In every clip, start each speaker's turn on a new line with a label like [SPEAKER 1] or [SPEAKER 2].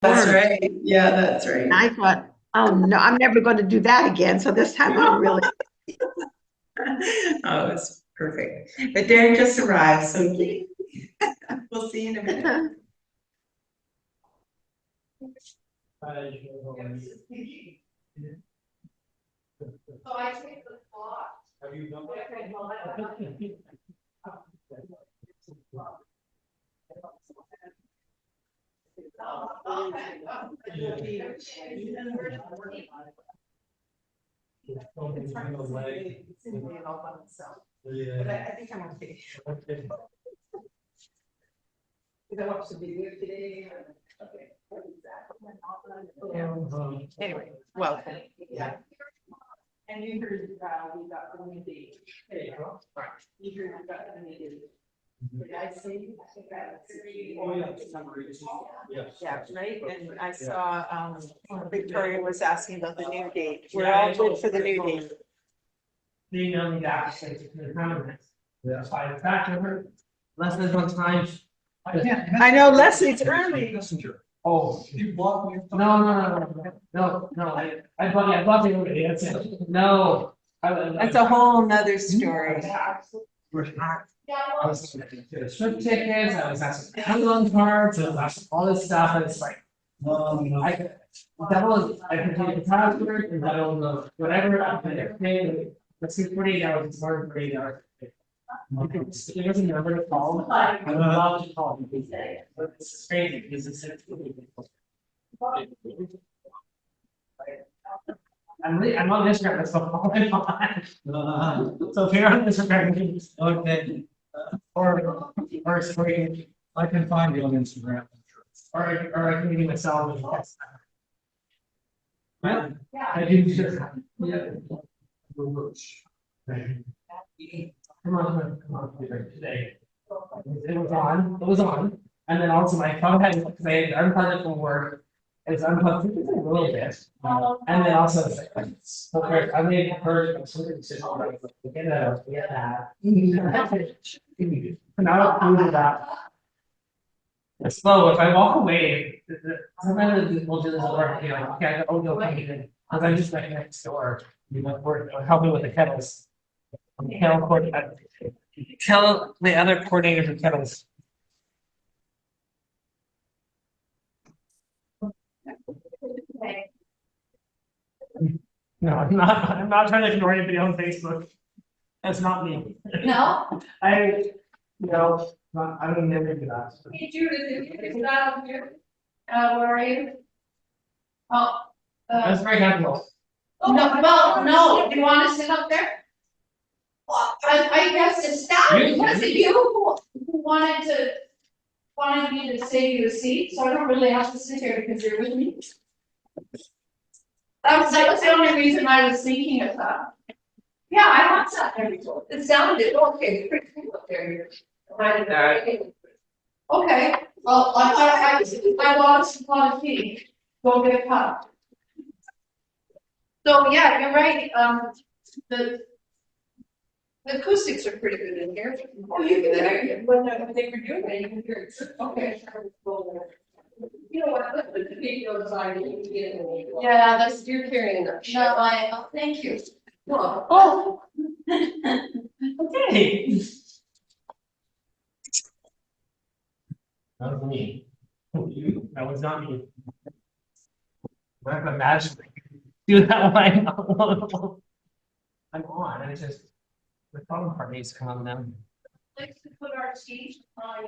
[SPEAKER 1] That's right. Yeah, that's right.
[SPEAKER 2] And I thought, oh no, I'm never going to do that again. So this time I'm really.
[SPEAKER 1] Oh, it's perfect. But Darren just arrived, so we'll see you in a minute.
[SPEAKER 3] So I take the clock.
[SPEAKER 4] Have you done
[SPEAKER 3] But I think I'm okay. Because I watched the video today. Okay. Anyway, well, yeah. And you heard, we got the new date. There you go. You heard we got the new date. Did I say?
[SPEAKER 4] Oh, yeah.
[SPEAKER 3] Yeah, right, and I saw, Victoria was asking about the new date. We're all good for the new date.
[SPEAKER 5] They know me that, so it's the comments.
[SPEAKER 4] Yeah.
[SPEAKER 5] So I back over, less than one time.
[SPEAKER 3] I know, Leslie, it's early.
[SPEAKER 4] Messenger.
[SPEAKER 5] Oh,
[SPEAKER 4] Did you block me?
[SPEAKER 5] no, I thought they were idiots. No.
[SPEAKER 3] That's a whole nother story.
[SPEAKER 5] I was strip tickets, I was asking Amazon cards, I was asking all this stuff, and it's like, I can take the password, and I don't know, whatever, I'm gonna pay, let's see, 48 hours, it's more than 48 hours. There's a number to call, I'm allowed to call, but this is crazy, because it's. I'm on Instagram, that's all I'm on. So if you're on Instagram, okay. Or screen,
[SPEAKER 4] I can find you on Instagram.
[SPEAKER 5] or I can give you myself. Yeah, I do just. Yeah. Come on, today. It was on, and then also my phone had, because I had unplugged it from work. It's unplugged a little bit, and then also it's like, okay, I made a purge of something to get that. Now I'll do that. It's slow. If I walk away, sometimes we'll do this work. You know, okay, I go because I'm just like next door. You know, we're helping with the kettles. Tell the other coordinator for kettles. No, I'm not trying to ignore anybody on Facebook. That's not me.
[SPEAKER 6] No?
[SPEAKER 5] I don't never do that.
[SPEAKER 6] Hey Judith, is that up here? Where are you? Oh.
[SPEAKER 5] That's very capital.
[SPEAKER 6] No, well, no, do you want to sit up there? Well, I guess it's that, was it you who wanted me to save you a seat, so I don't really have to sit here because you're with me. That was the only reason I was thinking of that. Yeah, I have sat there before. It sounded okay, pretty cool up there. Okay, well, I lost a lot of tea. Go get a cup. So, yeah, you're right, the acoustics are pretty good in here. Oh, you can hear it, when they were doing it, you can hear it. Okay. You know what, the video design, you can get it. Yeah, that's, you're carrying them. No, thank you. Oh.
[SPEAKER 5] Okay. That was me. That was not me. I can imagine do that when I'm on. And it's just the phone part needs to calm down.
[SPEAKER 6] Like to put our seat on.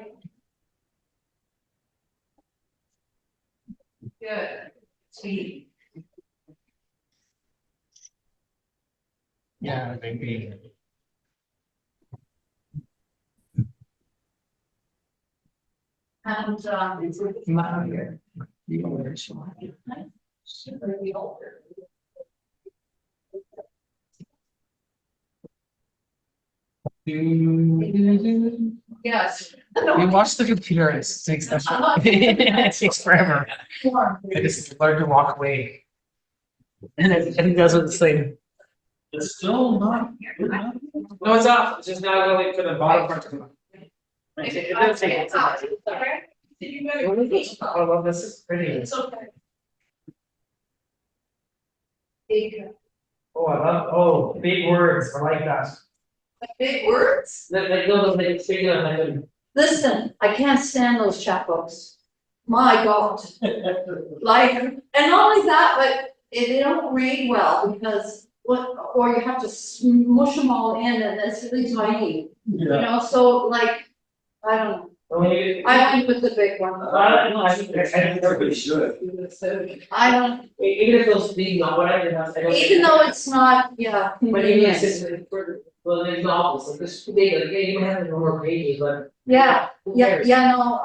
[SPEAKER 6] Good. Sweet.
[SPEAKER 5] Yeah, I think we.
[SPEAKER 6] And
[SPEAKER 5] Not here.
[SPEAKER 6] yes.
[SPEAKER 5] You watch the computer, it takes it takes forever. I just learned to walk away. And I think that's what it's saying.
[SPEAKER 4] It's still not.
[SPEAKER 5] No, it's off. It's just now going for the bottom part to come up. It does take it.
[SPEAKER 6] Did you
[SPEAKER 5] Oh, well, this is pretty.
[SPEAKER 6] It's okay.
[SPEAKER 5] Oh, I love, oh, big words, I like that.
[SPEAKER 6] Big words?
[SPEAKER 5] Like those, like, speaking of, like.
[SPEAKER 6] Listen, I can't stand those chapbooks. My God. Like, and not only that, but they don't read well because or you have to smush them all in and it's really tiny, you know, so like, I don't know. I went with the big one.
[SPEAKER 5] I think everybody should.
[SPEAKER 6] I don't,
[SPEAKER 5] Even if those big, whatever,
[SPEAKER 6] even though it's not, yeah.
[SPEAKER 5] But even if it's, well, there's novels, like this big, like, yeah, you have no more pages, but.
[SPEAKER 6] Yeah, yeah, no,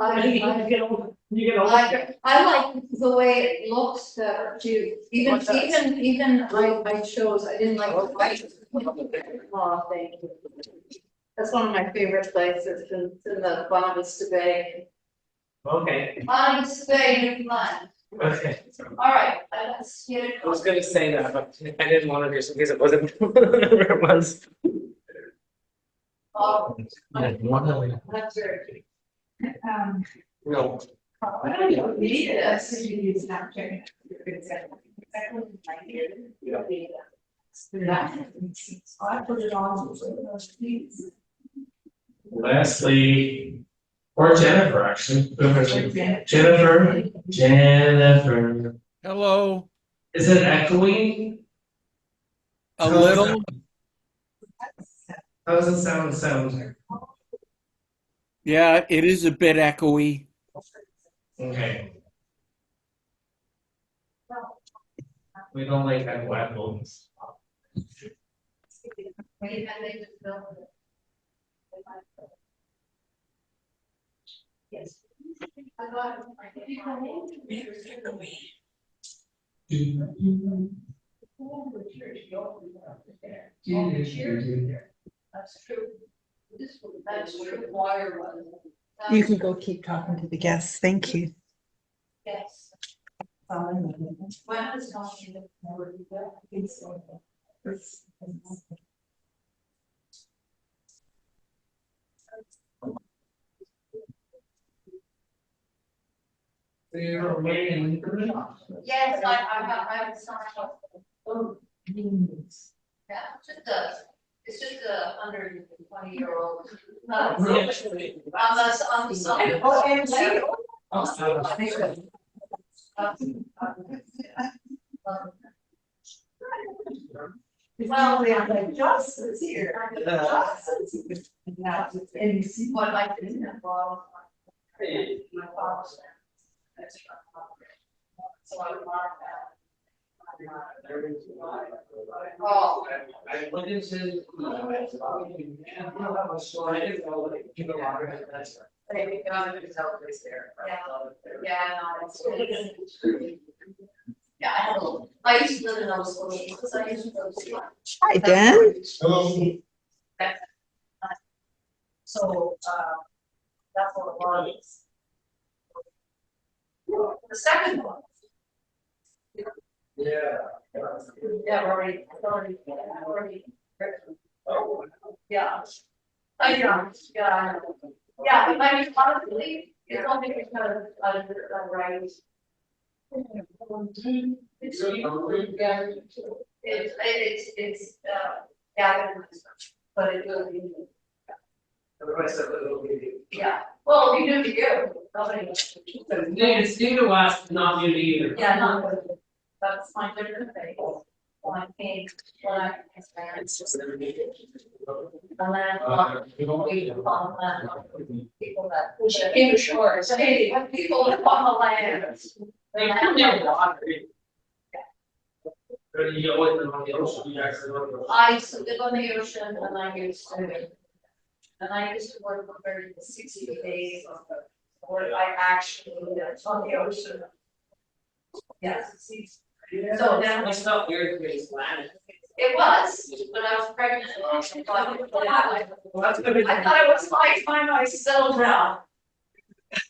[SPEAKER 5] You get over.
[SPEAKER 6] I like the way it looks better too, even I chose, I didn't like the white. Oh, thank you. That's one of my favorite places, it's in the Bonavista Bay.
[SPEAKER 5] Okay,
[SPEAKER 6] Bonavista Bay, Newfoundland.
[SPEAKER 5] okay.
[SPEAKER 6] All right, let's get it.
[SPEAKER 5] I was gonna say that, but I didn't want to do some because it wasn't whatever it was.
[SPEAKER 6] Oh,
[SPEAKER 5] Yeah, one of them.
[SPEAKER 6] that's very.
[SPEAKER 5] No.
[SPEAKER 3] I don't need it, so you use Snapchat. I put it on.
[SPEAKER 5] Leslie. Or Jennifer, actually. Jennifer.
[SPEAKER 7] Hello,
[SPEAKER 5] Is it echoing?
[SPEAKER 7] a little,
[SPEAKER 5] How does it sound?
[SPEAKER 7] yeah, it is a bit echoey.
[SPEAKER 5] Okay. We don't like echo echoes.
[SPEAKER 6] Yes. That's true. That's true. Water was.
[SPEAKER 1] You can go keep talking to the guests. Thank you.
[SPEAKER 6] Yes. When was talking Yes, I have signed up. Oh. Yeah, it's just a 120-year-old. On the side.
[SPEAKER 3] Oh, Emcee.
[SPEAKER 6] Well,
[SPEAKER 3] we have like Justin's here. Justin's here. And now it's Emcee.
[SPEAKER 6] what I did in that bottle. My father's there. That's right. So I marked that. Oh.
[SPEAKER 5] I went into.
[SPEAKER 6] Maybe God is out there. Yeah, no, it's. Yeah, I used to live in Nova Scotia because I used to go to.
[SPEAKER 1] Hi, Dan.
[SPEAKER 5] Hello.
[SPEAKER 6] So, that's what it was. The second one.
[SPEAKER 5] Yeah.
[SPEAKER 6] Yeah, already. Yeah. I know, yeah. Yeah, but I mean, honestly, it's only because of the right. It's, yeah, but it really. Yeah, well, you do to you, nobody.
[SPEAKER 5] It's new to us, not new to you.
[SPEAKER 6] Yeah, no, that's my different thing. When I came, when I experienced. And then, people that, which are in the shores, hey, when people live on the land.
[SPEAKER 5] They come near water. But you always live on the ocean, you actually live on the ocean.
[SPEAKER 6] I used to live on the ocean and I used to work for 30 to 60 days where I actually lived on the ocean. Yes. So now
[SPEAKER 5] It's not weird to be Spanish.
[SPEAKER 6] it was, when I was pregnant. I thought it
[SPEAKER 5] That's
[SPEAKER 6] was my time I settled down.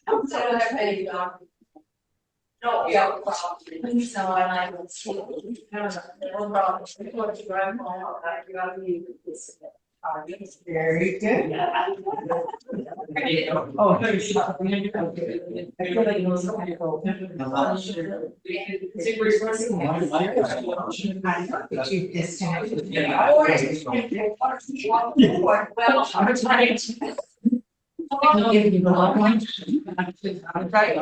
[SPEAKER 6] So that baby dog. No, yeah. So I was. No problem. I'm going to grab my, I got to use this. Very good.
[SPEAKER 5] Oh, no, you should. I feel like you know something.
[SPEAKER 6] Well, I'm trying to. I'll give you the long one. I'm trying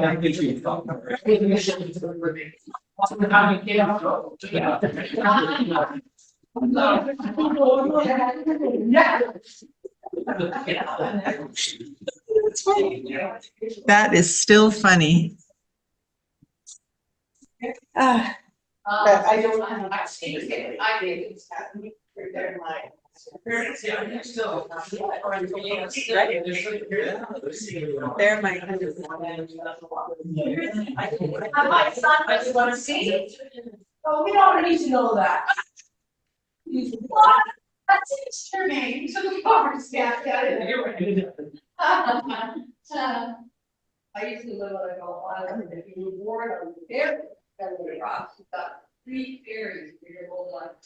[SPEAKER 1] That is still funny.
[SPEAKER 6] I don't have, I did. Prepare my.
[SPEAKER 1] They're my.
[SPEAKER 6] My son, I just want to see. Oh, we don't need to know that. What? That's your name, so the cover staff got it. I used to live on a golf island, if you were born on the ferry, and the rocks, you've got 3 ferries for your whole life.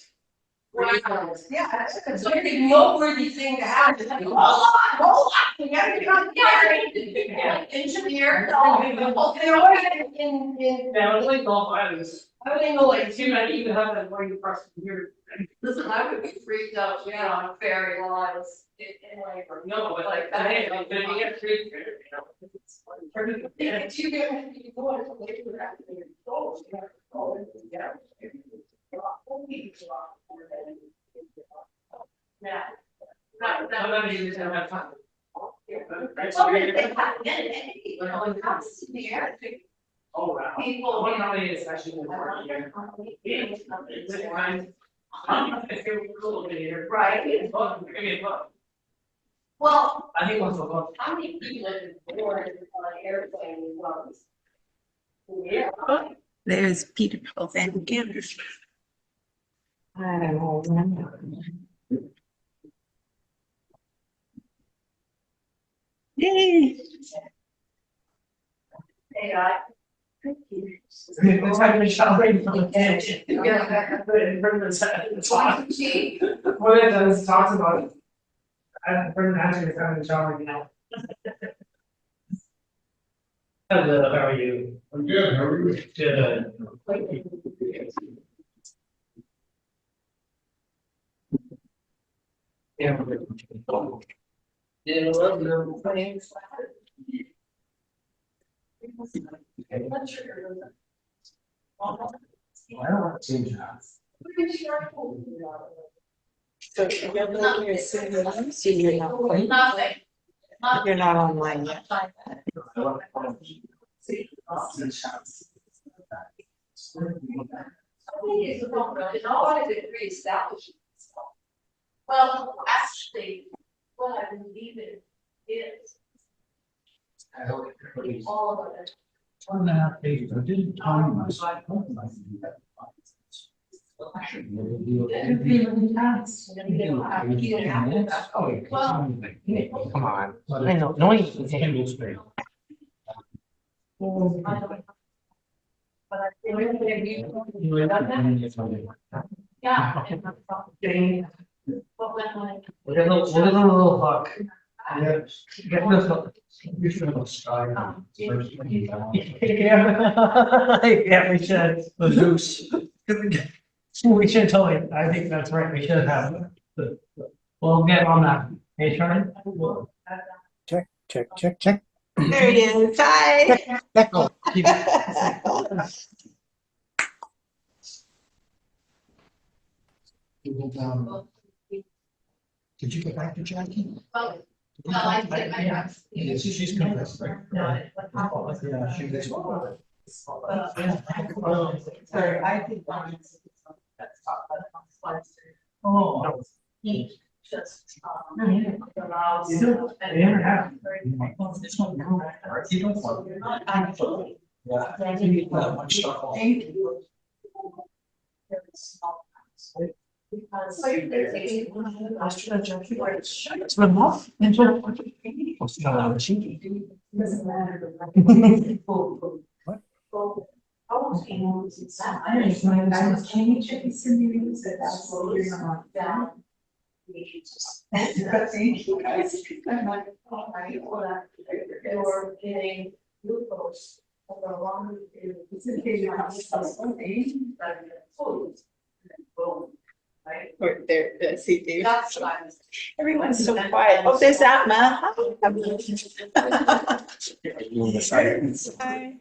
[SPEAKER 6] Wow. Yeah, it's like a noteworthy thing to have. It's like, hold on, you gotta get on the ferry. Engineer, okay, in.
[SPEAKER 5] Yeah, it's like golf islands.
[SPEAKER 6] I would think, like,
[SPEAKER 5] Too many, you have that going across the computer.
[SPEAKER 6] listen, I would be freaked out, to be on ferry lines in labor.
[SPEAKER 5] No, but
[SPEAKER 6] Like,
[SPEAKER 5] hey, like, then you get three, you know.
[SPEAKER 6] If you get, you go into labor after you're told, you have to go into, yeah. Yeah.
[SPEAKER 5] Sometimes you just don't have time. Oh, wow.
[SPEAKER 6] People.
[SPEAKER 5] I wonder how many is actually in the park here. Is it fine? If you're cool over here.
[SPEAKER 6] Right.
[SPEAKER 5] Give me a book.
[SPEAKER 6] Well,
[SPEAKER 5] I think once a month.
[SPEAKER 6] how many people have been born on an airplane once? Yeah.
[SPEAKER 1] There's Peter Paul Van Ganders.
[SPEAKER 2] I don't know.
[SPEAKER 1] Yay.
[SPEAKER 6] Hey,
[SPEAKER 5] It's like the shopping from the edge. Put it in front of the top. What it does, talks about. I'm pretty naturally having a shower now. Hello, how are you?
[SPEAKER 4] I'm good, how are you?
[SPEAKER 5] Good. Yeah. Yeah, well, you're playing. I don't want to change that.
[SPEAKER 2] So you're not,
[SPEAKER 6] Nothing.
[SPEAKER 2] you're not online yet.
[SPEAKER 6] Well, actually, what I believe it is, all of it.
[SPEAKER 4] 1.5 pages, I didn't time myself.
[SPEAKER 5] Come on. I know, no one can handle straight.
[SPEAKER 6] But I feel like yeah. But when I.
[SPEAKER 5] We're a little hook. Get this hook.
[SPEAKER 4] You should have a sky.
[SPEAKER 5] Yeah, we should.
[SPEAKER 4] The goose.
[SPEAKER 5] We should totally, I think that's right, we should have. We'll get on that. Hey, Charlie?
[SPEAKER 7] Check.
[SPEAKER 2] There he is. Hi.
[SPEAKER 5] Oh, keep
[SPEAKER 4] Did you get back to Jackie?
[SPEAKER 6] Well, I did, I have.
[SPEAKER 4] Yes, she's coming. Yeah, she was.
[SPEAKER 1] Sorry, I think.
[SPEAKER 4] Oh.
[SPEAKER 6] He just. Allows.
[SPEAKER 5] Yeah.
[SPEAKER 4] This one, you don't want.
[SPEAKER 6] Actually.
[SPEAKER 4] Yeah. That much stuff on.
[SPEAKER 6] Thank you. Because.
[SPEAKER 5] It's been off.
[SPEAKER 6] Doesn't matter.
[SPEAKER 4] What?
[SPEAKER 6] Oh, you know, it's. I was, can you check this in the news that that's what you're not down?
[SPEAKER 1] Thank you guys.
[SPEAKER 6] I'm like, oh, my God. You're getting glucose.
[SPEAKER 1] Or there, see, Dave.
[SPEAKER 6] That's what I was.
[SPEAKER 1] Everyone's so quiet. Oh, there's Atma. Hi.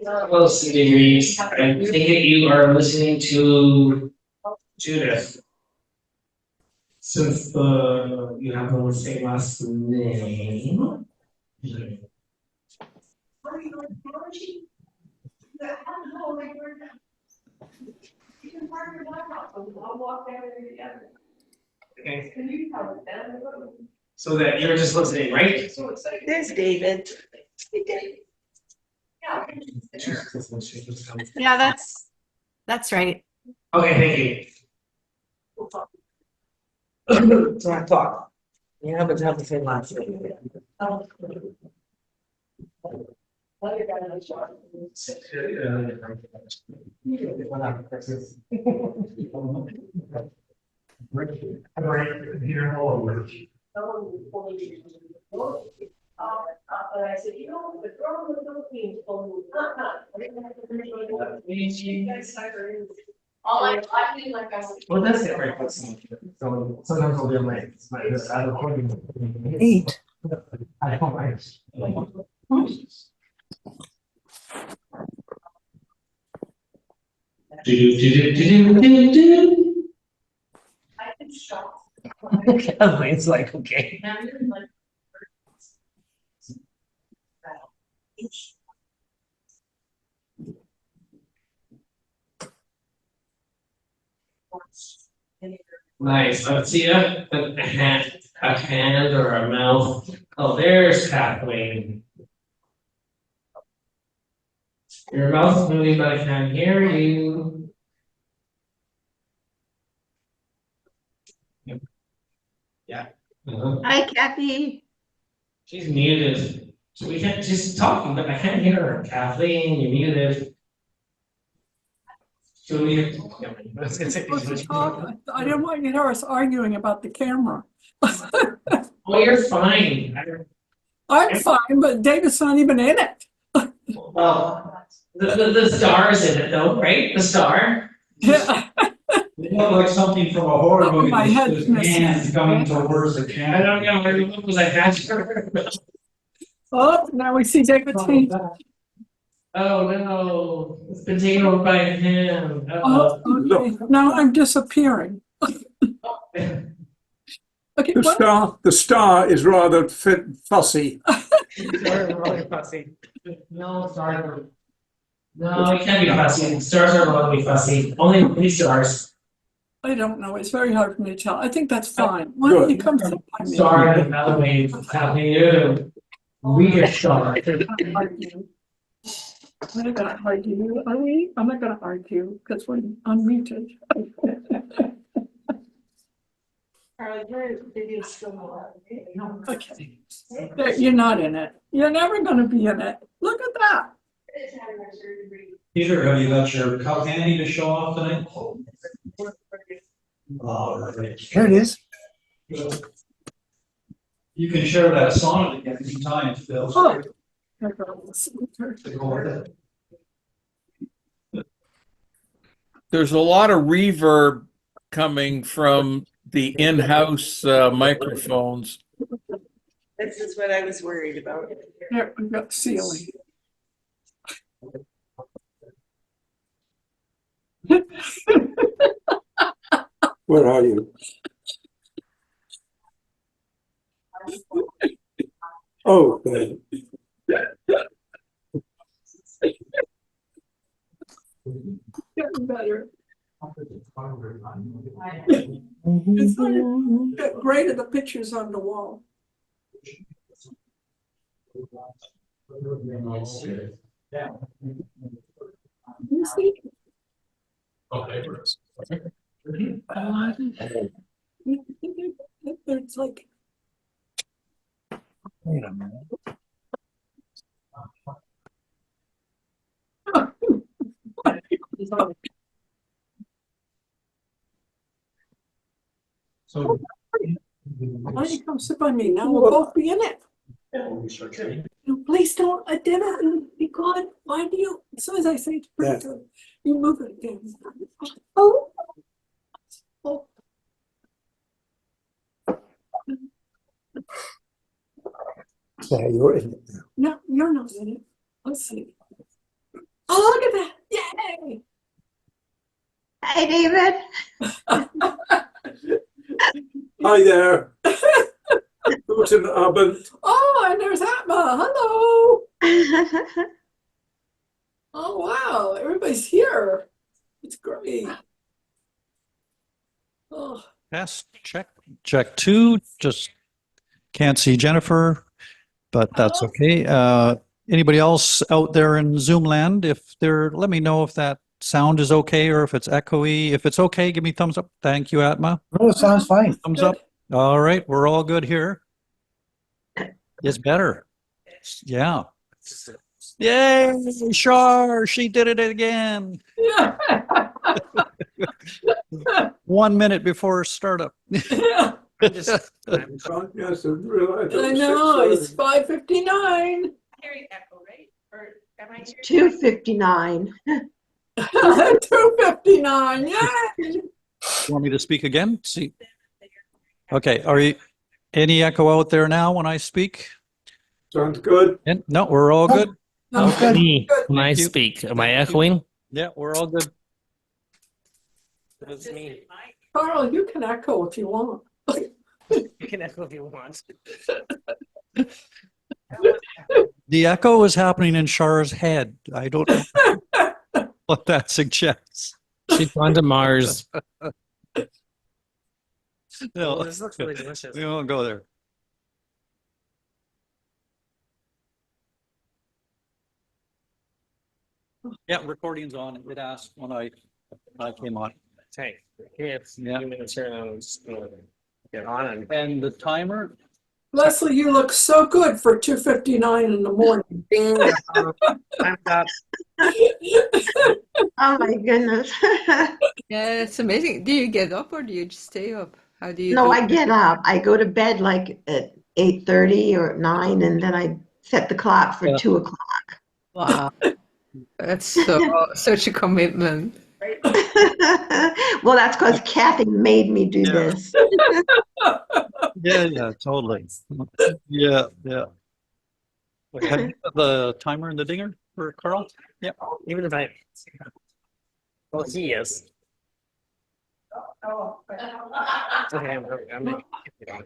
[SPEAKER 5] Hello, City Reeves. I think that you are listening to Judith. Since you have the same last name. Okay. So that you're just listening, right?
[SPEAKER 1] There's David.
[SPEAKER 8] Yeah, that's right.
[SPEAKER 5] Okay, thank you. So I thought, you happen to have the same last name.
[SPEAKER 4] I'm right here all over.
[SPEAKER 6] But I said, you know, the girl in the Philippines told me, all I feel like I was.
[SPEAKER 5] Well, that's it, right? So sometimes I'll be on my, I recording.
[SPEAKER 7] 8.
[SPEAKER 5] I don't mind.
[SPEAKER 6] I've been shocked.
[SPEAKER 5] Kathleen's like, okay.
[SPEAKER 6] And I'm really like.
[SPEAKER 5] Nice, let's see a hand or a mouth. Oh, there's Kathleen. Your mouth is moving, but I can't hear you. Yeah.
[SPEAKER 2] Hi, Kathy.
[SPEAKER 5] She's muted. So we can't, she's talking, but I can't hear her. Kathleen, you're muted. Julia.
[SPEAKER 9] I didn't want you to hear us arguing about the camera.
[SPEAKER 5] Oh, you're fine.
[SPEAKER 9] I'm fine, but David's not even in it.
[SPEAKER 5] Well, the star's in it though, right? The star.
[SPEAKER 9] Yeah.
[SPEAKER 4] It looked like something from a horror
[SPEAKER 9] Oh,
[SPEAKER 4] movie.
[SPEAKER 9] my head's
[SPEAKER 4] This
[SPEAKER 9] missing.
[SPEAKER 4] man coming towards the
[SPEAKER 5] I
[SPEAKER 4] camera.
[SPEAKER 5] don't know, I remember was I had her.
[SPEAKER 9] Oh, now we see David's feet.
[SPEAKER 5] Oh no, it's been taken over by him.
[SPEAKER 9] Oh, okay. Now I'm disappearing. Okay, what?
[SPEAKER 10] The star is rather fussy.
[SPEAKER 5] Really fussy. No, stars. No, it can't be fussy. Stars are really fussy. Only movie stars.
[SPEAKER 9] I don't know. It's very hard for me to tell. I think that's fine. Why don't you come sit by me?
[SPEAKER 5] Star and another way having you. We are star.
[SPEAKER 9] I'm not gonna argue, are we? I'm not gonna argue because we're unmuted.
[SPEAKER 6] Carl, your video's still on.
[SPEAKER 9] Okay. There, you're not in it. You're never gonna be in it. Look at that.
[SPEAKER 4] Peter, have you got your cup handy to show off tonight? Oh,
[SPEAKER 10] Here it is.
[SPEAKER 4] you can share that sonnet again anytime, Phil.
[SPEAKER 9] Oh.
[SPEAKER 7] There's a lot of reverb coming from the in-house microphones.
[SPEAKER 1] This is what I was worried about.
[SPEAKER 9] Here, we've got ceiling.
[SPEAKER 10] Where are you? Oh, there.
[SPEAKER 9] Getting better. It's like, great at the pictures on the wall. You see? It's like,
[SPEAKER 7] Wait a minute.
[SPEAKER 4] So.
[SPEAKER 9] Why don't you come sit by me? Now we'll both be in it. Please don't, I did it. Be good. Why do you, as soon as I say it's you move it again. Oh. Oh.
[SPEAKER 10] Yeah, you're in it now.
[SPEAKER 9] No, you're not in it. Let's see. Oh, look at that. Yay.
[SPEAKER 2] Hi, David.
[SPEAKER 10] Hi there. Guten Abend.
[SPEAKER 9] Oh, and there's Atma. Hello. Oh, wow. Everybody's here. It's great. Oh,
[SPEAKER 11] Test, check 2, just can't see Jennifer, but that's okay. Anybody else out there in Zoom land? If they're, let me know if that sound is okay or if it's echoey. If it's okay, give me thumbs up. Thank you, Atma.
[SPEAKER 4] No, it sounds fine.
[SPEAKER 11] Thumbs up. All right, we're all good here. It's better. Yeah. Yay, Char, she did it again.
[SPEAKER 9] yeah.
[SPEAKER 11] 1 minute before startup.
[SPEAKER 9] Yeah.
[SPEAKER 10] Yes, I realized it
[SPEAKER 9] I
[SPEAKER 10] was
[SPEAKER 9] know, it's
[SPEAKER 10] 6:30.
[SPEAKER 9] 5:59.
[SPEAKER 3] Hearing echo, right? Or am I hearing?
[SPEAKER 2] 2:59.
[SPEAKER 9] 2:59, yay!
[SPEAKER 11] Want me to speak again? See. Okay, are you, any echo out there now when I speak?
[SPEAKER 10] Sounds good.
[SPEAKER 11] And no, we're all good.
[SPEAKER 9] No,
[SPEAKER 11] Okay.
[SPEAKER 12] Me, when I
[SPEAKER 11] Thank you.
[SPEAKER 12] speak, am I echoing?
[SPEAKER 11] Yeah, we're all good.
[SPEAKER 12] That's me.
[SPEAKER 9] Carl, you can echo if you want.
[SPEAKER 12] You can echo if you want.
[SPEAKER 11] The echo is happening in Char's head. I don't know what that suggests.
[SPEAKER 12] She's gone to Mars.
[SPEAKER 11] No,
[SPEAKER 12] Oh, this looks really delicious.
[SPEAKER 11] we won't go there. Yeah, recording's on. It asked when I came on.
[SPEAKER 12] Hey, give me a
[SPEAKER 11] Yeah.
[SPEAKER 12] few minutes here and I'm just gonna get on and.
[SPEAKER 11] And the timer?
[SPEAKER 9] Leslie, you look so good for 2:59 in the morning.
[SPEAKER 12] Ding. I'm up.
[SPEAKER 2] Oh my goodness.
[SPEAKER 8] Yeah, it's amazing. Do you get up or do you just stay up? How do you
[SPEAKER 2] No,
[SPEAKER 8] do
[SPEAKER 2] I
[SPEAKER 8] it?
[SPEAKER 2] get up. I go to bed like at 8:30 or 9, and then I set the clock for
[SPEAKER 11] Yeah.
[SPEAKER 2] 2:00.
[SPEAKER 8] Wow. That's such a commitment.
[SPEAKER 2] Well, that's because Kathy made me do
[SPEAKER 11] Yeah.
[SPEAKER 2] this.
[SPEAKER 11] Yeah, totally. Yeah. Have you got the timer and the dinger for Carl? Yeah.
[SPEAKER 12] Even if I. Well, he is. Okay, I'm gonna keep it on.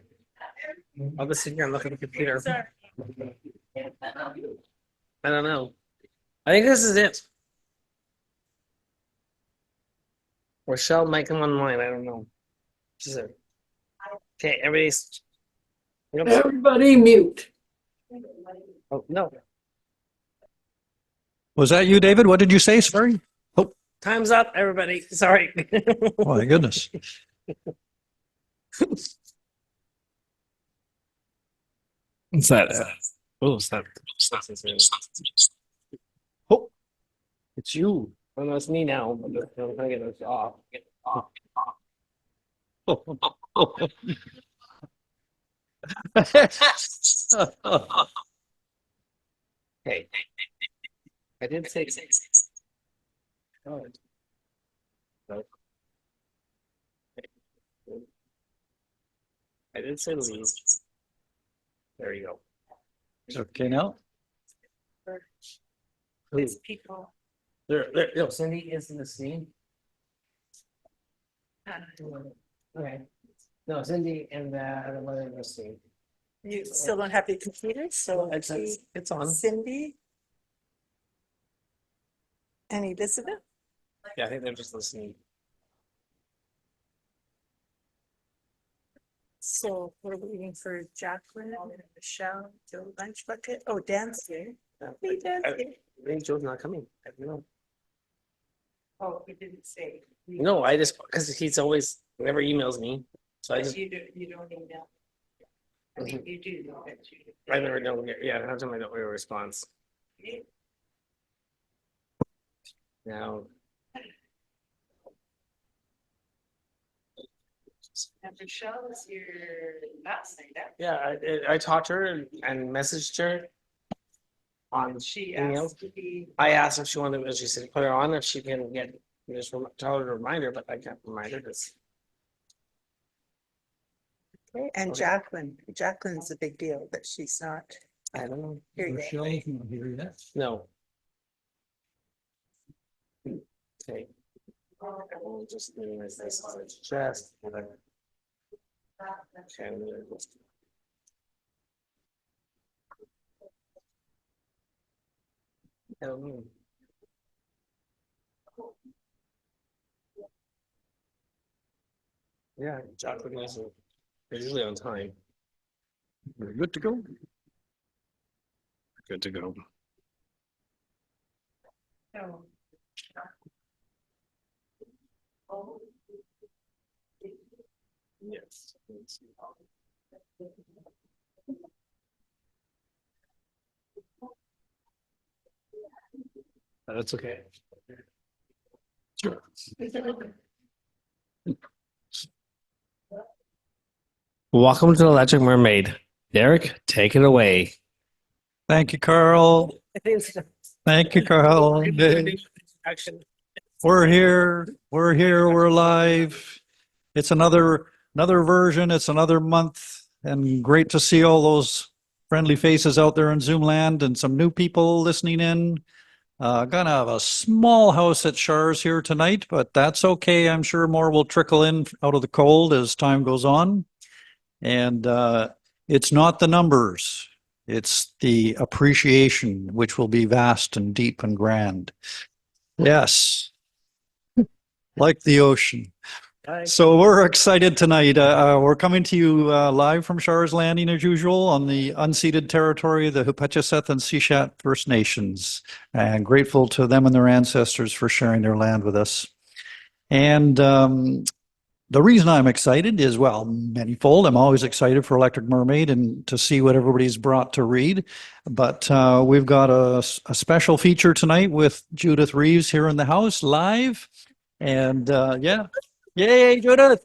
[SPEAKER 12] I'll just sit here and look at the computer. I don't know. I think this is it. Rachelle might come online. I don't know. She's a. Okay, everybody's.
[SPEAKER 9] Everybody mute.
[SPEAKER 12] Oh, no.
[SPEAKER 11] Was that you, David? What did you say? Sorry. Oh,
[SPEAKER 12] Time's up, everybody. Sorry.
[SPEAKER 11] oh my goodness.
[SPEAKER 12] What's that? Oh, it's not.
[SPEAKER 11] Oh, it's you.
[SPEAKER 12] Oh, no, it's me now. I'm trying to get this off. Hey, I did say. Oh, no. I did say leave. There you go.
[SPEAKER 11] Okay now.
[SPEAKER 3] It's people.
[SPEAKER 12] No, Cindy is in the scene. Okay. No, Cindy and the other one in the scene.
[SPEAKER 3] You still don't have your computer, so
[SPEAKER 12] It's on.
[SPEAKER 3] Cindy and Elizabeth.
[SPEAKER 12] Yeah, I think they're just listening.
[SPEAKER 3] So we're waiting for Jacqueline and Rachelle, Joelunchbucket. Oh, Dan's here. Hey, Dan's
[SPEAKER 12] I
[SPEAKER 3] here.
[SPEAKER 12] think Joe's not coming. I don't know.
[SPEAKER 3] Oh, he didn't say.
[SPEAKER 12] No, I just because he's always never emails me, so I just
[SPEAKER 3] You don't email. I mean, you do know that you.
[SPEAKER 12] I never know. Yeah, I don't get a response. Now,
[SPEAKER 6] And Rachelle is your last night.
[SPEAKER 12] Yeah, I talked to her and messaged her on
[SPEAKER 6] She
[SPEAKER 12] email.
[SPEAKER 6] asked to be.
[SPEAKER 12] I asked if she wanted, she said, put her on if she can tell her to remind her, but I can't remind her this.
[SPEAKER 1] Okay, and
[SPEAKER 12] Okay.
[SPEAKER 1] Jacqueline's a big deal, but she's not.
[SPEAKER 12] I don't know.
[SPEAKER 1] Here you go.
[SPEAKER 12] No. Okay. We'll just minimize this on its chest. Okay. I don't know. Yeah, Jacqueline is usually on time.
[SPEAKER 11] We're good to go. Good to go.
[SPEAKER 6] No.
[SPEAKER 12] Yes. That's okay. Sure. Welcome to the Electric Mermaid. Derek, take it away.
[SPEAKER 11] Thank you, Carl. Thank you, Carl.
[SPEAKER 12] Action.
[SPEAKER 11] We're here. We're live. It's another version. It's another month, and great to see all those friendly faces out there in Zoom land and some new people listening in. Gonna have a small house at Char's here tonight, but that's okay. I'm sure more will trickle in out of the cold as time goes on. And it's not the numbers. It's the appreciation, which will be vast and deep and grand. Yes. Like the ocean. So we're excited tonight. We're coming to you live from Char's Landing as usual on the unceded territory of the Hupetcheseth and Sishat First Nations, and grateful to them and their ancestors for sharing their land with us. And the reason I'm excited is, well, manyfold. I'm always excited for Electric Mermaid and to see what everybody's brought to read. But we've got a special feature tonight with Judith Reeves here in the house live. And yeah. Yay, Judith!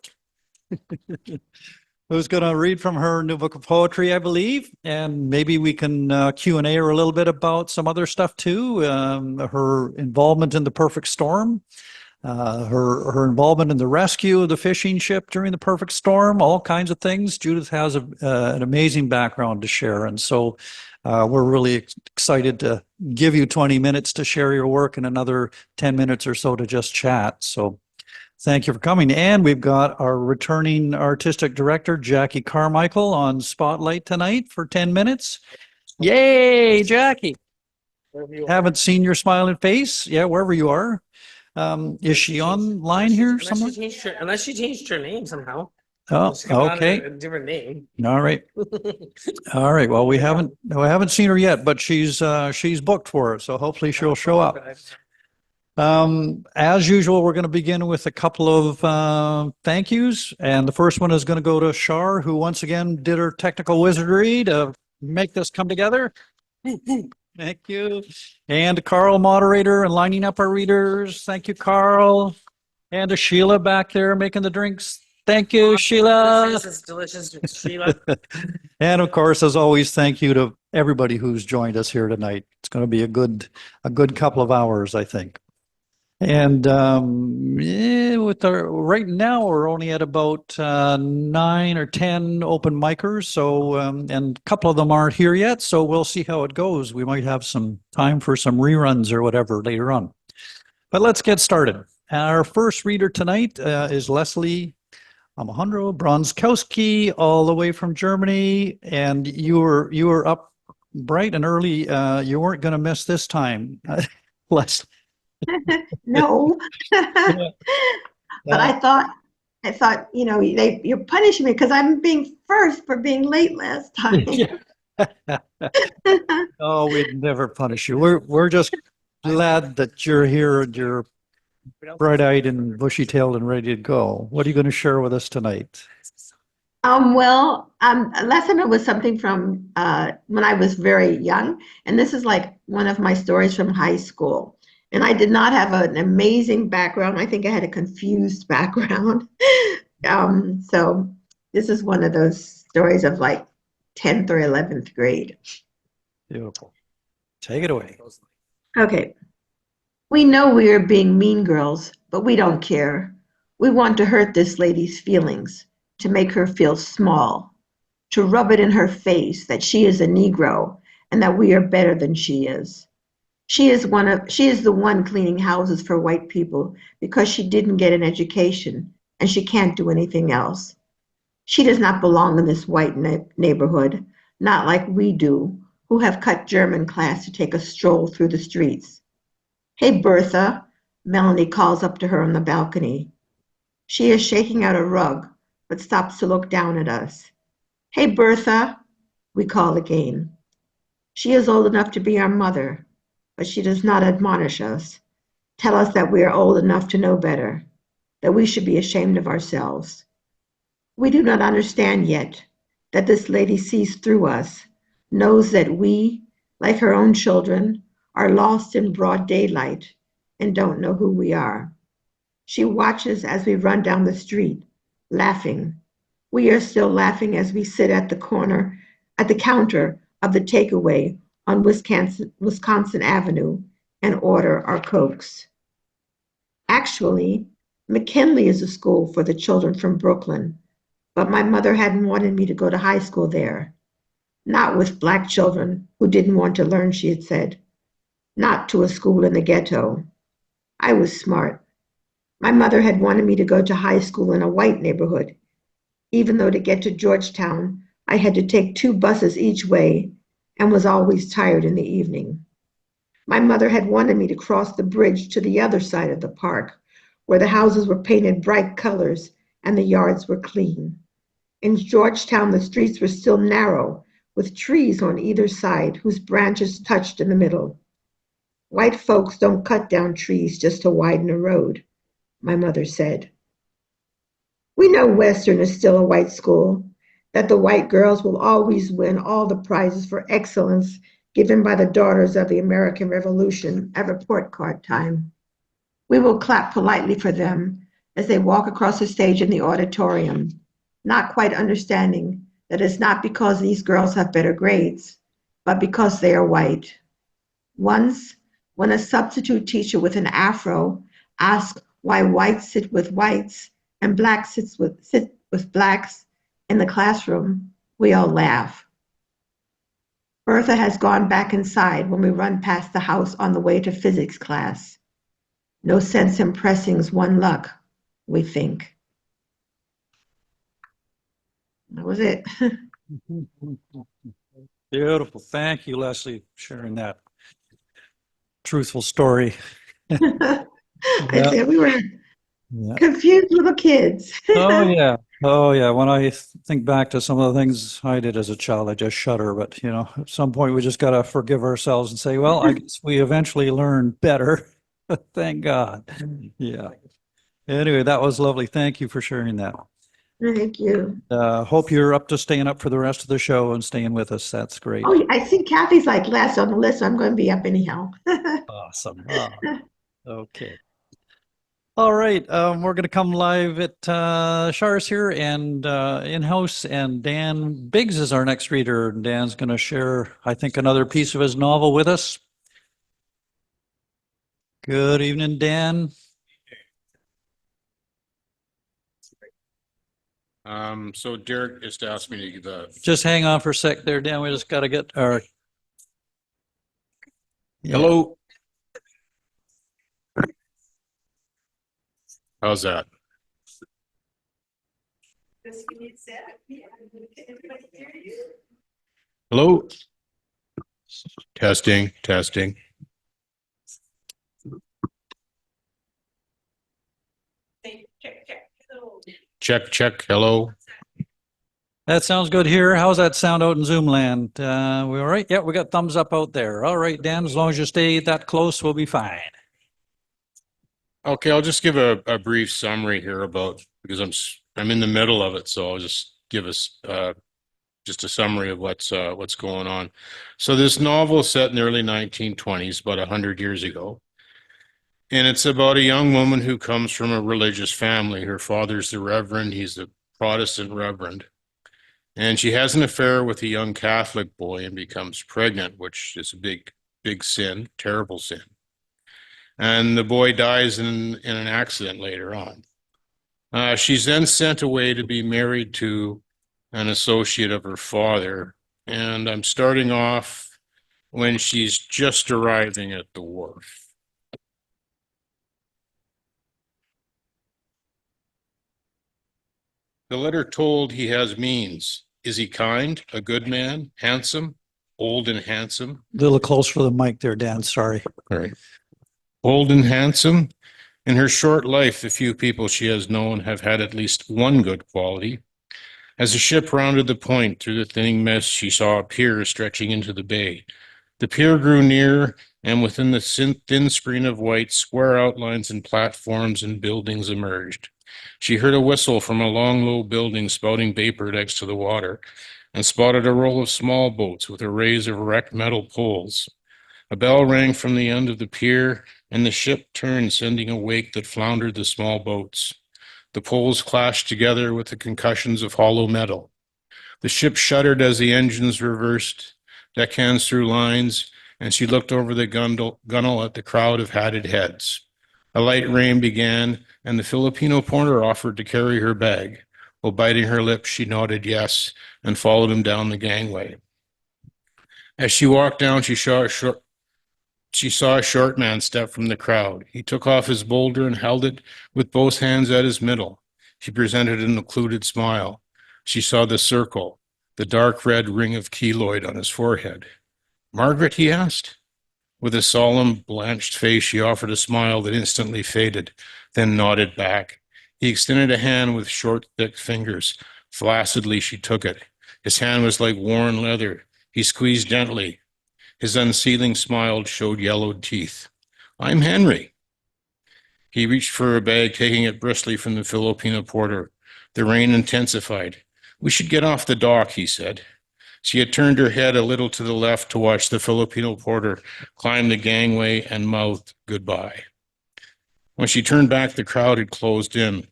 [SPEAKER 11] Who's going to read from her new book of poetry, I believe, and maybe we can Q&A her a little bit about some other stuff too. Her involvement in the Perfect Storm, her involvement in the rescue of the fishing ship during the Perfect Storm, all kinds of things. Judith has an amazing background to share, and so we're really excited to give you 20 minutes to share your work and another 10 minutes or so to just chat. So thank you for coming. And we've got our returning artistic director, Jackie Carmichael, on Spotlight tonight for 10 minutes. Yay, Jackie. Haven't seen your smiling face. Yeah, wherever you are. Is she online here somewhere?
[SPEAKER 12] Unless she changed her name somehow.
[SPEAKER 11] Oh, okay.
[SPEAKER 12] A different name.
[SPEAKER 11] All right. All right. Well, we haven't seen her yet, but she's booked for it. So hopefully she'll show up. As usual, we're going to begin with a couple of thank yous. And the first one is going to go to Char, who once again did her technical wizardry to make this come together. Thank you. And to Karl, moderator, and lining up our readers. Thank you, Karl. And to Sheila back there making the drinks. Thank you, Sheila.
[SPEAKER 12] This is delicious, Sheila.
[SPEAKER 11] And of course, as always, thank you to everybody who's joined us here tonight. It's going to be a good couple of hours, I think. And right now we're only at about 9 or 10 open micers. So and a couple of them aren't here yet. So we'll see how it goes. We might have some time for some reruns or whatever later on. But let's get started. Our first reader tonight is Lesli Omohundro-Bronczkowski, all the way from Germany. And you were up bright and early. You weren't going to miss this time, Lesli.
[SPEAKER 2] No. But I thought, you're punishing me because I'm being first for being late last time.
[SPEAKER 11] Oh, we'd never punish you. We're just glad that you're here and you're bright-eyed and bushy-tailed and ready to go. What are you going to share with us tonight?
[SPEAKER 2] Last time it was something from when I was very young, and this is like one of my stories from high school. And I did not have an amazing background. I think I had a confused background. So this is one of those stories of like 10th or 11th grade.
[SPEAKER 11] Beautiful. Take it away.
[SPEAKER 2] Okay. We know we are being mean girls, but we don't care. We want to hurt this lady's feelings, to make her feel small, to rub it in her face that she is a Negro and that we are better than she is. She is the one cleaning houses for white people because she didn't get an education and she can't do anything else. She does not belong in this white neighborhood, not like we do, who have cut German class to take a stroll through the streets. Hey, Bertha, Melanie calls up to her on the balcony. She is shaking out a rug, but stops to look down at us. Hey, Bertha, we call again. She is old enough to be our mother, but she does not admonish us, tell us that we are old enough to know better, that we should be ashamed of ourselves. We do not understand yet that this lady sees through us, knows that we, like her own children, are lost in broad daylight and don't know who we are. She watches as we run down the street, laughing. We are still laughing as we sit at the counter of the takeaway on Wisconsin Avenue and order our Cokes. Actually, McKinley is a school for the children from Brooklyn, but my mother hadn't wanted me to go to high school there. Not with black children who didn't want to learn, she had said. Not to a school in the ghetto. I was smart. My mother had wanted me to go to high school in a white neighborhood, even though to get to Georgetown, I had to take 2 buses each way and was always tired in the evening. My mother had wanted me to cross the bridge to the other side of the park, where the houses were painted bright colors and the yards were clean. In Georgetown, the streets were still narrow, with trees on either side whose branches touched in the middle. White folks don't cut down trees just to widen a road, my mother said. We know Western is still a white school, that the white girls will always win all the prizes for excellence given by the daughters of the American Revolution at report card time. We will clap politely for them as they walk across the stage in the auditorium, not quite understanding that it's not because these girls have better grades, but because they are white. Once, when a substitute teacher with an afro asked why whites sit with whites and blacks sit with blacks in the classroom, we all laugh. Bertha has gone back inside when we run past the house on the way to physics class. No sense impressing's one luck, we think. That was it.
[SPEAKER 11] Beautiful. Thank you, Leslie, for sharing that truthful story.
[SPEAKER 2] I said we were confused little kids.
[SPEAKER 11] Oh, yeah. Oh, yeah. When I think back to some of the things I did as a child, I just shudder. But, at some point, we just got to forgive ourselves and say, well, I guess we eventually learned better. Thank God. Yeah. Anyway, that was lovely. Thank you for sharing that.
[SPEAKER 2] Thank you.
[SPEAKER 11] Hope you're up to staying up for the rest of the show and staying with us. That's great.
[SPEAKER 2] Oh, I think Kathy's like last on the list, so I'm going to be up anyhow.
[SPEAKER 11] Awesome. Okay. All right. We're going to come live at Char's here and in-house, and Dan Biggs is our next reader. Dan's going to share, I think, another piece of his novel with us. Good evening, Dan.
[SPEAKER 13] So Derek just asked me to give a.
[SPEAKER 11] Just hang on for a sec there, Dan. We just got to get our. Yeah.
[SPEAKER 13] Hello. How's that? Hello. Testing, testing. Check, check. Hello.
[SPEAKER 11] That sounds good here. How's that sound out in Zoom land? We all right? Yeah, we got thumbs up out there. All right, Dan, as long as you stay that close, we'll be fine.
[SPEAKER 13] Okay, I'll just give a brief summary here because I'm in the middle of it, so I'll just give us just a summary of what's going on. So this novel is set in the early 1920s, about 100 years ago. And it's about a young woman who comes from a religious family. Her father's the Reverend, he's the Protestant Reverend. And she has an affair with a young Catholic boy and becomes pregnant, which is a big, big sin, terrible sin. And the boy dies in an accident later on. She's then sent away to be married to an associate of her father. And I'm starting off when she's just arriving at the wharf. The letter told he has means. Is he kind, a good man, handsome, old and handsome?
[SPEAKER 11] A little closer to the mic there, Dan, sorry.
[SPEAKER 13] All right. Old and handsome. In her short life, the few people she has known have had at least one good quality. As the ship rounded the point through the thinning mist, she saw a pier stretching into the bay. The pier grew near, and within the thin screen of white, square outlines and platforms and buildings emerged. She heard a whistle from a long, low building spouting vapor next to the water, and spotted a row of small boats with arrays of wrecked metal poles. A bell rang from the end of the pier, and the ship turned, sending a wake that floundered the small boats. The poles clashed together with the concussions of hollow metal. The ship shuddered as the engines reversed, deckhands threw lines, and she looked over the gunwale at the crowd of hatted heads. A light rain began, and the Filipino porter offered to carry her bag. While biting her lips, she nodded yes and followed him down the gangway. As she walked down, she saw a short man step from the crowd. He took off his boulder and held it with both hands at his middle. He presented an occluded smile. She saw the circle, the dark red ring of keloid on his forehead. Margaret, he asked. With a solemn, blanched face, she offered a smile that instantly faded, then nodded back. He extended a hand with short, thick fingers. Flaccidly, she took it. His hand was like worn leather. He squeezed gently. His unsealing smile showed yellowed teeth. I'm Henry. He reached for a bag, taking it briskly from the Filipino porter. The rain intensified. We should get off the dock, he said. She had turned her head a little to the left to watch the Filipino porter climb the gangway and mouthed goodbye. When she turned back, the crowd had closed in.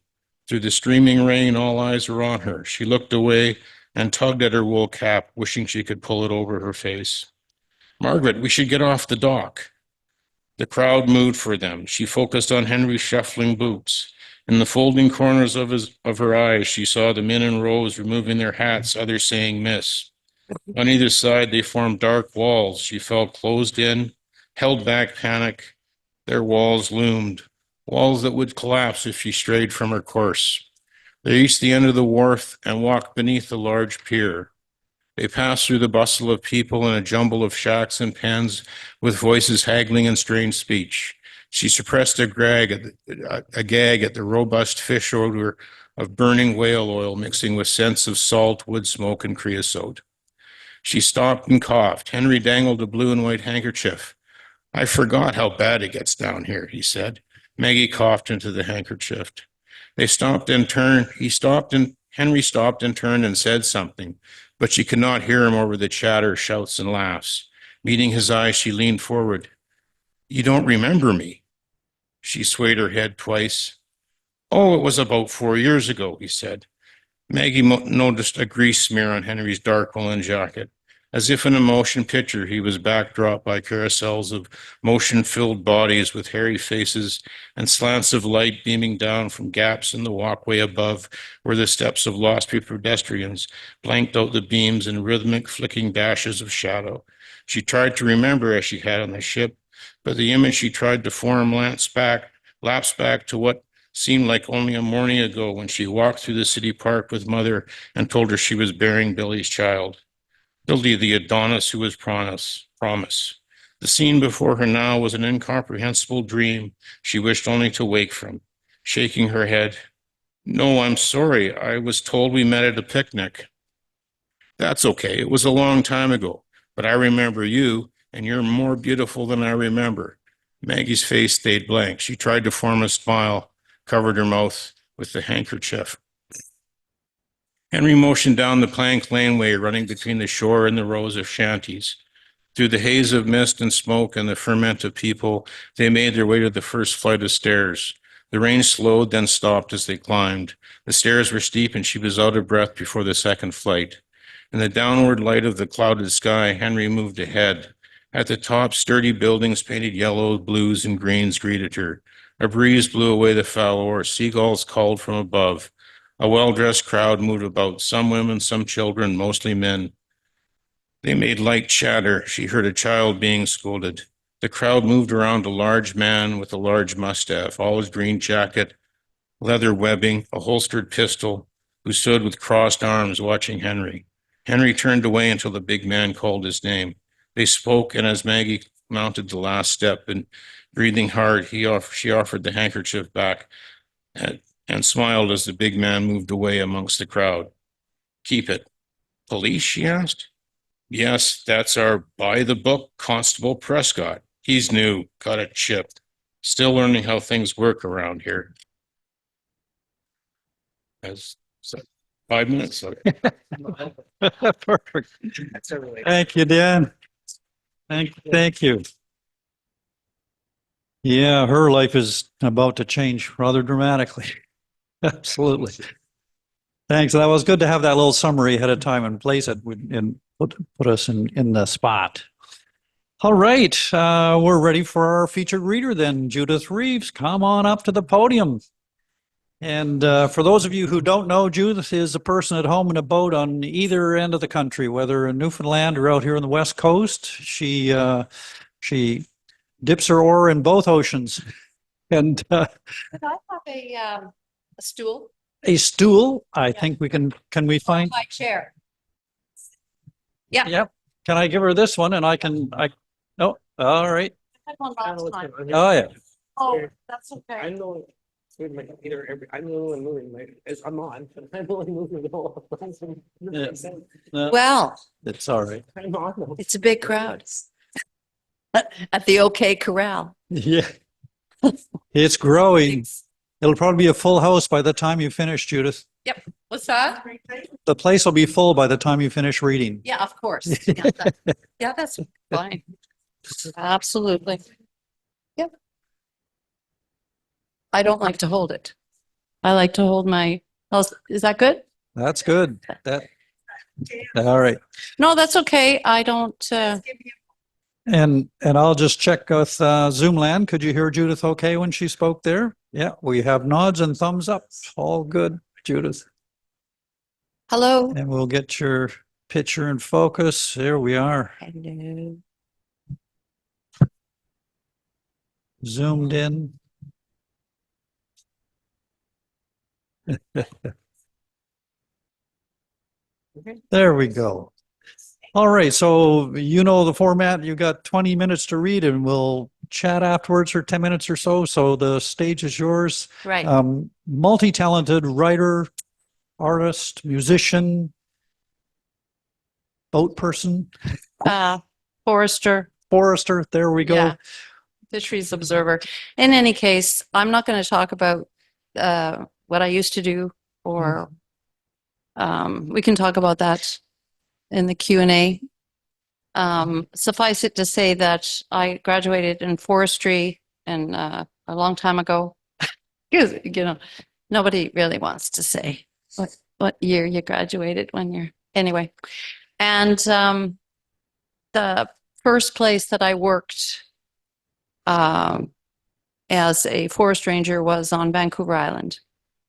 [SPEAKER 13] Through the streaming rain, all eyes were on her. She looked away and tugged at her wool cap, wishing she could pull it over her face. Margaret, we should get off the dock. The crowd moved for them. She focused on Henry's shuffling boots. In the folding corners of her eyes, she saw the men in rows removing their hats, others saying miss. On either side, they formed dark walls. She felt closed in, held back panic. Their walls loomed, walls that would collapse if she strayed from her course. They reached the end of the wharf and walked beneath the large pier. They passed through the bustle of people and a jumble of shacks and pens with voices haggling in strange speech. She suppressed a gag at the robust fish odor of burning whale oil mixing with scents of salt, wood smoke, and creosote. She stopped and coughed. Henry dangled a blue and white handkerchief. I forgot how bad it gets down here, he said. Maggie coughed into the handkerchief. They stopped and turned. Henry stopped and turned and said something, but she could not hear him over the chatter, shouts, and laughs. Meeting his eyes, she leaned forward. You don't remember me? She swayed her head twice. Oh, it was about 4 years ago, he said. Maggie noticed a grease smear on Henry's dark woolen jacket. As if in a motion picture, he was backdropped by carousels of motion-filled bodies with hairy faces and slants of light beaming down from gaps in the walkway above where the steps of lost pedestrians blanked out the beams in rhythmic flicking dashes of shadow. She tried to remember as she had on the ship, but the image she tried to form lapsed back to what seemed like only a morning ago when she walked through the city park with Mother and told her she was bearing Billy's child. Billy, the Adonis who was promise. The scene before her now was an incomprehensible dream she wished only to wake from. Shaking her head, No, I'm sorry. I was told we met at a picnic. That's okay. It was a long time ago, but I remember you, and you're more beautiful than I remember. Maggie's face stayed blank. She tried to form a smile, covered her mouth with the handkerchief. Henry motioned down the plank laneway running between the shore and the rows of shanties. Through the haze of mist and smoke and the ferment of people, they made their way to the first flight of stairs. The rain slowed, then stopped as they climbed. The stairs were steep and she was out of breath before the second flight. In the downward light of the clouded sky, Henry moved ahead. At the top, sturdy buildings painted yellows, blues, and greens greeted her. A breeze blew away the foul air. Seagulls called from above. A well-dressed crowd moved about, some women, some children, mostly men. They made light chatter. She heard a child being scolded. The crowd moved around a large man with a large mustache, all his green jacket, leather webbing, a holstered pistol, who stood with crossed arms watching Henry. Henry turned away until the big man called his name. They spoke, and as Maggie mounted the last step and breathing hard, she offered the handkerchief back and smiled as the big man moved away amongst the crowd. Keep it. Police, she asked. Yes, that's our by-the-book Constable Prescott. He's new, got it chipped. Still learning how things work around here. As 5 minutes. Okay.
[SPEAKER 11] Perfect.
[SPEAKER 12] That's a really.
[SPEAKER 11] Thank you, Dan. Thank you. Yeah, her life is about to change rather dramatically. Absolutely. Thanks. That was good to have that little summary ahead of time and place it and put us in the spot. All right, we're ready for our featured reader then. Judith Reeves, come on up to the podium. And for those of you who don't know, Judith is a person at home in a boat on either end of the country, whether in Newfoundland or out here on the West Coast. She dips her oar in both oceans. And
[SPEAKER 6] Could I have a stool?
[SPEAKER 11] a stool, I think we can we find?
[SPEAKER 6] My chair. Yeah.
[SPEAKER 11] Yep. Can I give her this one and oh, all right.
[SPEAKER 6] I had one last time.
[SPEAKER 11] Oh, yeah.
[SPEAKER 6] Oh, that's okay.
[SPEAKER 12] I'm the one with my computer. I'm the only one moving. I'm on, but I'm the only moving the whole.
[SPEAKER 6] Well,
[SPEAKER 11] It's all right.
[SPEAKER 12] I'm on.
[SPEAKER 6] it's a big crowd at the OK Corral.
[SPEAKER 11] Yeah. It's growing. It'll probably be a full house by the time you finish, Judith.
[SPEAKER 6] Yep. What's that?
[SPEAKER 11] The place will be full by the time you finish reading.
[SPEAKER 6] Yeah, of course. Yeah, that's fine. Absolutely. Yep. I don't like to hold it. I like to hold my, is that good?
[SPEAKER 11] That's good. All right.
[SPEAKER 6] No, that's okay. I don't,
[SPEAKER 11] And I'll just check with Zoomland. Could you hear Judith okay when she spoke there? Yeah, we have nods and thumbs up. All good, Judith.
[SPEAKER 6] hello.
[SPEAKER 11] And we'll get your picture in focus. There we are.
[SPEAKER 6] Hello.
[SPEAKER 11] Zoomed in. There we go. All right, so you know the format. You got 20 minutes to read and we'll chat afterwards for 10 minutes or so. So the stage is yours.
[SPEAKER 6] Right.
[SPEAKER 11] Multi-talented writer, artist, musician, boat person,
[SPEAKER 6] Forester.
[SPEAKER 11] there we go.
[SPEAKER 6] Yeah. Fisheries observer. In any case, I'm not going to talk about what I used to do, or we can talk about that in the Q&A. Suffice it to say that I graduated in forestry and a long time ago. Because, you know, nobody really wants to say what year you graduated when you're anyway. And the first place that I worked as a forest ranger was on Vancouver Island.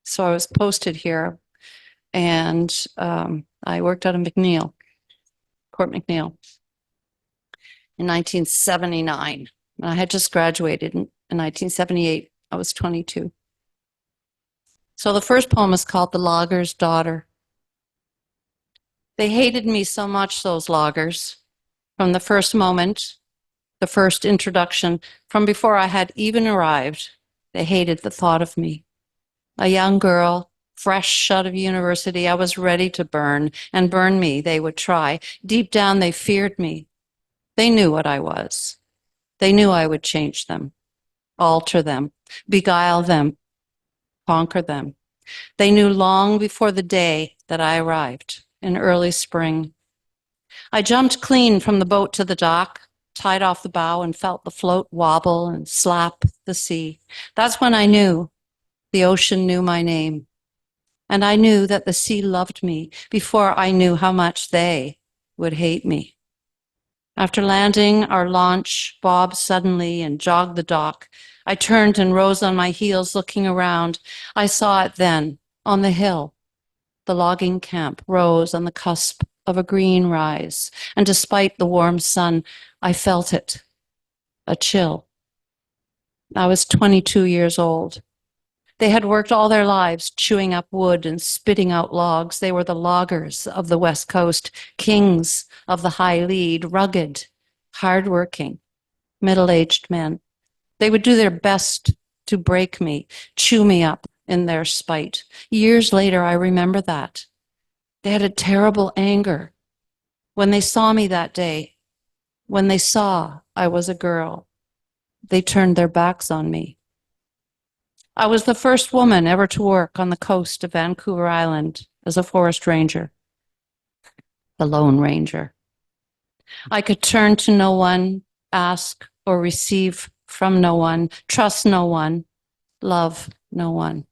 [SPEAKER 6] So I was posted here, and I worked out of McNeil, Port McNeil, in 1979. I had just graduated in 1978. I was 22. So the first poem is called The Logger's Daughter. They hated me so much, those loggers, from the first moment, the first introduction, from before I had even arrived. They hated the thought of me. A young girl, fresh out of university, I was ready to burn, and burn me they would try. Deep down, they feared me. They knew what I was. They knew I would change them, alter them, beguile them, conquer them. They knew long before the day that I arrived in early spring.
[SPEAKER 14] I jumped clean from the boat to the dock, tied off the bow, and felt the float wobble and slap the sea. That's when I knew the ocean knew my name. And I knew that the sea loved me before I knew how much they would hate me. After landing, our launch bobbed suddenly and jogged the dock. I turned and rose on my heels, looking around. I saw it then, on the hill. The logging camp rose on the cusp of a green rise, and despite the warm sun, I felt it, a chill. I was 22 years old. They had worked all their lives chewing up wood and spitting out logs. They were the loggers of the West Coast, kings of the high lead, rugged, hardworking, middle-aged men. They would do their best to break me, chew me up in their spite. Years later, I remember that. They had a terrible anger. When they saw me that day, when they saw I was a girl, they turned their backs on me. I was the first woman ever to work on the coast of Vancouver Island as a forest ranger, the Lone Ranger. I could turn to no one, ask or receive from no one, trust no one, love no one.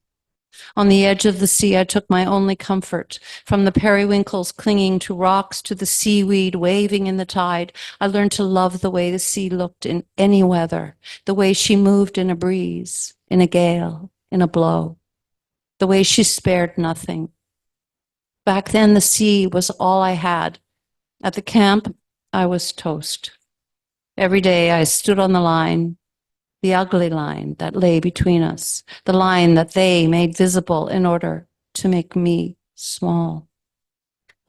[SPEAKER 14] On the edge of the sea, I took my only comfort. From the periwinkles clinging to rocks to the seaweed waving in the tide, I learned to love the way the sea looked in any weather, the way she moved in a breeze, in a gale, in a blow, the way she spared nothing. Back then, the sea was all I had. At the camp, I was toast. Every day, I stood on the line, the ugly line that lay between us, the line that they made visible in order to make me small.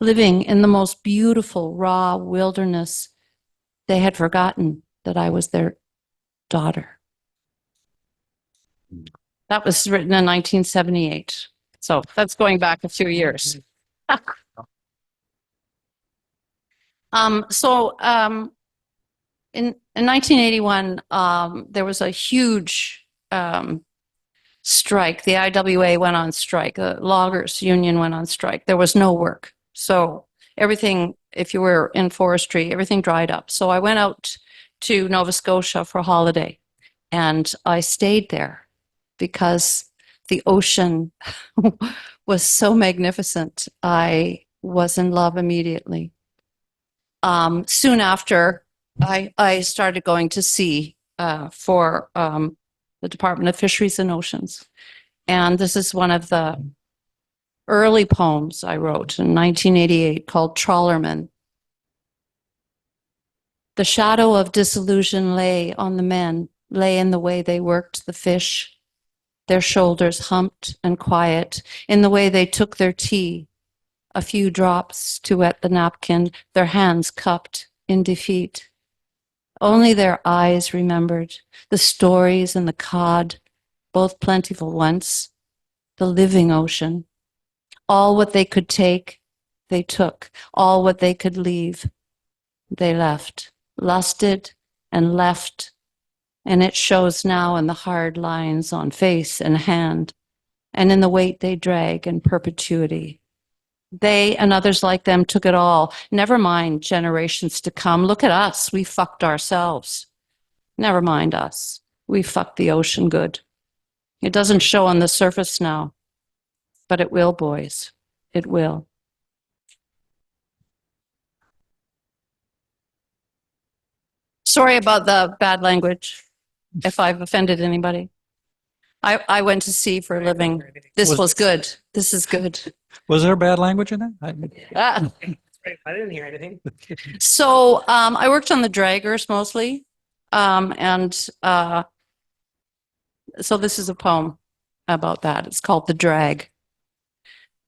[SPEAKER 14] Living in the most beautiful, raw wilderness, they had forgotten that I was their daughter. That was written in 1978. So that's going back a few years. In 1981, there was a huge strike. The IWA went on strike. The loggers union went on strike. There was no work. So everything, if you were in forestry, everything dried up. So I went out to Nova Scotia for a holiday, and I stayed there because the ocean was so magnificent. I was in love immediately. Soon after, I started going to sea for the Department of Fisheries and Oceans. And this is one of the early poems I wrote in 1988 called Trawlerman. The shadow of disillusion lay on the men, lay in the way they worked the fish, their shoulders humped and quiet, in the way they took their tea, a few drops to wet the napkin, their hands cupped in defeat. Only their eyes remembered the stories and the cod, both plentiful once, the living ocean. All what they could take, they took. All what they could leave, they left. Lusted and left, and it shows now in the hard lines on face and hand, and in the weight they drag in perpetuity. They and others like them took it all. Never mind generations to come. Look at us. We fucked ourselves. Never mind us. We fucked the ocean good. It doesn't show on the surface now, but it will, boys. It will. Sorry about the bad language, if I've offended anybody. I went to sea for a living. This was good. This is good.
[SPEAKER 11] Was there bad language in that?
[SPEAKER 12] I didn't hear anything.
[SPEAKER 14] So I worked on the draggers mostly. So this is a poem about that. It's called The Drag.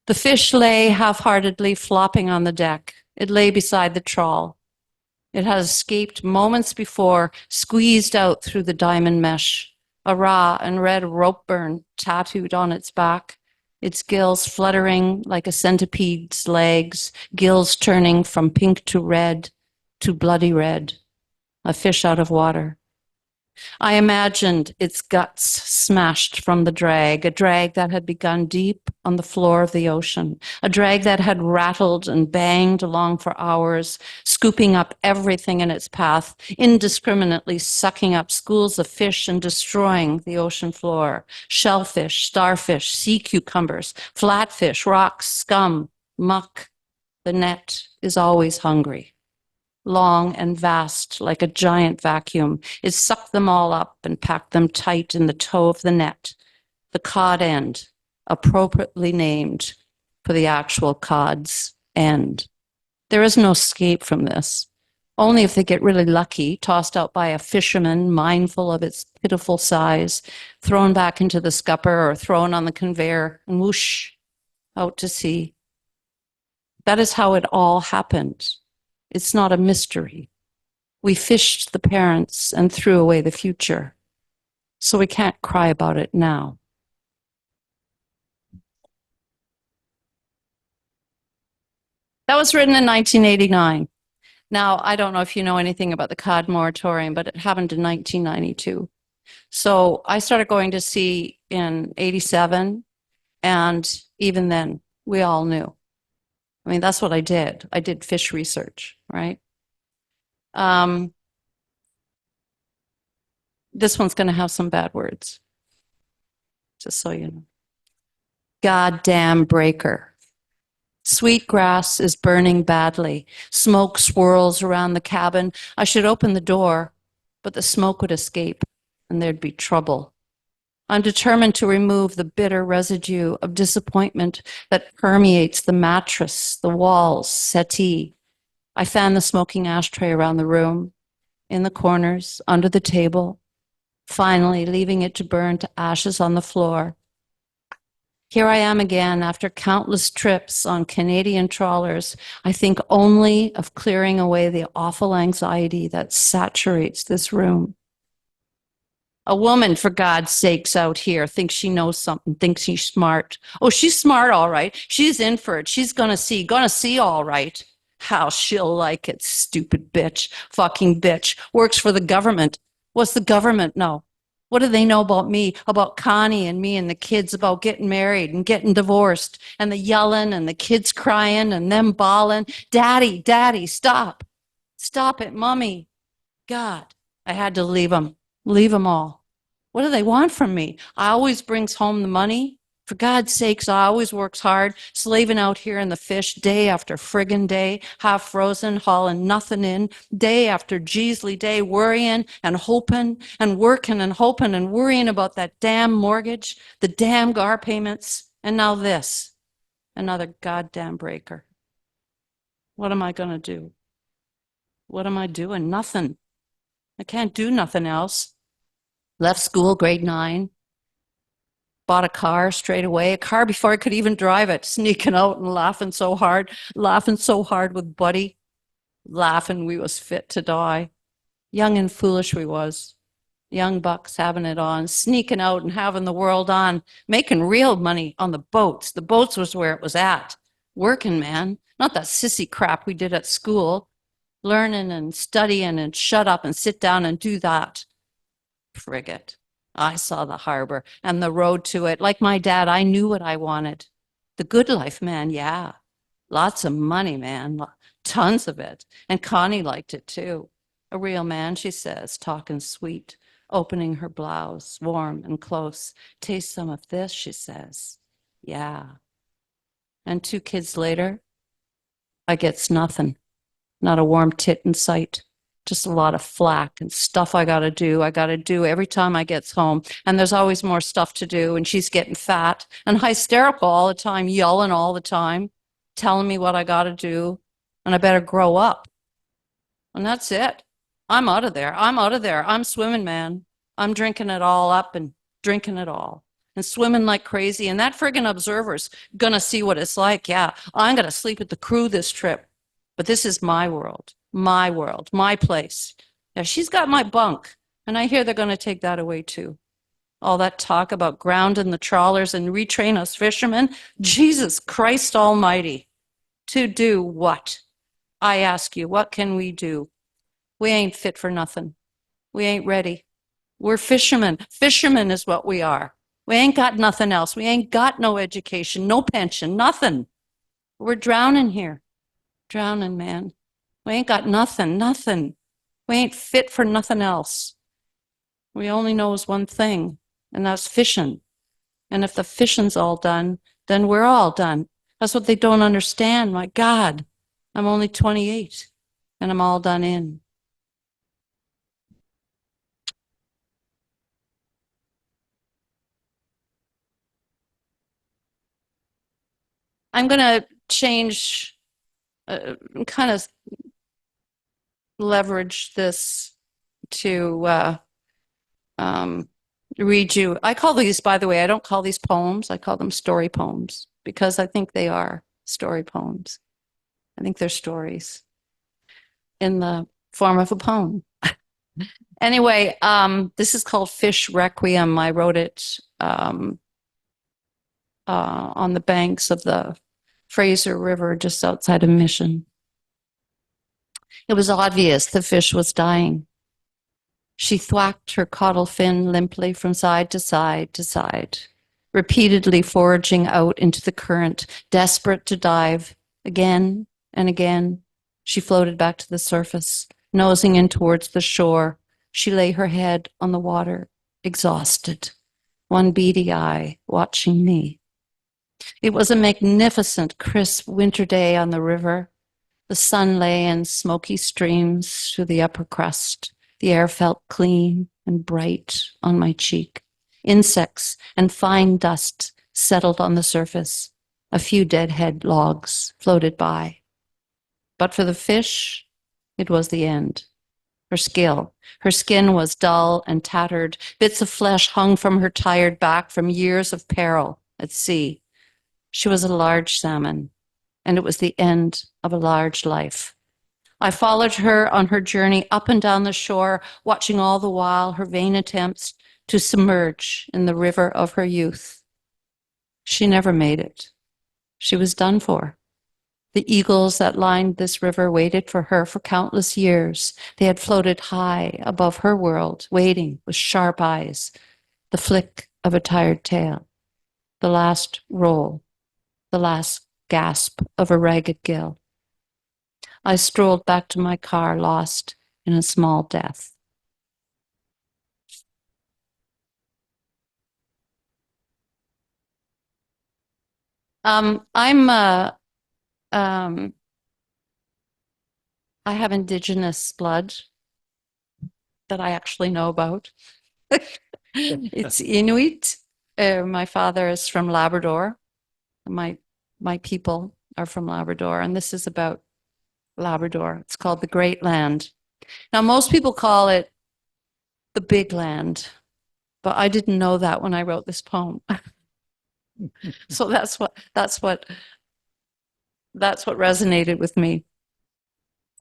[SPEAKER 14] The fish lay half-heartedly flopping on the deck. It lay beside the trawl. It had escaped moments before, squeezed out through the diamond mesh, a raw and red rope burn tattooed on its back, its gills fluttering like a centipede's legs, gills turning from pink to bloody red, a fish out of water. I imagined its guts smashed from the drag, a drag that had begun deep on the floor of the ocean, a drag that had rattled and banged along for hours, scooping up everything in its path, indiscriminately sucking up schools of fish and destroying the ocean floor. Shellfish, starfish, sea cucumbers, flatfish, rocks, scum, muck. The net is always hungry. Long and vast, like a giant vacuum, it sucked them all up and packed them tight in the toe of the net, the cod end, appropriately named for the actual cod's end. There is no escape from this. Only if they get really lucky, tossed out by a fisherman mindful of its pitiful size, thrown back into the scupper or thrown on the conveyor and whoosh, out to sea. That is how it all happened. It's not a mystery. We fished the parents and threw away the future. So we can't cry about it now. That was written in 1989. Now, I don't know if you know anything about the cod moratorium, but it happened in 1992. So I started going to sea in 87, and even then, we all knew. I mean, that's what I did. I did fish research, right? This one's going to have some bad words, just so you know. Goddamn breaker. Sweetgrass is burning badly. Smoke swirls around the cabin. I should open the door, but the smoke would escape, and there'd be trouble. I'm determined to remove the bitter residue of disappointment that permeates the mattress, the walls, settee. I fan the smoking ashtray around the room, in the corners, under the table, finally leaving it to burn to ashes on the floor. Here I am again after countless trips on Canadian trawlers. I think only of clearing away the awful anxiety that saturates this room. A woman, for God's sakes, out here thinks she knows something, thinks she's smart. Oh, she's smart, all right. She's in for it. She's gonna see all right. How she'll like it, stupid bitch, fucking bitch. Works for the government. What's the government know? What do they know about me, about Connie and me and the kids, about getting married and getting divorced and the yelling and the kids crying and them bawling? Daddy, daddy, stop. Stop it, mommy. God, I had to leave them. Leave them all. What do they want from me? I always brings home the money. For God's sakes, I always works hard, slaving out here in the fish day after friggin' day, half frozen, hauling nothing in, day after Jeesley day, worrying and hoping and working and hoping and worrying about that damn mortgage, the damn GAR payments, and now this, another goddamn breaker. What am I gonna do? What am I doing? Nothing. I can't do nothing else. Left school, grade 9. Bought a car straight away, a car before I could even drive it, sneaking out and laughing so hard with Buddy, laughing we was fit to die. Young and foolish we was. Young bucks having it on, sneaking out and having the world on, making real money on the boats. The boats was where it was at. Working, man, not that sissy crap we did at school. Learning and studying and shut up and sit down and do that. Frigate. I saw the harbor and the road to it. Like my dad, I knew what I wanted. The good life, man, yeah. Lots of money, man. Tons of it. And Connie liked it too. A real man, she says, talking sweet, opening her blouse, warm and close. Taste some of this, she says. Yeah. And 2 kids later, I gets nothing. Not a warm tit in sight. Just a lot of flack and stuff I gotta do every time I gets home. And there's always more stuff to do, and she's getting fat and hysterical all the time, yelling all the time, telling me what I gotta do, and I better grow up. And that's it. I'm out of there. I'm swimming, man. I'm drinking it all up and drinking it all. And swimming like crazy. And that friggin' observer's gonna see what it's like. Yeah, I'm gonna sleep at the crew this trip. But this is my world, my place. Yeah, she's got my bunk, and I hear they're going to take that away too. All that talk about grounding the trawlers and retrain us fishermen. Jesus Christ almighty. To do what? I ask you, what can we do? We ain't fit for nothing. We ain't ready. We're fishermen. Fishermen is what we are. We ain't got nothing else. We ain't got no education, no pension, nothing. We're drowning here. Drowning, man. We ain't got nothing, nothing. We ain't fit for nothing else. We only knows one thing, and that's fishing. And if the fishing's all done, then we're all done. That's what they don't understand. My God, I'm only 28, and I'm all done in. I'm going to change, kind of leverage this to read you. I call these, by the way, I don't call these poems. I call them story poems because I think they are story poems. I think they're stories in the form of a poem. Anyway, this is called Fish Requiem. I wrote it on the banks of the Fraser River just outside of Mission. It was obvious the fish was dying. She thwacked her caudal fin limply from side to side to side, repeatedly foraging out into the current, desperate to dive. Again and again, she floated back to the surface, nosing in towards the shore. She lay her head on the water, exhausted, one beady eye watching me. It was a magnificent, crisp winter day on the river. The sun lay in smoky streams through the upper crust. The air felt clean and bright on my cheek. Insects and fine dust settled on the surface. A few deadhead logs floated by. But for the fish, it was the end. Her skin was dull and tattered. Bits of flesh hung from her tired back from years of peril at sea. She was a large salmon, and it was the end of a large life. I followed her on her journey up and down the shore, watching all the while her vain attempts to submerge in the river of her youth. She never made it. She was done for. The eagles that lined this river waited for her for countless years. They had floated high above her world, waiting with sharp eyes, the flick of a tired tail, the last roll, the last gasp of a ragged gill. I strolled back to my car, lost in a small death. I have Indigenous blood that I actually know about. It's Inuit. My father is from Labrador. My people are from Labrador, and this is about Labrador. It's called the Great Land. Now, most people call it the Big Land, but I didn't know that when I wrote this poem. So that's what resonated with me.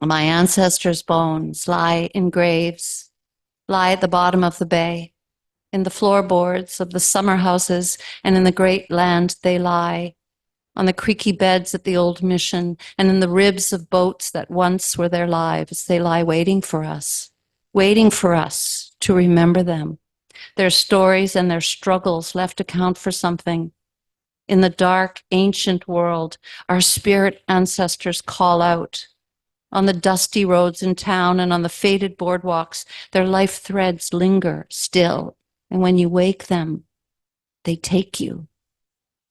[SPEAKER 14] My ancestors' bones lie in graves, lie at the bottom of the bay, in the floorboards of the summer houses, and in the great land they lie, on the creaky beds at the old mission, and in the ribs of boats that once were their lives. They lie waiting for us to remember them. Their stories and their struggles left to count for something. In the dark, ancient world, our spirit ancestors call out. On the dusty roads in town and on the faded boardwalks, their life threads linger still. And when you wake them, they take you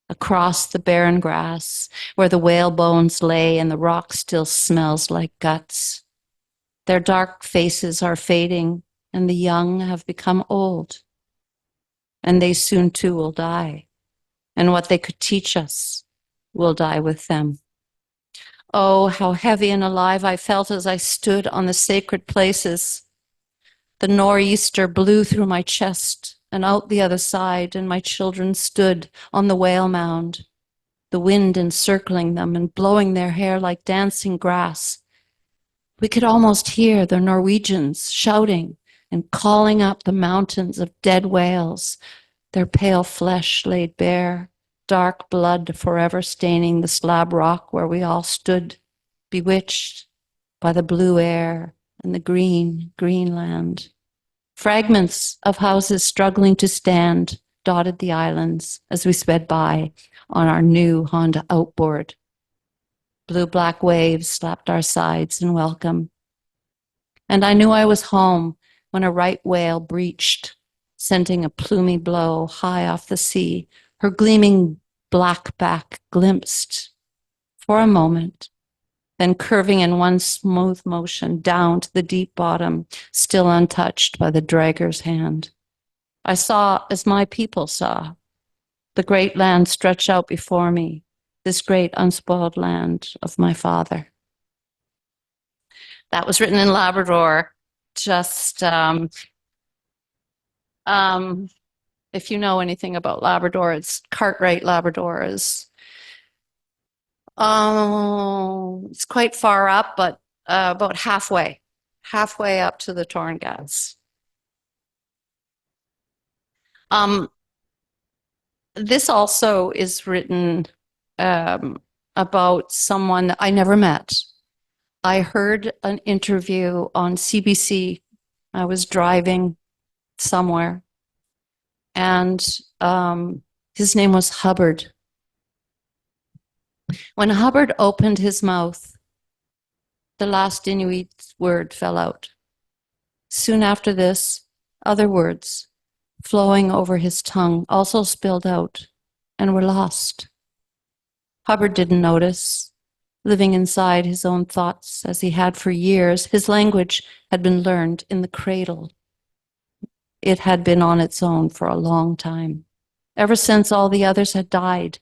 [SPEAKER 14] across the barren grass where the whale bones lay and the rock still smells like guts. Their dark faces are fading and the young have become old. And they soon too will die. And what they could teach us will die with them. Oh, how heavy and alive I felt as I stood on the sacred places. The nor'easter blew through my chest and out the other side, and my children stood on the whale mound, the wind encircling them and blowing their hair like dancing grass. We could almost hear the Norwegians shouting and calling up the mountains of dead whales, their pale flesh laid bare, dark blood forever staining the slab rock where we all stood, bewitched by the blue air and the green, green land. Fragments of houses struggling to stand dotted the islands as we sped by on our new Honda outboard. Blue-black waves slapped our sides in welcome. And I knew I was home when a right whale breached, sending a plumy blow high off the sea. Her gleaming black back glimpsed for a moment, then curving in one smooth motion down to the deep bottom, still untouched by the dragger's hand. I saw as my people saw, the great land stretch out before me, this great unspoiled land of my father. That was written in Labrador. Just, if you know anything about Labrador, it's Cartwright Labrador is, it's quite far up, but about halfway up to the Torngads. This also is written about someone that I never met. I heard an interview on CBC. I was driving somewhere, and his name was Hubbard. When Hubbard opened his mouth, the last Inuit word fell out. Soon after this, other words, flowing over his tongue, also spilled out and were lost. Hubbard didn't notice. Living inside his own thoughts as he had for years, his language had been learned in the cradle. It had been on its own for a long time. Ever since all the others had died,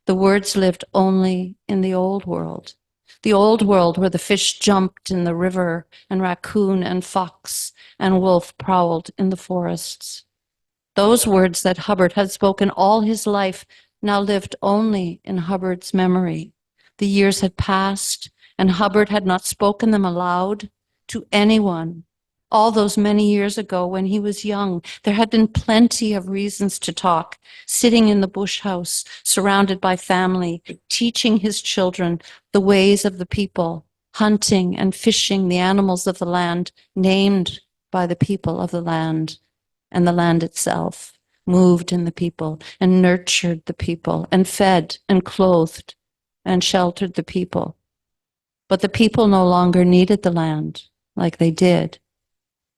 [SPEAKER 14] the words lived only in the old world where the fish jumped in the river and raccoon and fox and wolf prowled in the forests. Those words that Hubbard had spoken all his life now lived only in Hubbard's memory. The years had passed, and Hubbard had not spoken them aloud to anyone. All those many years ago when he was young, there had been plenty of reasons to talk, sitting in the bush house, surrounded by family, teaching his children the ways of the people, hunting and fishing the animals of the land, named by the people of the land, and the land itself moved in the people and nurtured the people and fed and clothed and sheltered the people. But the people no longer needed the land like they did.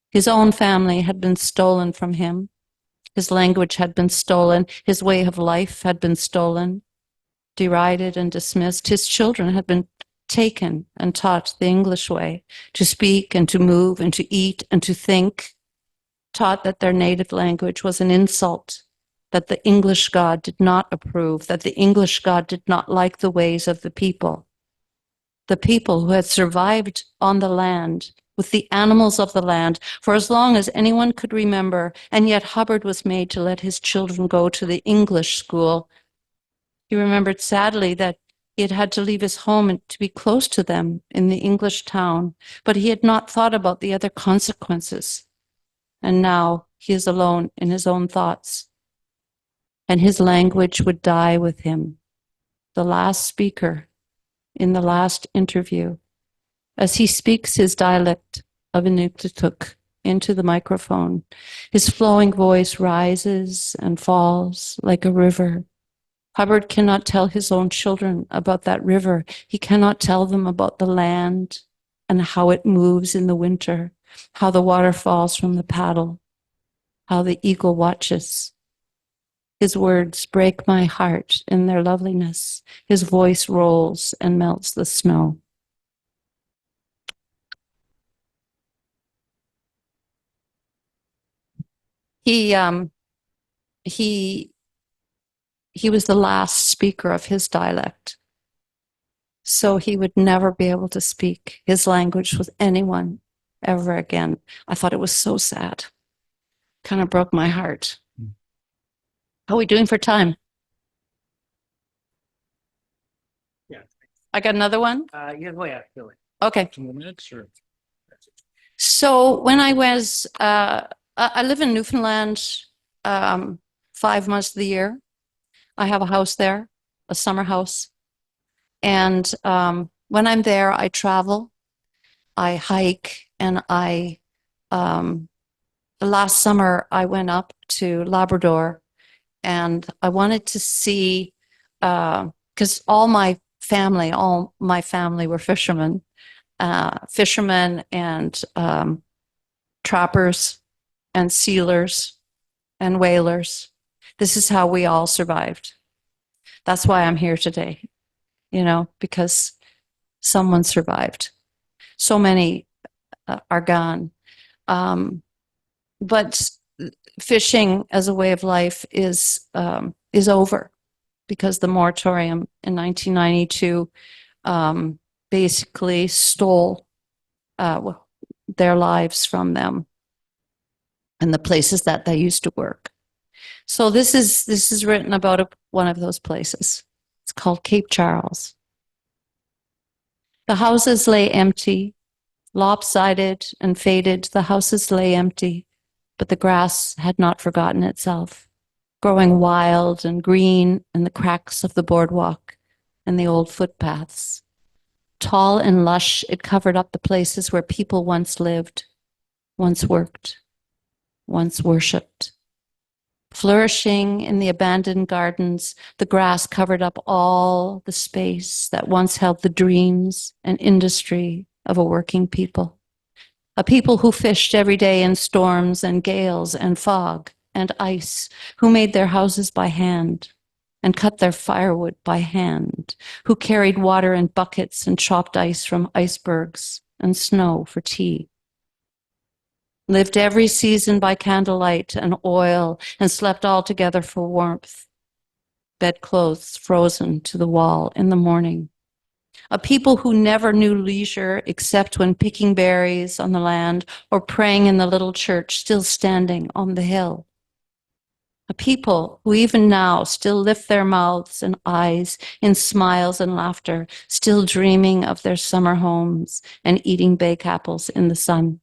[SPEAKER 14] His own family had been stolen from him. His language had been stolen. His way of life had been stolen, derided and dismissed. His children had been taken and taught the English way, to speak and to move and to eat and to think, taught that their native language was an insult, that the English God did not approve, that the English God did not like the ways of the people who had survived on the land with the animals of the land for as long as anyone could remember, and yet Hubbard was made to let his children go to the English school. He remembered sadly that he had had to leave his home and to be close to them in the English town, but he had not thought about the other consequences. And now he is alone in his own thoughts, and his language would die with him. The last speaker in the last interview, as he speaks his dialect of Inuktitut into the microphone, his flowing voice rises and falls like a river. Hubbard cannot tell his own children about that river. He cannot tell them about the land and how it moves in the winter, how the water falls from the paddle, how the eagle watches. His words break my heart in their loveliness. His voice rolls and melts the snow. He was the last speaker of his dialect, so he would never be able to speak his language with anyone ever again. I thought it was so sad. Kind of broke my heart. How are we doing for time?
[SPEAKER 12] Yeah.
[SPEAKER 14] I got another one?
[SPEAKER 12] Yeah, really.
[SPEAKER 14] Okay.
[SPEAKER 13] 2 minutes or?
[SPEAKER 14] So when I was, I live in Newfoundland 5 months of the year. I have a house there, a summer house. And when I'm there, I travel, I hike, and I last summer I went up to Labrador, and I wanted to see, because all my family were fishermen, and trappers and sealers and whalers. This is how we all survived. That's why I'm here today, because someone survived. So many are gone. But fishing as a way of life is over, because the moratorium in 1992 basically stole their lives from them and the places that they used to work. So this is written about one of those places. It's called Cape Charles. The houses lay empty, lopsided and faded. The houses lay empty, but the grass had not forgotten itself, growing wild and green in the cracks of the boardwalk and the old footpaths. Tall and lush, it covered up the places where people once lived, once worked, once worshipped. Flourishing in the abandoned gardens, the grass covered up all the space that once held the dreams and industry of a working people. A people who fished every day in storms and gales and fog and ice, who made their houses by hand and cut their firewood by hand, who carried water in buckets and chopped ice from icebergs and snow for tea. Lived every season by candlelight and oil, and slept all together for warmth. Bedclothes frozen to the wall in the morning. A people who never knew leisure except when picking berries on the land or praying in the little church still standing on the hill. A people who even now still lift their mouths and eyes in smiles and laughter, still dreaming of their summer homes and eating bake apples in the sun.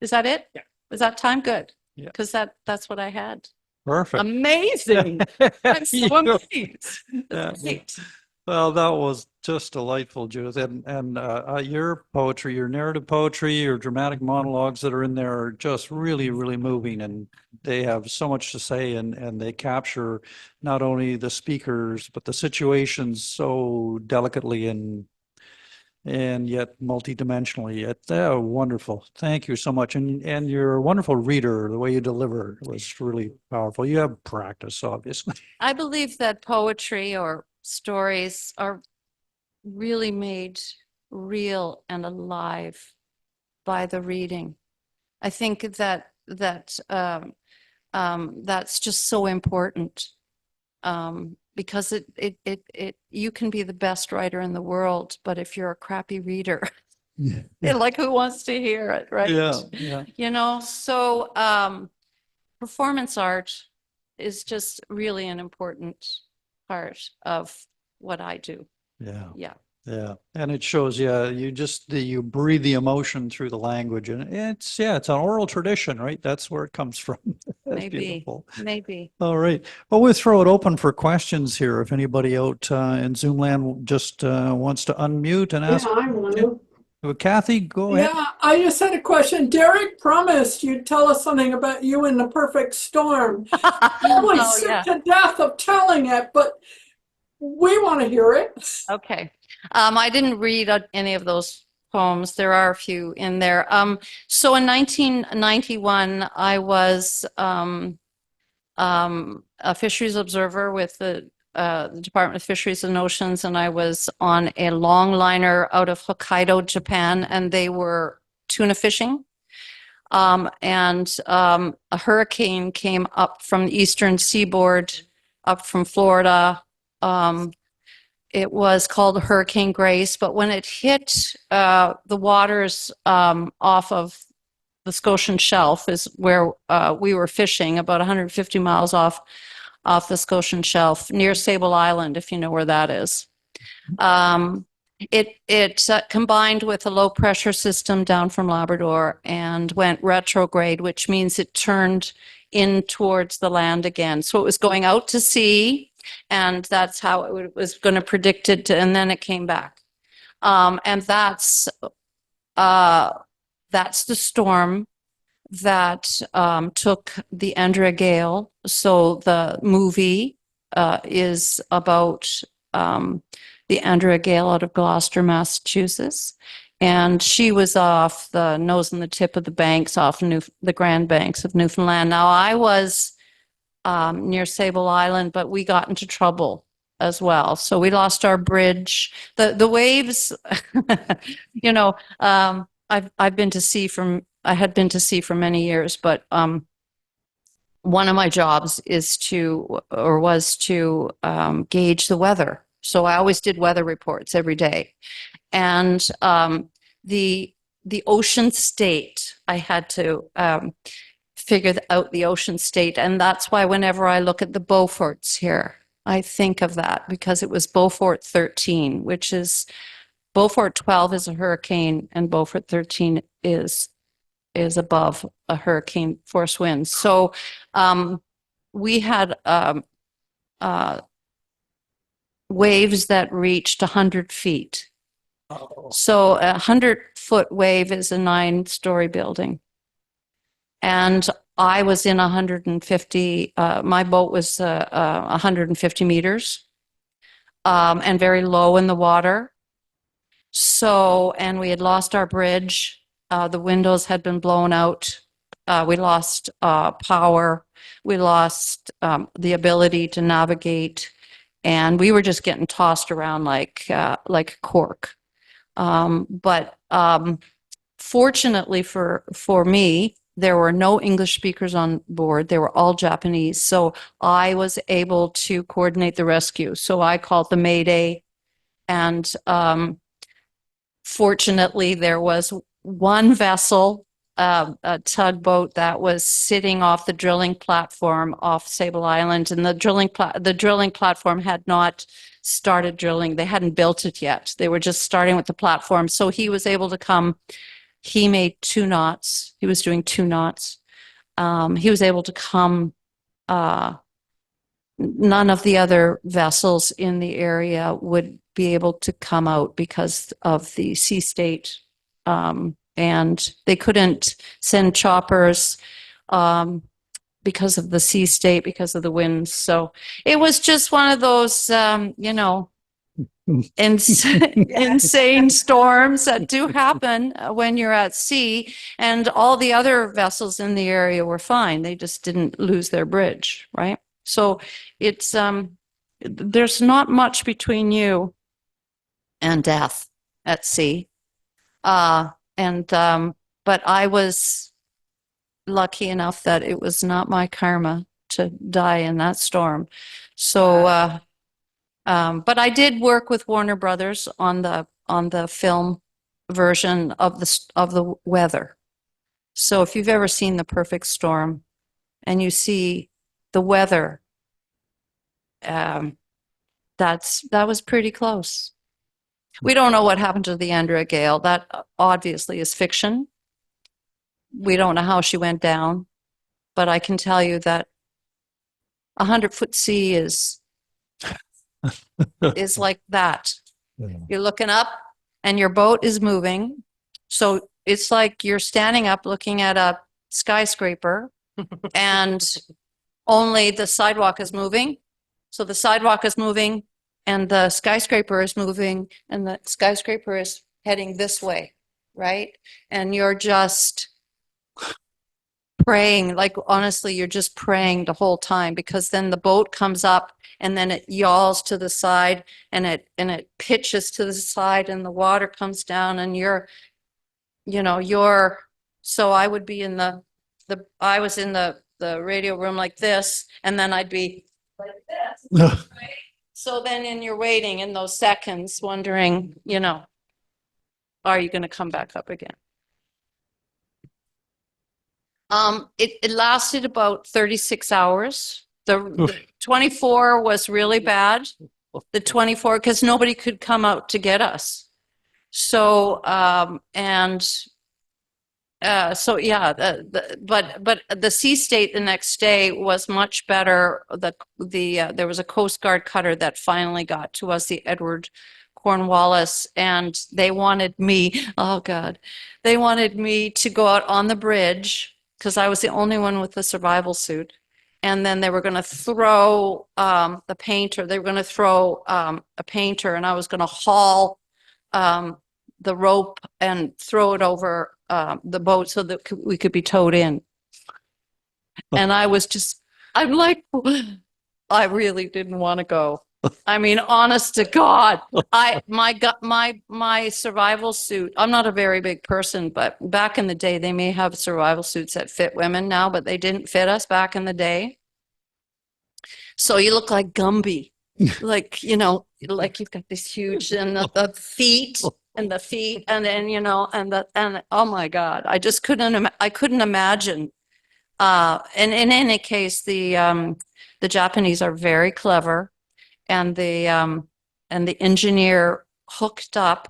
[SPEAKER 14] Is that it?
[SPEAKER 5] Yeah.
[SPEAKER 14] Is that time good?
[SPEAKER 11] Yeah.
[SPEAKER 14] Because that's what I had.
[SPEAKER 11] Perfect.
[SPEAKER 14] Amazing. I'm so amazed.
[SPEAKER 11] Yeah.
[SPEAKER 14] That's great.
[SPEAKER 11] Well, that was just delightful, Judith. And your poetry, your narrative poetry, your dramatic monologues that are in there are just really, really moving. And they have so much to say, and they capture not only the speakers, but the situations so delicately and yet multidimensionally. Wonderful. Thank you so much. And you're a wonderful reader. The way you deliver was really powerful. You have practice, obviously.
[SPEAKER 14] I believe that poetry or stories are really made real and alive by the reading. I think that that's just so important, because it you can be the best writer in the world, but if you're a crappy reader, like, who wants to hear it, right?
[SPEAKER 11] Yeah.
[SPEAKER 14] So performance art is just really an important part of what I do.
[SPEAKER 11] Yeah. And it shows, you breathe the emotion through the language, and it's an oral tradition, right? That's where it comes from. That's beautiful.
[SPEAKER 14] Maybe.
[SPEAKER 11] All right. Well, we'll throw it open for questions here. If anybody out in Zoom land just wants to unmute and ask.
[SPEAKER 9] Yeah, I want to.
[SPEAKER 11] Kathy, go ahead.
[SPEAKER 9] Yeah, I just had a question. Derek promised you'd tell us something about you in the perfect storm. I'm really sick to death of telling it, but we want to hear it.
[SPEAKER 14] Okay. I didn't read any of those poems. There are a few in there. So in 1991, I was a fisheries observer with the Department of Fisheries and Oceans, and I was on a long liner out of Hokkaido, Japan, and they were tuna fishing. And a hurricane came up from the eastern seaboard, up from Florida. It was called Hurricane Grace, but when it hit the waters off of the Scotian Shelf, is where we were fishing, about 150 miles off the Scotian Shelf, near Sable Island, if you know where that is. It combined with a low pressure system down from Labrador and went retrograde, which means it turned in towards the land again. So it was going out to sea, And that's how was going to predict it, and then it came back. And that's the storm that took the Andrea Gale. So the movie is about the Andrea Gale out of Gloucester, Massachusetts. And she was off the nose and the tip of the banks off the Grand Banks of Newfoundland. Now, I was near Sable Island, but we got into trouble as well. So we lost our bridge. The waves, you know, I've been to sea I had been to sea for many years, but one of my jobs was to gauge the weather. So I always did weather reports every day. And the ocean state, I had to figure out the ocean state. And that's why whenever I look at the Beauforts here, I think of that, because it was Beaufort 13, which is Beaufort 12 is a hurricane and Beaufort 13 is above a hurricane force wind. So we had waves that reached 100 feet. So a 100-foot wave is a 9-story building. And I was in 150, my boat was 150 meters and very low in the water. So, and we had lost our bridge. The windows had been blown out. We lost power. We lost the ability to navigate. And we were just getting tossed around like a cork. But fortunately for me, there were no English speakers on board. They were all Japanese. So I was able to coordinate the rescue. So I called the Mayday. And fortunately, there was one vessel, a tugboat that was sitting off the drilling platform off Sable Island. And the drilling platform had not started drilling. They hadn't built it yet. They were just starting with the platform. So he was able to come. He made 2 knots. He was doing 2 knots. He was able to come. None of the other vessels in the area would be able to come out because of the sea state. And they couldn't send choppers because of the sea state, because of the winds. So it was just one of those, insane storms that do happen when you're at sea, and all the other vessels in the area were fine. They just didn't lose their bridge, right? So it's there's not much between you and death at sea. But I was lucky enough that it was not my karma to die in that storm. So but I did work with Warner Brothers on the film version of the weather. So if you've ever seen The Perfect Storm and you see the weather, that was pretty close. We don't know what happened to the Andrea Gale. That obviously is fiction. We don't know how she went down, but I can tell you that 100-foot sea is like that. Yeah. You're looking up and your boat is moving. So it's like you're standing up looking at a skyscraper and only the sidewalk is moving. So the sidewalk is moving and the skyscraper is moving and the skyscraper is heading this way, right? And you're just praying, like honestly, you're just praying the whole time, because then the boat comes up and then it yawls to the side and it pitches to the side and the water comes down and so I would be in I was in the radio room like this, and then I'd be like this, right? So then you're waiting in those seconds wondering, are you going to come back up again? It lasted about 36 hours. The 24 was really bad. The 24, because nobody could come out to get us. So, and So yeah, but the sea state the next day was much better. There was a Coast Guard cutter that finally got to us, the Edward Cornwallis, and they wanted me, oh God, they wanted me to go out on the bridge because I was the only one with the survival suit. And then they were going to throw the painter, they were going to throw a painter, and I was going to haul the rope and throw it over the boat so that we could be towed in. And I'm like, I really didn't want to go. I mean, honest to God, my survival suit, I'm not a very big person, but back in the day, they may have survival suits that fit women now, but they didn't fit us back in the day. So you look like Gumby, like, like you've got this huge, and the feet, and then, and oh my God, I just I couldn't imagine. And in any case, the Japanese are very clever, and the engineer hooked up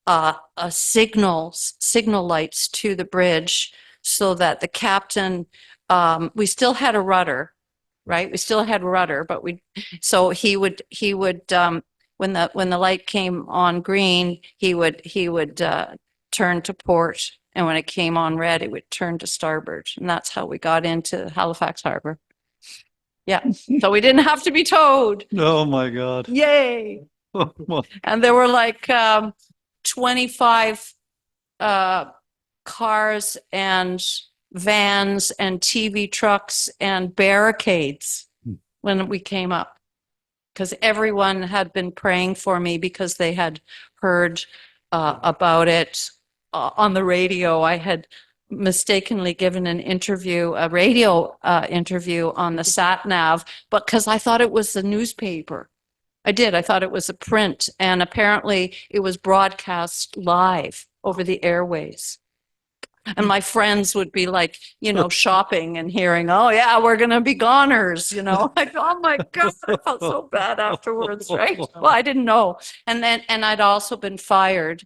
[SPEAKER 14] a signal lights to the bridge so that the captain, we still had a rudder, right? We still had rudder, but so he would when the light came on green, he would turn to port, and when it came on red, it would turn to starboard, and that's how we got into Halifax Harbor. Yeah, so we didn't have to be towed.
[SPEAKER 11] Oh my God.
[SPEAKER 14] Yay! And there were like 25 cars and vans and TV trucks and barricades when we came up, because everyone had been praying for me because they had heard about it on the radio. I had mistakenly given a radio interview on the sat nav, but because I thought it was the newspaper. I thought it was a print, and apparently it was broadcast live over the airways. And my friends would be like, shopping and hearing, oh yeah, we're going to be goners, Like, oh my God, I felt so bad afterwards, right? Well, I didn't know. And I'd also been fired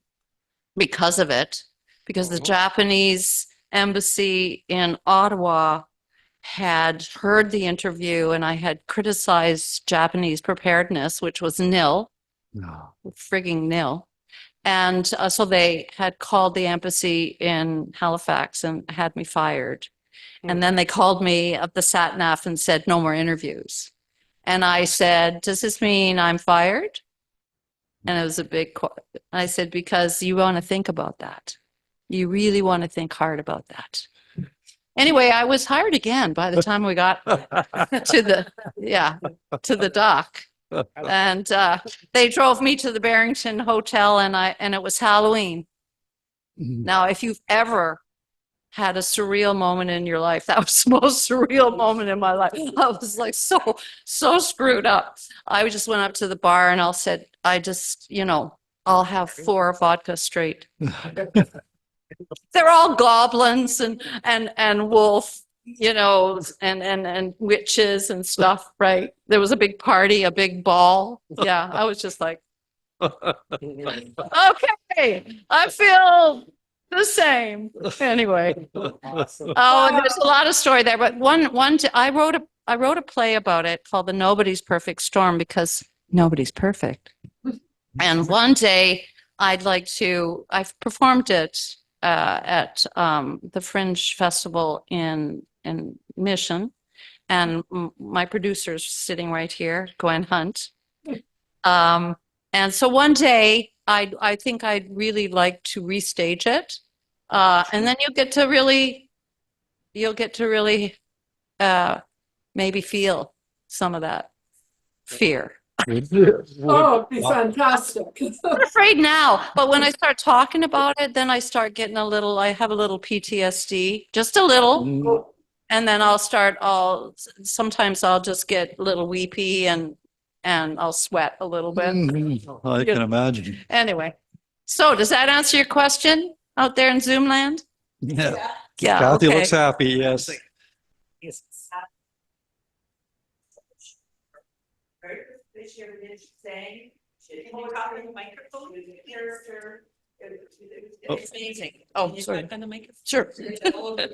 [SPEAKER 14] because of it, because the Japanese embassy in Ottawa had heard the interview, and I had criticized Japanese preparedness, which was nil, frigging nil. And so they had called the embassy in Halifax and had me fired. And then they called me up the sat nav and said, no more interviews. And I said, does this mean I'm fired? And it was a big, I said, because you want to think about that. You really want to think hard about that. Anyway, I was hired again by the time we got to the dock. And they drove me to the Barrington Hotel, and it was Halloween. Now, if you've ever had a surreal moment in your life, that was the most surreal moment in my life. I was like so screwed up. I just went up to the bar and said, I'll have 4 vodka straight. They're all goblins and wolf, and witches and stuff, right? There was a big party, a big ball. Yeah, I was just like, okay, I feel the same. Anyway. Oh, and there's a lot of story there, but I wrote a play about it called The Nobody's Perfect Storm, because nobody's perfect. And one day I've performed it at the Fringe Festival in Mission, and my producer's sitting right here, Gwen Hunt. And so one day I think I'd really like to restage it, and then you'll get to really maybe feel some of that fear.
[SPEAKER 9] Oh, it'd be fantastic.
[SPEAKER 14] I'm afraid now, but when I start talking about it, then I start getting I have a little PTSD, just a little, and then sometimes I'll just get a little weepy and I'll sweat a little bit.
[SPEAKER 11] I can imagine.
[SPEAKER 14] Anyway, so does that answer your question out there in Zoom land?
[SPEAKER 11] Yeah.
[SPEAKER 14] Yeah.
[SPEAKER 11] Kathy
[SPEAKER 14] Okay.
[SPEAKER 11] looks happy, yes.
[SPEAKER 3] This year, saying, should you talk in the microphone, character,
[SPEAKER 14] It's amazing. Oh, sorry. Sure.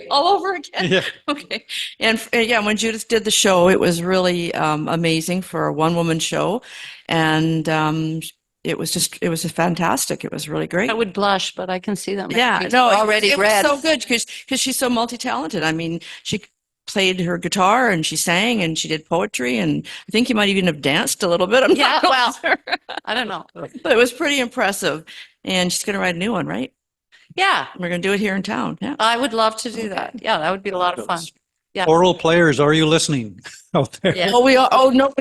[SPEAKER 14] All over again?
[SPEAKER 11] Yeah.
[SPEAKER 14] Okay. And yeah, when Judith did the show, it was really amazing for a one-woman show. And it was fantastic. It was really great. I would blush, but I can see that my Yeah, cheeks no, are already it red. was so good because she's so multi-talented. I mean, she played her guitar and she sang and she did poetry and I think you might even have danced a little bit. I'm Yeah, not really well, sure.
[SPEAKER 8] I don't know.
[SPEAKER 14] But it was pretty impressive. And she's going to write a new one, right?
[SPEAKER 8] Yeah,
[SPEAKER 14] We're going to do it here in town. Yeah.
[SPEAKER 8] I would love to do that. Yeah, that would be a lot of fun. Yeah.
[SPEAKER 11] Choral players, are you listening out there?
[SPEAKER 8] Yeah.
[SPEAKER 14] Oh, we are. Oh, no.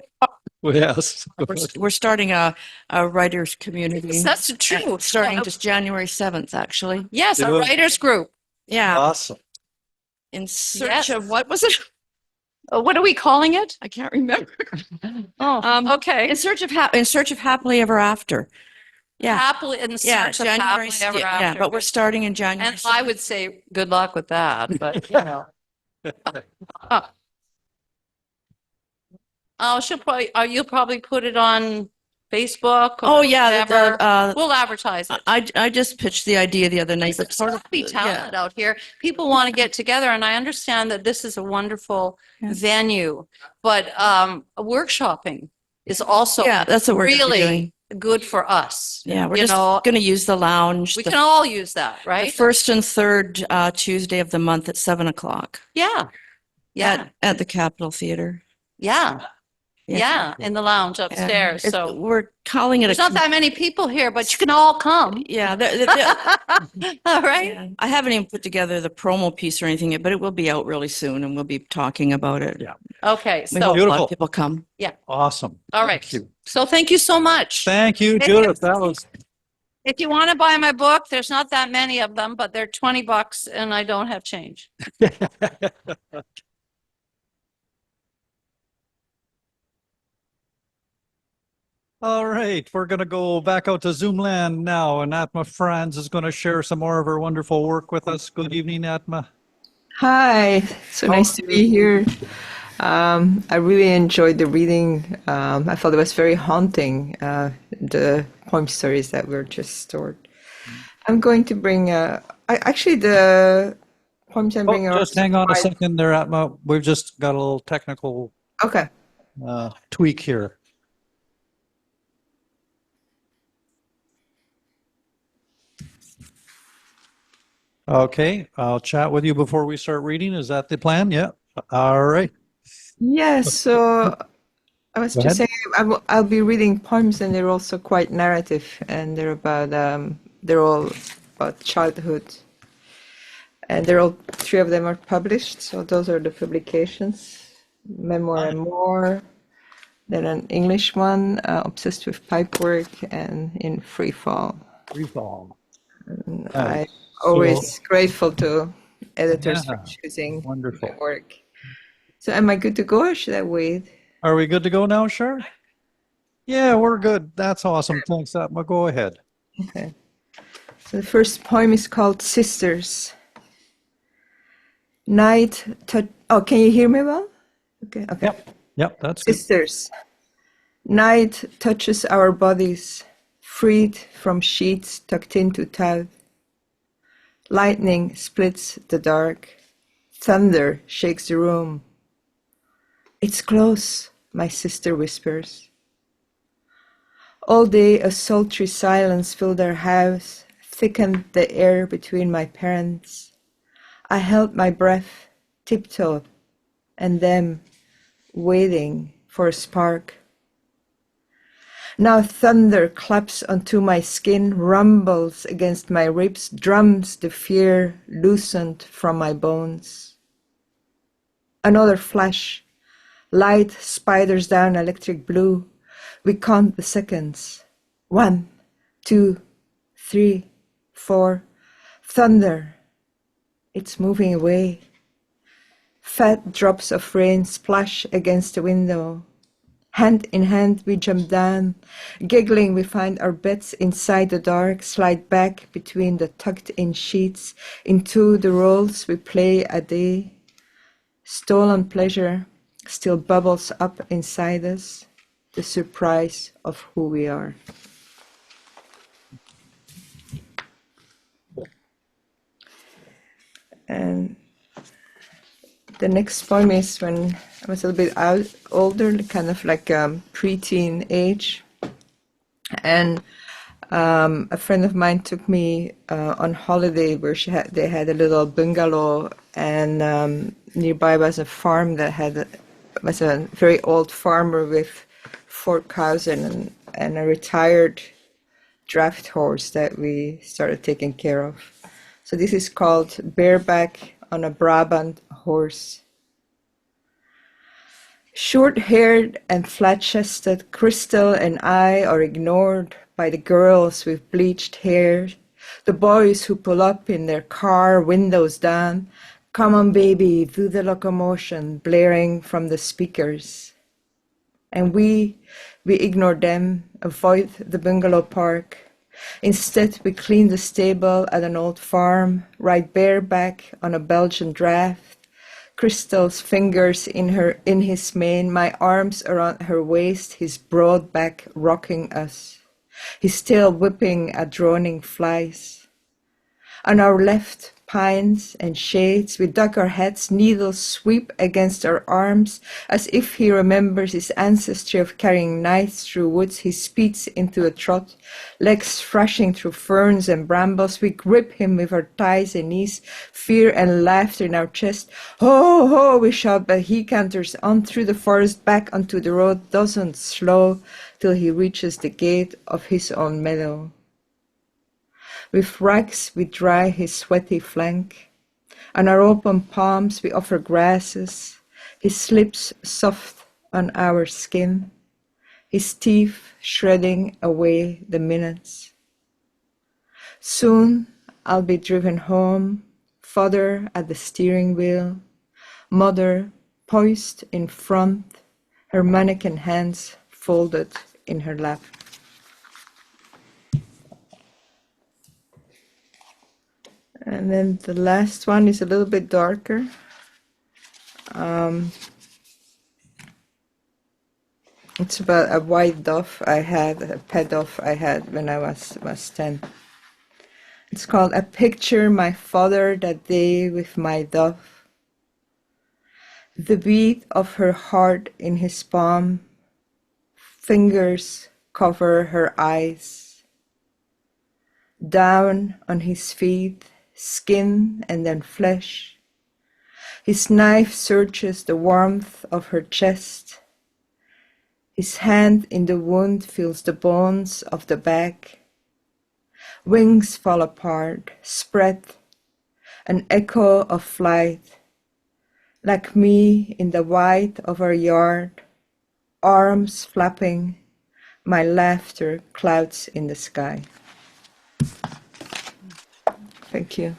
[SPEAKER 11] Yes.
[SPEAKER 14] We're starting a writers community.
[SPEAKER 8] That's true.
[SPEAKER 14] Starting just January 7th, actually.
[SPEAKER 8] Yes, a
[SPEAKER 11] Good.
[SPEAKER 8] writers group.
[SPEAKER 14] Yeah.
[SPEAKER 11] Awesome.
[SPEAKER 14] In search
[SPEAKER 8] Yes.
[SPEAKER 14] of what was it?
[SPEAKER 8] What are we calling it?
[SPEAKER 14] I can't remember.
[SPEAKER 8] Oh, okay.
[SPEAKER 14] In search of happily ever after. Yeah.
[SPEAKER 8] Happily in search of happily ever
[SPEAKER 14] yeah,
[SPEAKER 8] after.
[SPEAKER 14] but we're starting in January.
[SPEAKER 8] And I would say good luck with that, but you know. Oh, you'll probably put it on Facebook. Or
[SPEAKER 14] Oh yeah,
[SPEAKER 8] whatever. We'll advertise it.
[SPEAKER 14] I just pitched the idea the other night.
[SPEAKER 8] There's so much talent out here. People want to get together, and I understand that this is a wonderful venue, but workshopping is also
[SPEAKER 14] that's what we're
[SPEAKER 8] really
[SPEAKER 14] doing.
[SPEAKER 8] good for us.
[SPEAKER 14] Yeah, we're
[SPEAKER 8] You
[SPEAKER 14] just
[SPEAKER 8] know,
[SPEAKER 14] going to use the lounge.
[SPEAKER 8] we can all use that,
[SPEAKER 14] the
[SPEAKER 8] right?
[SPEAKER 14] first and third Tuesday of the month at 7:00.
[SPEAKER 8] Yeah, yeah,
[SPEAKER 14] At the Capitol Theater.
[SPEAKER 8] yeah, yeah, in the lounge upstairs. So
[SPEAKER 14] we're calling it
[SPEAKER 8] there's not that many people here, but you can all come.
[SPEAKER 14] Yeah,
[SPEAKER 8] All right.
[SPEAKER 14] yeah. I haven't even put together the promo piece or anything yet, but it will be out really soon, and we'll be talking about it.
[SPEAKER 11] Yeah.
[SPEAKER 8] Okay.
[SPEAKER 14] We
[SPEAKER 8] So,
[SPEAKER 14] hope a lot
[SPEAKER 11] Beautiful.
[SPEAKER 14] of people come.
[SPEAKER 8] yeah.
[SPEAKER 11] Awesome.
[SPEAKER 8] All right.
[SPEAKER 11] Thank you.
[SPEAKER 8] So thank you so much.
[SPEAKER 11] Thank you, Judith. That was
[SPEAKER 8] If you want to buy my book, there's not that many of them, but they're $20 and I don't have change.
[SPEAKER 11] all right. We're going to go back out to Zoom land now, and Atma Frans is going to share some more of her wonderful work with us. Good evening, Atma.
[SPEAKER 15] Hi, so nice to be here. I really enjoyed the reading. I thought it was very haunting, the poem stories that were just stored. I'm going to bring, actually the poems I'm bringing are
[SPEAKER 11] Just hang on a
[SPEAKER 15] quite-
[SPEAKER 11] second there, Atma. We've just got a little technical
[SPEAKER 15] Okay.
[SPEAKER 11] tweak here. Okay, I'll chat with you before we start reading. Is that the plan? Yeah. All right.
[SPEAKER 15] Yes, so I was
[SPEAKER 11] Go
[SPEAKER 15] just
[SPEAKER 11] ahead.
[SPEAKER 15] saying I'll be reading poems and they're also quite narrative and they're all about childhood. And they're all, 3 of them are published, so those are the publications. Memoir and More, then an English one, Obsessed with Pipework, and in Free Fall.
[SPEAKER 11] Free fall.
[SPEAKER 15] I'm always grateful to editors
[SPEAKER 11] Yeah,
[SPEAKER 15] for choosing
[SPEAKER 11] wonderful.
[SPEAKER 15] my work. So am I good to go or should I wait?
[SPEAKER 11] Are we good to go now, Char? Yeah, we're good. That's awesome. Thanks, Atma. Go ahead.
[SPEAKER 15] Okay. So the first poem is called Sisters. Oh, can you hear me well? Okay.
[SPEAKER 11] Yep, that's good.
[SPEAKER 15] Sisters. Night touches our bodies, freed from sheets tucked into tow. Lightning splits the dark. Thunder shakes the room. It's close, my sister whispers. All day a sultry silence filled our house, thickened the air between my parents. I held my breath, tiptoed, and them, waiting for a spark. Now thunder claps onto my skin, rumbles against my ribs, drums the fear loosened from my bones. Another flash, light spiders down electric blue. We count the seconds. 1, 2, 3, 4. Thunder. It's moving away. Fat drops of rain splash against the window. Hand in hand we jump down. Giggling we find our beds inside the dark, slide back between the tucked-in sheets into the roles we play a day. Stolen pleasure still bubbles up inside us, the surprise of who we are. And the next poem is when I was a little bit older, kind of like preteen age. And a friend of mine took me on holiday where they had a little bungalow, and nearby was a farm that was a very old farmer with 4 cows and a retired draft horse that we started taking care of. So this is called Bareback on a Brabant Horse. Short-haired and flat-chested, Crystal and I are ignored by the girls with bleached hair, the boys who pull up in their car, windows down. Come on, baby, do the locomotion, blaring from the speakers. And we ignore them, avoid the bungalow park. Instead, we clean the stable at an old farm, ride bareback on a Belgian draft. Crystal's fingers in his mane, my arms around her waist, his broad back rocking us, his tail whipping at droning flies. On our left, pines and shades, we duck our heads, needles sweep against our arms, as if he remembers his ancestry of carrying knives through woods. He speeds into a trot, legs thrashing through ferns and brambles. We grip him with our thighs and knees, fear and laughter in our chest. Ho, ho, we shout, but he canters on through the forest, back onto the road, doesn't slow till he reaches the gate of his own meadow. With rags we dry his sweaty flank. On our open palms we offer grasses, his lips soft on our skin, his teeth shredding away the minutes. Soon I'll be driven home, father at the steering wheel, mother poised in front, her mannequin hands folded in her lap. And then the last one is a little bit darker. It's about a white dove I had, a pet dove I had when I was 10. It's called I Picture My Father That Day with My Dove. The beat of her heart in his palm, fingers cover her eyes. Down on his feet, skin and then flesh. His knife searches the warmth of her chest. His hand in the wound feels the bones of the back. Wings fall apart, spread, an echo of flight. Like me in the white of our yard, arms flapping, my laughter clouds in the sky. Thank you.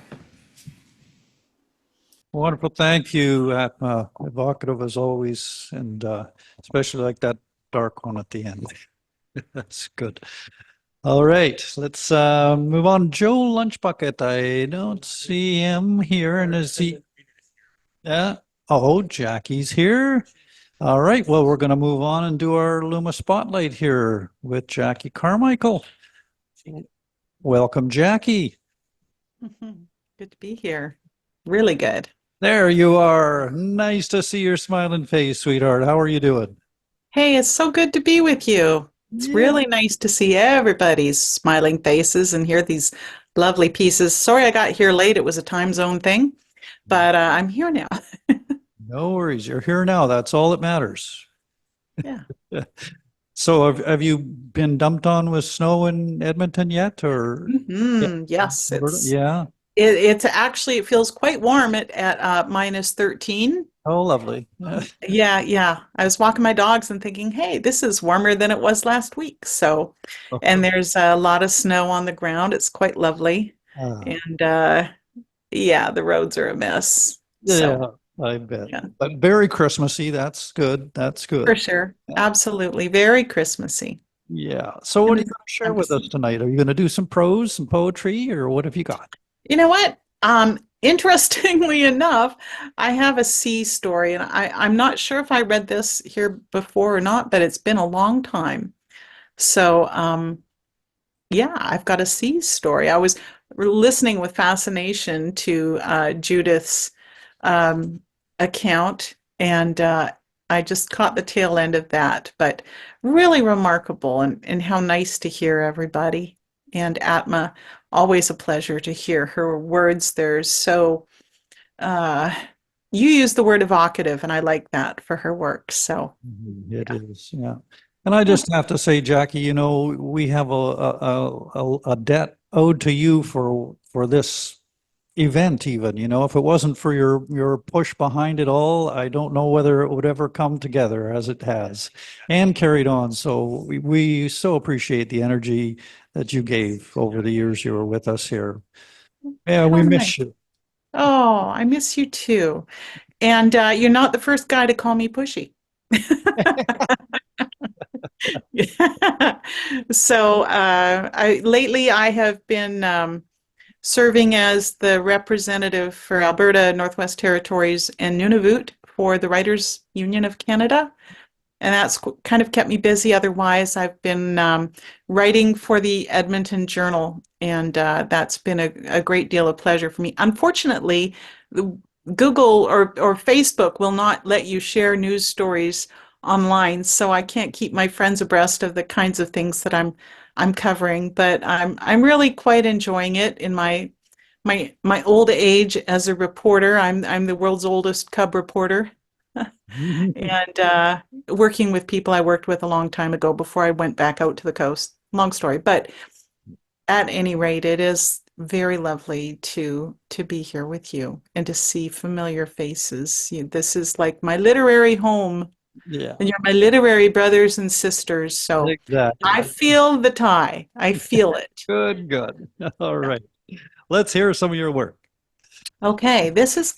[SPEAKER 11] Wonderful. Thank you, Atma. Evocative as always, and especially like that dark one at the end. That's good. All right, let's move on. Joelunchbucket. I don't see him here. And is he? Yeah. Oh, Jackie's here. All right. Well, we're going to move on and do our Luma Spotlight here with Jackie Carmichael. Welcome, Jackie.
[SPEAKER 3] Good to be here. Really good.
[SPEAKER 11] There you are. Nice to see your smiling face, sweetheart. How are you doing?
[SPEAKER 3] Hey, it's so good to be with you. It's really nice to see everybody's smiling faces and hear these lovely pieces. Sorry I got here late. It was a time zone thing, but I'm here now.
[SPEAKER 11] No worries. You're here now. That's all that matters.
[SPEAKER 3] Yeah.
[SPEAKER 11] So have you been dumped on with snow in Edmonton yet, or?
[SPEAKER 3] Yes,
[SPEAKER 11] Yeah.
[SPEAKER 3] It's actually, it feels quite warm at minus 13.
[SPEAKER 11] Oh, lovely.
[SPEAKER 3] Yeah. I was walking my dogs and thinking, hey, this is warmer than it was last week. So, and there's a lot of snow on the ground. It's quite lovely. And yeah, the roads are a mess.
[SPEAKER 11] Yeah, I bet.
[SPEAKER 3] Yeah.
[SPEAKER 11] But very Christmassy. That's good. That's good.
[SPEAKER 3] For sure. Absolutely. Very Christmassy.
[SPEAKER 11] Yeah. So what are you going to share with us tonight? Are you going to do some prose, some poetry, or what have you got?
[SPEAKER 3] You know what? Interestingly enough, I have a sea story, and I'm not sure if I read this here before or not, but it's been a long time. So, yeah, I've got a sea story. I was listening with fascination to Judith's account, and I just caught the tail end of that. But really remarkable, and how nice to hear everybody. And Atma, always a pleasure to hear her words. There's so you use the word evocative, and I like that for her work. So
[SPEAKER 11] It is, yeah. And I just have to say, Jackie, you know, we have a debt owed to you for this event even, you know. If it wasn't for your push behind it all, I don't know whether it would ever come together as it has and carried on. So we so appreciate the energy that you gave over the years you were with us here. Yeah, we miss you.
[SPEAKER 3] Oh, I miss you too. And you're not the first guy to call me pushy. So lately I have been serving as the representative for Alberta, Northwest Territories, and Nunavut for the Writers Union of Canada. And that's kind of kept me busy. Otherwise, I've been writing for the Edmonton Journal, and that's been a great deal of pleasure for me. Unfortunately, Google or Facebook will not let you share news stories online, so I can't keep my friends abreast of the kinds of things that I'm covering. But I'm really quite enjoying it in my old age as a reporter. I'm the world's oldest cub reporter. And working with people I worked with a long time ago before I went back out to the coast. Long story, but at any rate, it is very lovely to be here with you and to see familiar faces. This is like my literary home,
[SPEAKER 11] Yeah,
[SPEAKER 3] and you're my literary brothers and sisters. So
[SPEAKER 11] exactly.
[SPEAKER 3] I feel the tie. I feel it.
[SPEAKER 11] Good. All right. Let's hear some of your work.
[SPEAKER 3] Okay, this is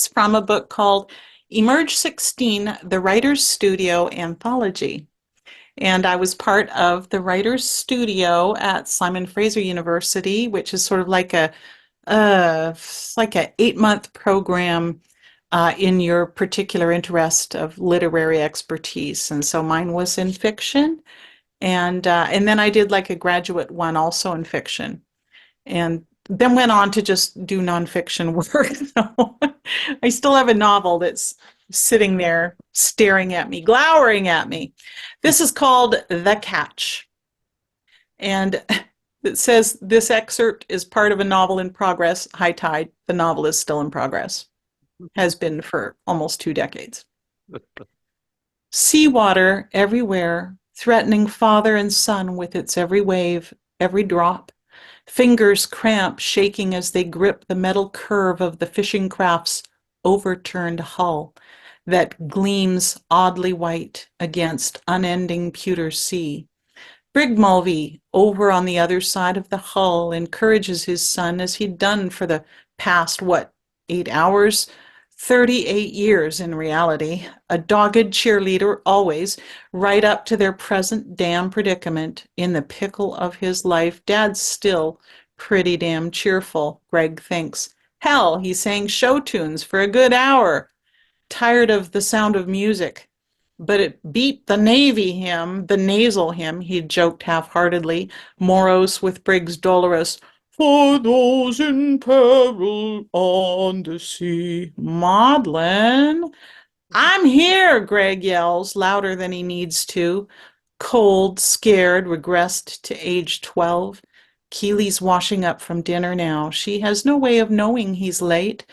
[SPEAKER 3] from a book called Emerge 16, The Writer's Studio Anthology. And I was part of the Writer's Studio at Simon Fraser University, which is sort of like a 8-month program in your particular interest of literary expertise. And so mine was in fiction, and then I did like a graduate one also in fiction, and then went on to just do nonfiction work. So I still have a novel that's sitting there staring at me, glowering at me. This is called The Catch. And it says this excerpt is part of a novel in progress, High Tide. The novel is still in progress, has been for almost 2 decades. Seawater everywhere, threatening father and son with its every wave, every drop. Fingers cramp, shaking as they grip the metal curve of the fishing craft's overturned hull that gleams oddly white against unending pewter sea. Brigmalvy, over on the other side of the hull, encourages his son as he'd done for the past, 8 hours? 38 years in reality, a dogged cheerleader always, right up to their present damn predicament. In the pickle of his life, Dad's still pretty damn cheerful, Greg thinks. Hell, he sang show tunes for a good hour. Tired of the sound of music. But it beat the Navy hymn, the nasal hymn, he joked half-heartedly, morose with Briggs' dolorous, "For those in peril on the sea." Maudlin. "I'm here," Greg yells, louder than he needs to. Cold, scared, regressed to age 12. Keely's washing up from dinner now. She has no way of knowing he's late,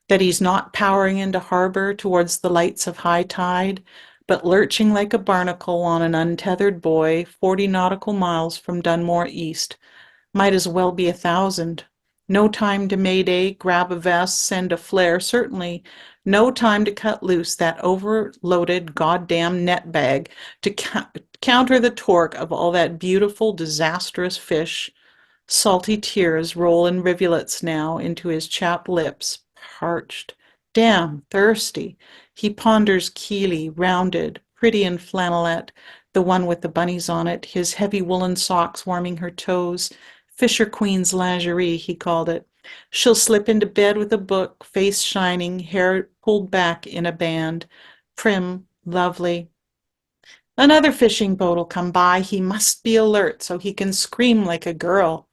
[SPEAKER 3] that he's not powering into harbor towards the lights of high tide, but lurching like a barnacle on an untethered buoy 40 nautical miles from Dunmore East. Might as well be 1,000. No time to mayday, grab a vest, send a flare. Certainly no time to cut loose that overloaded goddamn net bag to counter the torque of all that beautiful, disastrous fish. Salty tears roll in rivulets now into his chapped lips, parched. Damn, thirsty. He ponders Keely, rounded, pretty in flannelette, the one with the bunnies on it, his heavy woolen socks warming her toes. Fisher Queen's lingerie, he called it. She'll slip into bed with a book, face shining, hair pulled back in a band. Prim, lovely. Another fishing boat'll come by. He must be alert so he can scream like a girl.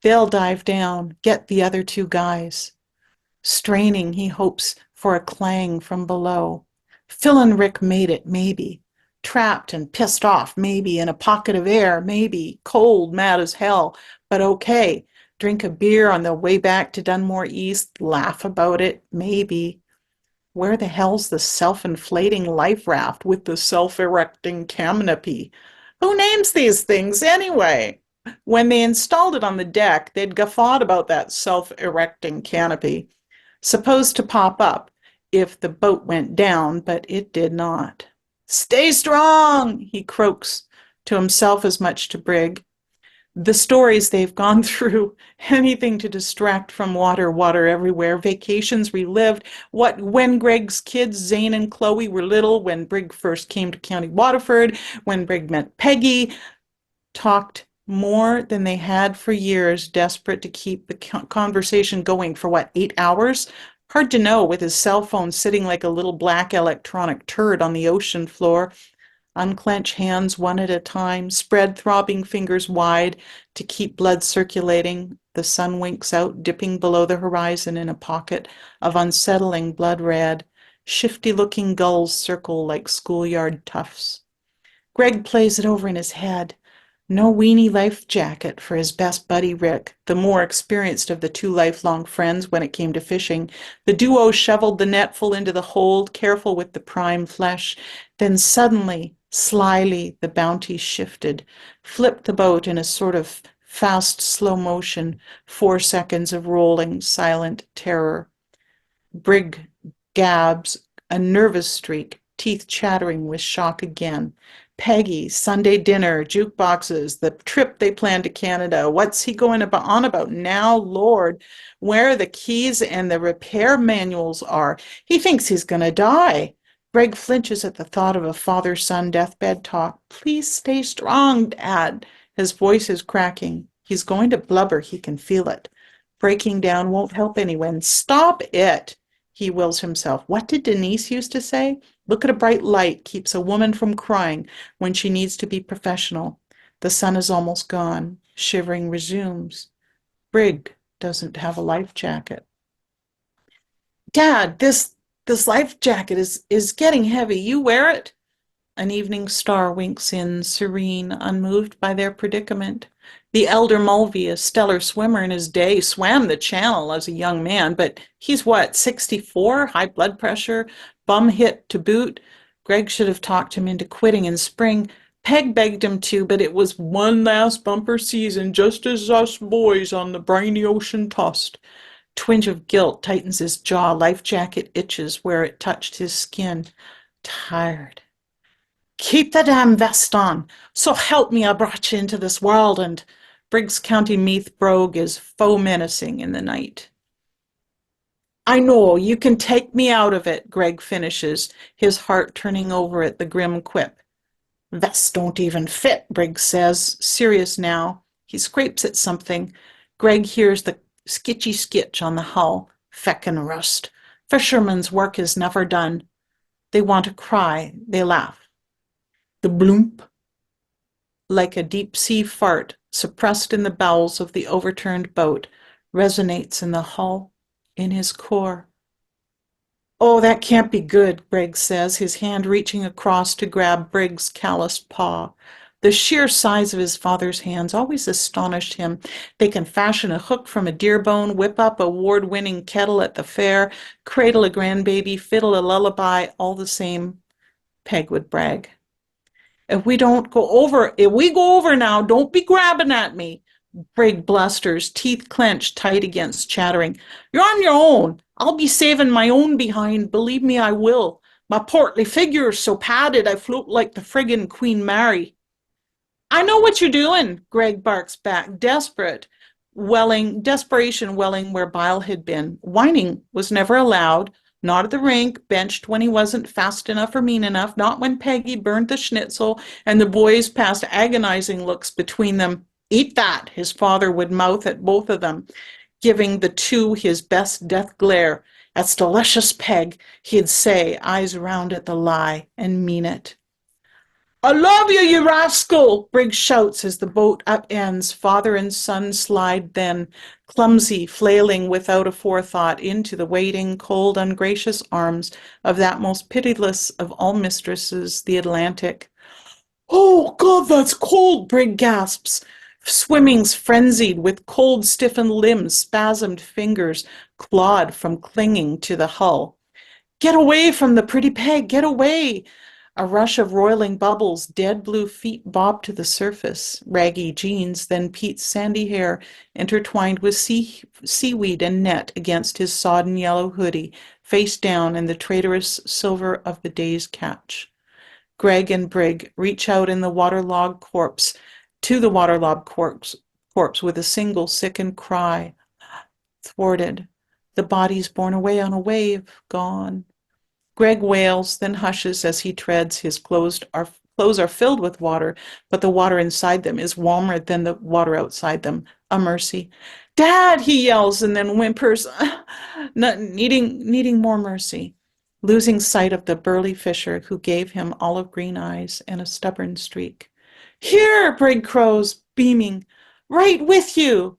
[SPEAKER 3] They'll dive down, get the other two guys. Straining, he hopes for a clang from below. Phil and Rick made it, maybe. Trapped and pissed off, maybe. In a pocket of air, maybe. Cold, mad as hell, but okay. Drink a beer on the way back to Dunmore East, laugh about it, maybe. Where the hell's the self-inflating life raft with the self-erecting canopy? Who names these things anyway? When they installed it on the deck, they'd guffawed about that self-erecting canopy, supposed to pop up if the boat went down, but it did not. Stay strong, he croaks to himself as much to Brig. The stories they've gone through, anything to distract from water everywhere, vacations relived, when Greg's kids, Zane and Chloe, were little, when Brig first came to County Waterford, when Brig met Peggy, talked more than they had for years, desperate to keep the conversation going for 8 hours? Hard to know, with his cell phone sitting like a little black electronic turd on the ocean floor. Unclench hands one at a time, spread throbbing fingers wide to keep blood circulating. The sun winks out, dipping below the horizon in a pocket of unsettling blood red. Shifty-looking gulls circle like schoolyard toughs. Greg plays it over in his head. No weenie life jacket for his best buddy Rick, the more experienced of the two lifelong friends when it came to fishing. The duo shoveled the net full into the hold, careful with the prime flesh. Then suddenly, slyly, the bounty shifted, flipped the boat in a sort of fast slow motion, 4 seconds of rolling, silent terror. Brig gabs, a nervous streak, teeth chattering with shock again. Peggy, Sunday dinner, jukeboxes, the trip they planned to Canada. What's he going on about now, Lord? Where the keys and the repair manuals are. He thinks he's going to die. Greg flinches at the thought of a father-son deathbed talk. Please stay strong, Dad. His voice is cracking. He's going to blubber. He can feel it. Breaking down won't help anyone. Stop it, he wills himself. What did Denise used to say? Look at a bright light keeps a woman from crying when she needs to be professional. The sun is almost gone. Shivering resumes. Brig doesn't have a life jacket. Dad, this life jacket is getting heavy. You wear it? An evening star winks in, serene, unmoved by their predicament. The elder Mulvey, a stellar swimmer in his day, swam the channel as a young man, but he's 64, high blood pressure, bum hit to boot. Greg should have talked him into quitting in spring. Peg begged him to, but it was one last bumper season, just as us boys on the briny ocean tossed. Twinge of guilt tightens his jaw. Life jacket itches where it touched his skin. Tired. Keep the damn vest on. So help me, I brought you into this world, and Briggs County Meath brogue is faux menacing in the night. I know, you can take me out of it, Greg finishes, his heart turning over at the grim quip. Vests don't even fit, Briggs says, serious now. He scrapes at something. Greg hears the skitchy skitch on the hull. Feckin' rust. Fisherman's work is never done. They want to cry. They laugh. The bloomp, like a deep-sea fart suppressed in the bowels of the overturned boat, resonates in the hull, in his core. Oh, that can't be good, Greg says, his hand reaching across to grab Briggs' calloused paw. The sheer size of his father's hands always astonished him. They can fashion a hook from a deer bone, whip up a award-winning kettle at the fair, cradle a grandbaby, fiddle a lullaby, all the same, Peg would brag. If we go over now, don't be grabbing at me. Brig blusters, teeth clenched tight against chattering. You're on your own. I'll be saving my own behind. Believe me, I will. My portly figure's so padded I float like the friggin' Queen Mary. I know what you're doing, Greg barks back, desperation welling where bile had been. Whining was never allowed. Not at the rink, benched when he wasn't fast enough or mean enough, not when Peggy burned the schnitzel and the boys passed agonizing looks between them. Eat that, his father would mouth at both of them, giving the two his best death glare. That's delicious, Peg, he'd say, eyes round at the lie, and mean it. I love you, you rascal! Briggs shouts as the boat upends. Father and son slide then, clumsy, flailing without a forethought, into the waiting, cold, ungracious arms of that most pitiless of all mistresses, the Atlantic. Oh, God, that's cold, Brig gasps. Swimming's frenzied, with cold, stiffened limbs, spasmed fingers, clawed from clinging to the hull. Get away from the pretty peg, get away! A rush of roiling bubbles, dead blue feet bob to the surface, raggy jeans, then Pete's sandy hair intertwined with seaweed and net against his sodden yellow hoodie, face down in the traitorous silver of the day's catch. Greg and Brig reach out in the waterlogged corpse to the waterlogged corpse with a single sickened cry. Thwarted. The body's borne away on a wave, gone. Greg wails, then hushes as he treads. His clothes are filled with water, but the water inside them is warmer than the water outside them. A mercy. Dad, he yells and then whimpers, needing more mercy, losing sight of the burly fisher who gave him olive green eyes and a stubborn streak. Here, Brig crows, beaming, right with you.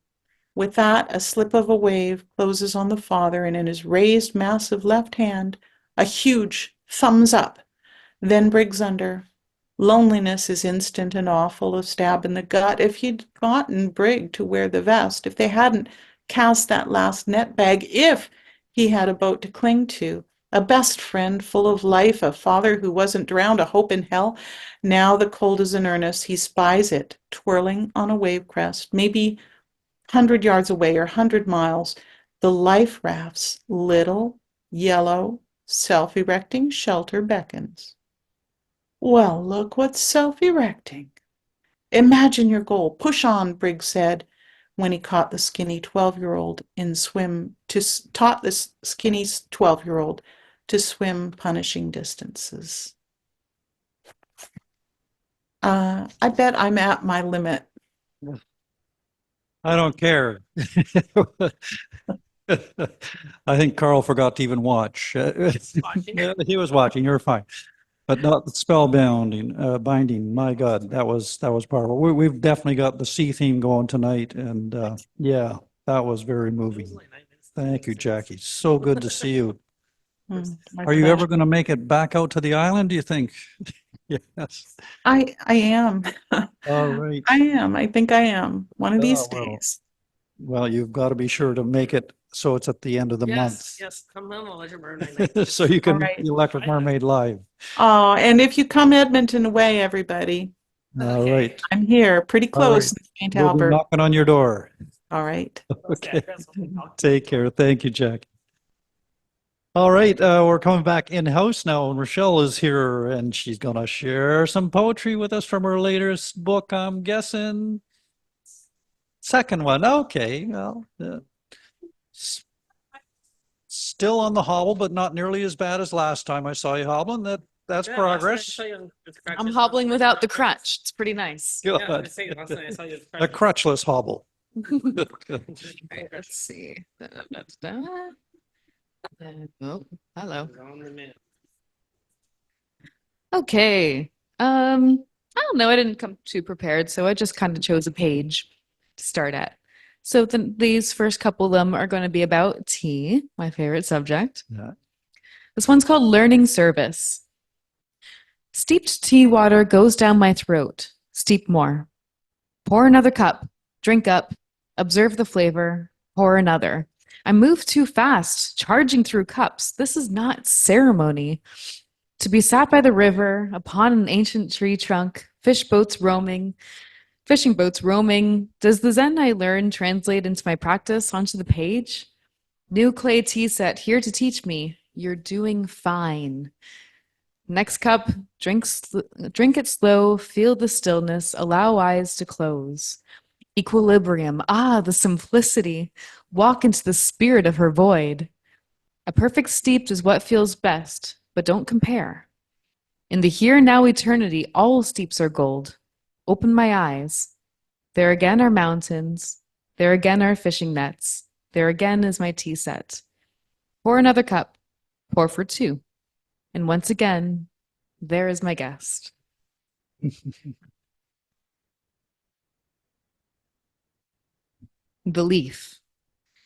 [SPEAKER 3] With that, a slip of a wave closes on the father, and in his raised, massive left hand, a huge thumbs up. Then Briggs under. Loneliness is instant and awful, a stab in the gut. If he'd gotten Brig to wear the vest, if they hadn't cast that last net bag, if he had a boat to cling to, a best friend full of life, a father who wasn't drowned, a hope in hell. Now the cold is in earnest. He spies it, twirling on a wave crest, maybe 100 yards away or 100 miles. The life raft's little, yellow, self-erecting shelter beckons. Well, look what's self-erecting. Imagine your goal. Push on, Briggs said when he caught the skinny 12-year-old taught this skinny 12-year-old to swim punishing distances. I bet I'm at my limit.
[SPEAKER 11] I don't care. I think Karl forgot to even watch. Yeah, he was watching. You're fine, but not the spellbinding. Binding. My God, that was powerful. We've definitely got the sea theme going tonight, and yeah, that was very moving. Thank you, Jackie. So good to see you. Are you ever going to make it back out to the island, do you think? Yes.
[SPEAKER 3] I am.
[SPEAKER 11] All right.
[SPEAKER 3] I am. I think I am. One of these
[SPEAKER 11] well.
[SPEAKER 3] days.
[SPEAKER 11] Well, you've got to be sure to make it so it's at the end of the month.
[SPEAKER 12] Yes, come on, Electric Mermaid.
[SPEAKER 11] So you can
[SPEAKER 3] Right.
[SPEAKER 11] make the Electric Mermaid live.
[SPEAKER 3] Oh, and if you come Edmonton way, everybody,
[SPEAKER 11] All right.
[SPEAKER 3] I'm here, pretty close in St.
[SPEAKER 11] We'll be
[SPEAKER 3] Albert.
[SPEAKER 11] knocking on your door.
[SPEAKER 3] All right.
[SPEAKER 11] Okay. Take care. Thank you, Jack. All right, we're coming back in-house now, and Rachelle is here, and she's going to share some poetry with us from her latest book, I'm guessing. Second one. Okay. Well, still on the hobble, but not nearly as bad as last time I saw you hobbling. That's progress.
[SPEAKER 16] I'm hobbling without the crutch. It's pretty nice.
[SPEAKER 11] Good. A crutchless hobble.
[SPEAKER 16] Right, let's see. Oh, hello. Okay. I don't know. I didn't come too prepared, so I just kind of chose a page to start at. So these first couple of them are going to be about tea, my favorite subject.
[SPEAKER 11] Yeah.
[SPEAKER 16] This one's called Learning Service. Steeped tea water goes down my throat. Steep more. Pour another cup. Drink up. Observe the flavor. Pour another. I move too fast, charging through cups. This is not ceremony. To be sat by the river, upon an ancient tree trunk, fishing boats roaming. Does the Zen I learn translate into my practice onto the page? New clay tea set here to teach me. You're doing fine. Next cup, drink it slow, feel the stillness, allow eyes to close. Equilibrium, the simplicity. Walk into the spirit of her void. A perfect steeped is what feels best, but don't compare. In the here and now eternity, all steeps are gold. Open my eyes. There again are mountains. There again are fishing nets. There again is my tea set. Pour another cup. Pour for two. And once again, there is my guest. The leaf.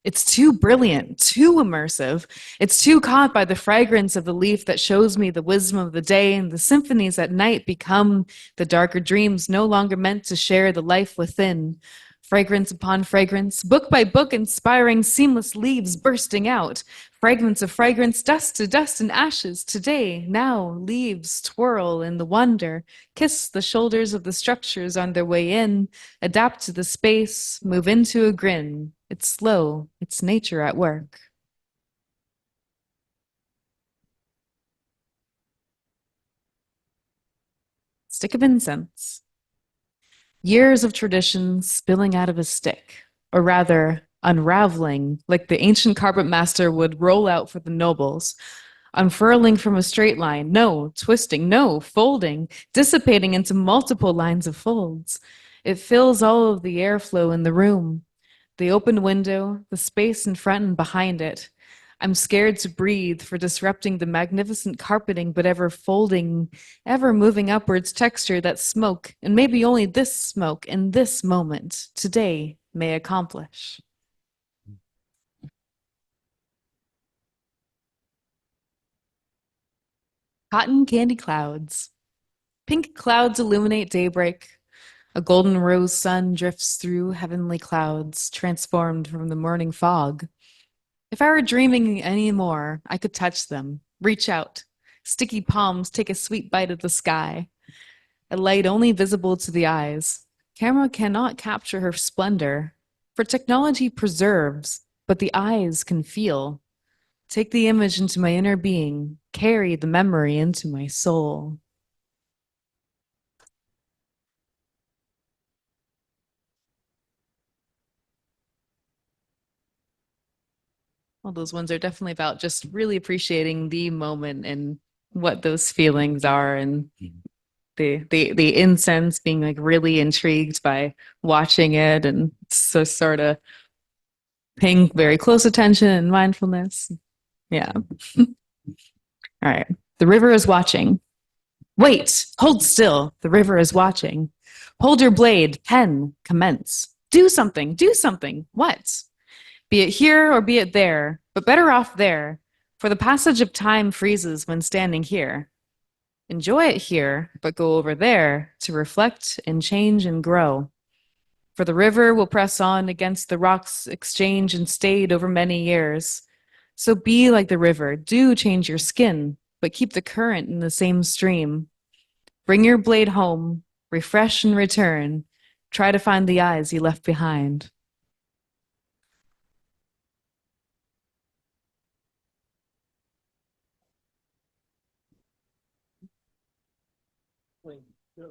[SPEAKER 16] It's too brilliant, too immersive. It's too caught by the fragrance of the leaf that shows me the wisdom of the day, and the symphonies at night become the darker dreams no longer meant to share the life within. Fragrance upon fragrance, book by book, inspiring seamless leaves bursting out. Fragments of fragrance, dust to dust and ashes. Today, now, leaves twirl in the wonder, kiss the shoulders of the structures on their way in, adapt to the space, move into a grin. It's slow, it's nature at work. Stick of incense. Years of tradition spilling out of a stick, or rather, unraveling like the ancient carpet master would roll out for the nobles. Unfurling from a straight line, no, twisting, no, folding, dissipating into multiple lines of folds. It fills all of the airflow in the room. The open window, the space in front and behind it. I'm scared to breathe for disrupting the magnificent carpeting, but ever folding, ever moving upwards texture that smoke, and maybe only this smoke in this moment, today, may accomplish. Cotton candy clouds. Pink clouds illuminate daybreak. A golden rose sun drifts through heavenly clouds, transformed from the morning fog. If I were dreaming any more, I could touch them, reach out. Sticky palms take a sweet bite of the sky. A light only visible to the eyes. Camera cannot capture her splendor, for technology preserves, but the eyes can feel. Take the image into my inner being, carry the memory into my soul. Well, those ones are definitely about just really appreciating the moment and what those feelings are, and the incense, being like really intrigued by watching it, and so sort of paying very close attention and mindfulness. Yeah. All right. The river is watching. Wait, hold still. The river is watching. Hold your blade, pen, commence. Do something, do something. What? Be it here or be it there, but better off there, for the passage of time freezes when standing here. Enjoy it here, but go over there to reflect and change and grow. For the river will press on against the rocks exchanged and stayed over many years. So be like the river, do change your skin, but keep the current in the same stream. Bring your blade home, refresh and return. Try to find the eyes you left behind.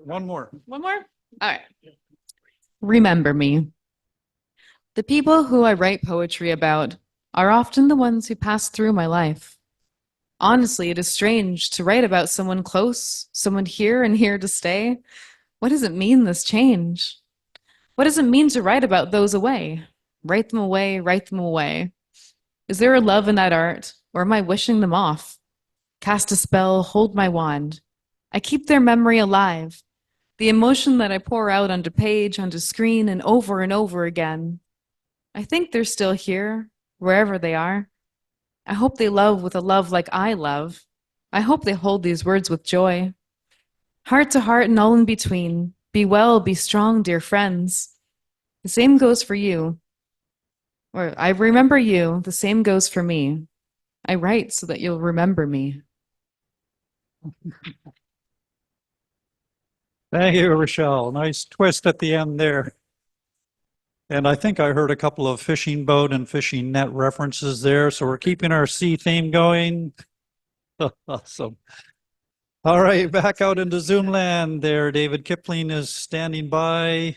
[SPEAKER 11] One more.
[SPEAKER 16] One more? All right. Remember me. The people who I write poetry about are often the ones who pass through my life. Honestly, it is strange to write about someone close, someone here and here to stay. What does it mean, this change? What does it mean to write about those away? Write them away, write them away. Is there a love in that art, or am I wishing them off? Cast a spell, hold my wand. I keep their memory alive. The emotion that I pour out onto page, onto screen, and over again. I think they're still here, wherever they are. I hope they love with a love like I love. I hope they hold these words with joy. Heart to heart and all in between. Be well, be strong, dear friends. The same goes for you. Or I remember you, the same goes for me. I write so that you'll remember me.
[SPEAKER 11] Thank you, Rachelle. Nice twist at the end there. And I think I heard a couple of fishing boat and fishing net references there. So we're keeping our sea theme going. Awesome. All right, back out into Zoom land there. David Kippling is standing by,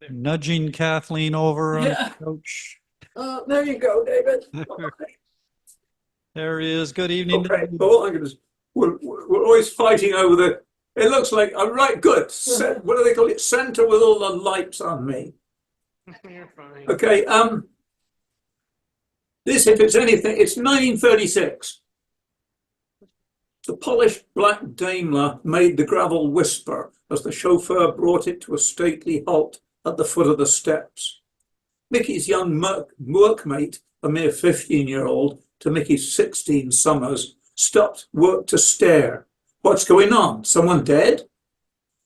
[SPEAKER 11] nudging Kathleen over on
[SPEAKER 9] Yeah.
[SPEAKER 11] the couch.
[SPEAKER 9] There you go, David.
[SPEAKER 11] There he is. Good evening.
[SPEAKER 10] Okay, Paul, I'm gonna, we're always fighting over the, it looks like, I'm right, good. What do they call it? Center with all the lights on me.
[SPEAKER 12] You're fine.
[SPEAKER 10] Okay, this, if it's anything, it's 1936. The polished black Daimler made the gravel whisper as the chauffeur brought it to a stately halt at the foot of the steps. Mickey's young workmate, a mere 15-year-old to Mickey's 16 summers, stopped work to stare. What's going on? Someone dead?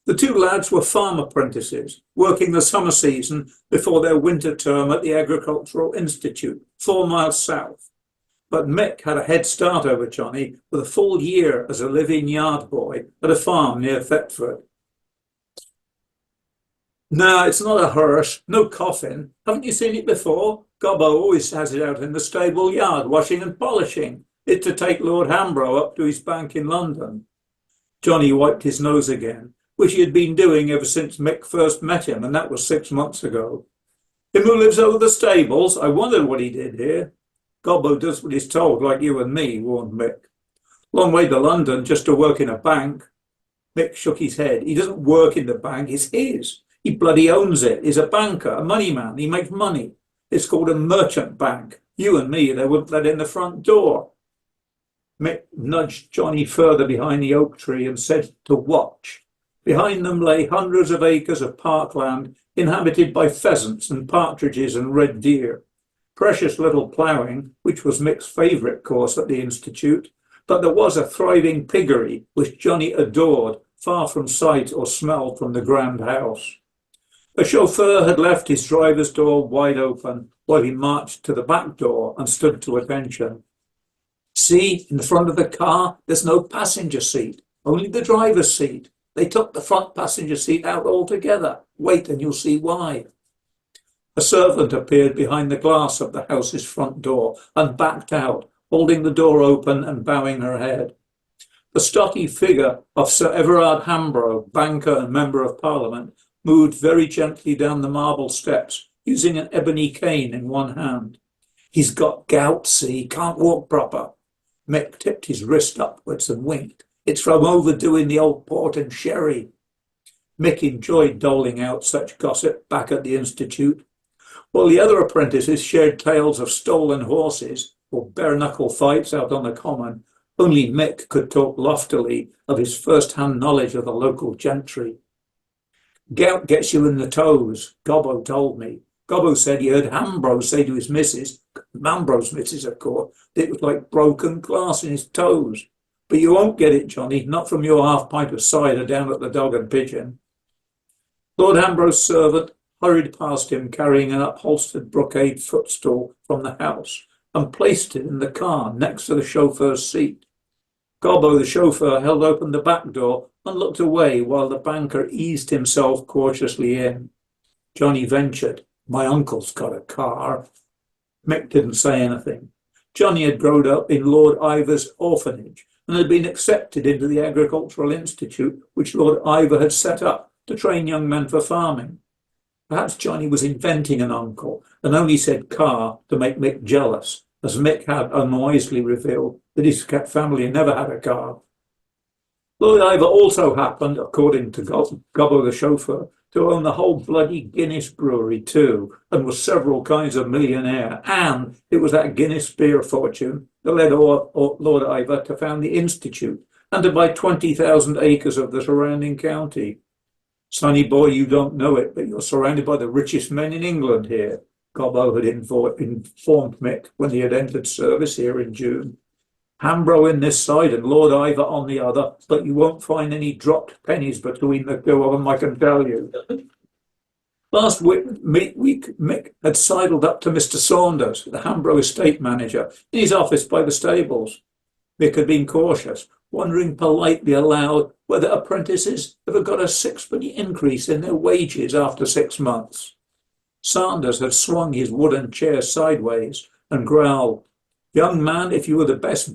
[SPEAKER 10] The two lads were farm apprentices, working the summer season before their winter term at the Agricultural Institute, 4 miles south. But Mick had a head start over Johnny with a full year as a live-in yard boy at a farm near Thetford. No, it's not a hearse, no coffin. Haven't you seen it before? Gobbo always has it out in the stable yard, washing and polishing. It's to take Lord Hambro up to his bank in London. Johnny wiped his nose again, which he had been doing ever since Mick first met him, and that was 6 months ago. Him who lives over the stables, I wondered what he did here. Gobbo does what he's told, like you and me, warned Mick. Long way to London just to work in a bank. Mick shook his head. He doesn't work in the bank, it's his. He bloody owns it. He's a banker, a money man. He makes money. It's called a merchant bank. You and me, they wouldn't let in the front door. Mick nudged Johnny further behind the oak tree and said to watch. Behind them lay hundreds of acres of parkland inhabited by pheasants and partridges and red deer. Precious little ploughing, which was Mick's favourite course at the Institute, but there was a thriving piggery which Johnny adored, far from sight or smell from the grand house. A chauffeur had left his driver's door wide open while he marched to the back door and stood to attention. See, in the front of the car, there's no passenger seat, only the driver's seat. They took the front passenger seat out altogether. Wait and you'll see why. A servant appeared behind the glass of the house's front door and backed out, holding the door open and bowing her head. The stocky figure of Sir Everard Hambro, banker and member of Parliament, moved very gently down the marble steps, using an ebony cane in one hand. He's got gout, see, can't walk proper. Mick tipped his wrist upwards and winked. It's from overdoing the old port and sherry. Mick enjoyed doling out such gossip back at the Institute. While the other apprentices shared tales of stolen horses or bare-knuckle fights out on the common, only Mick could talk loftily of his first-hand knowledge of the local gentry. Gout gets you in the toes, Gobbo told me. Gobbo said he heard Hambro say to his missus, Hambro's missus, of course, that it was like broken glass in his toes. But you won't get it, Johnny, not from your half pint of cider down at the Dog and Pigeon. Lord Hambro's servant hurried past him carrying an upholstered brocade footstool from the house and placed it in the car next to the chauffeur's seat. Gobbo, the chauffeur, held open the back door and looked away while the banker eased himself cautiously in. Johnny ventured, my uncle's got a car. Mick didn't say anything. Johnny had grown up in Lord Ivor's orphanage and had been accepted into the Agricultural Institute, which Lord Ivor had set up to train young men for farming. Perhaps Johnny was inventing an uncle and only said car to make Mick jealous, as Mick had unwisely revealed that his family never had a car. Lord Ivor also happened, according to Gobbo the chauffeur, to own the whole bloody Guinness brewery too, and was several kinds of millionaire. And it was that Guinness beer fortune that led Lord Ivor to found the Institute and to buy 20,000 acres of the surrounding county. Sonny boy, you don't know it, but you're surrounded by the richest men in England here, Gobbo had informed Mick when he had entered service here in June. Hambro in this side and Lord Ivor on the other, but you won't find any dropped pennies between the two of them, I can tell you. Last week, Mick had sidled up to Mr. Saunders, the Hambro estate manager, in his office by the stables. Mick had been cautious, wondering politely aloud whether apprentices ever got a sixpenny increase in their wages after 6 months. Saunders had swung his wooden chair sideways and growled, young man, if you were the best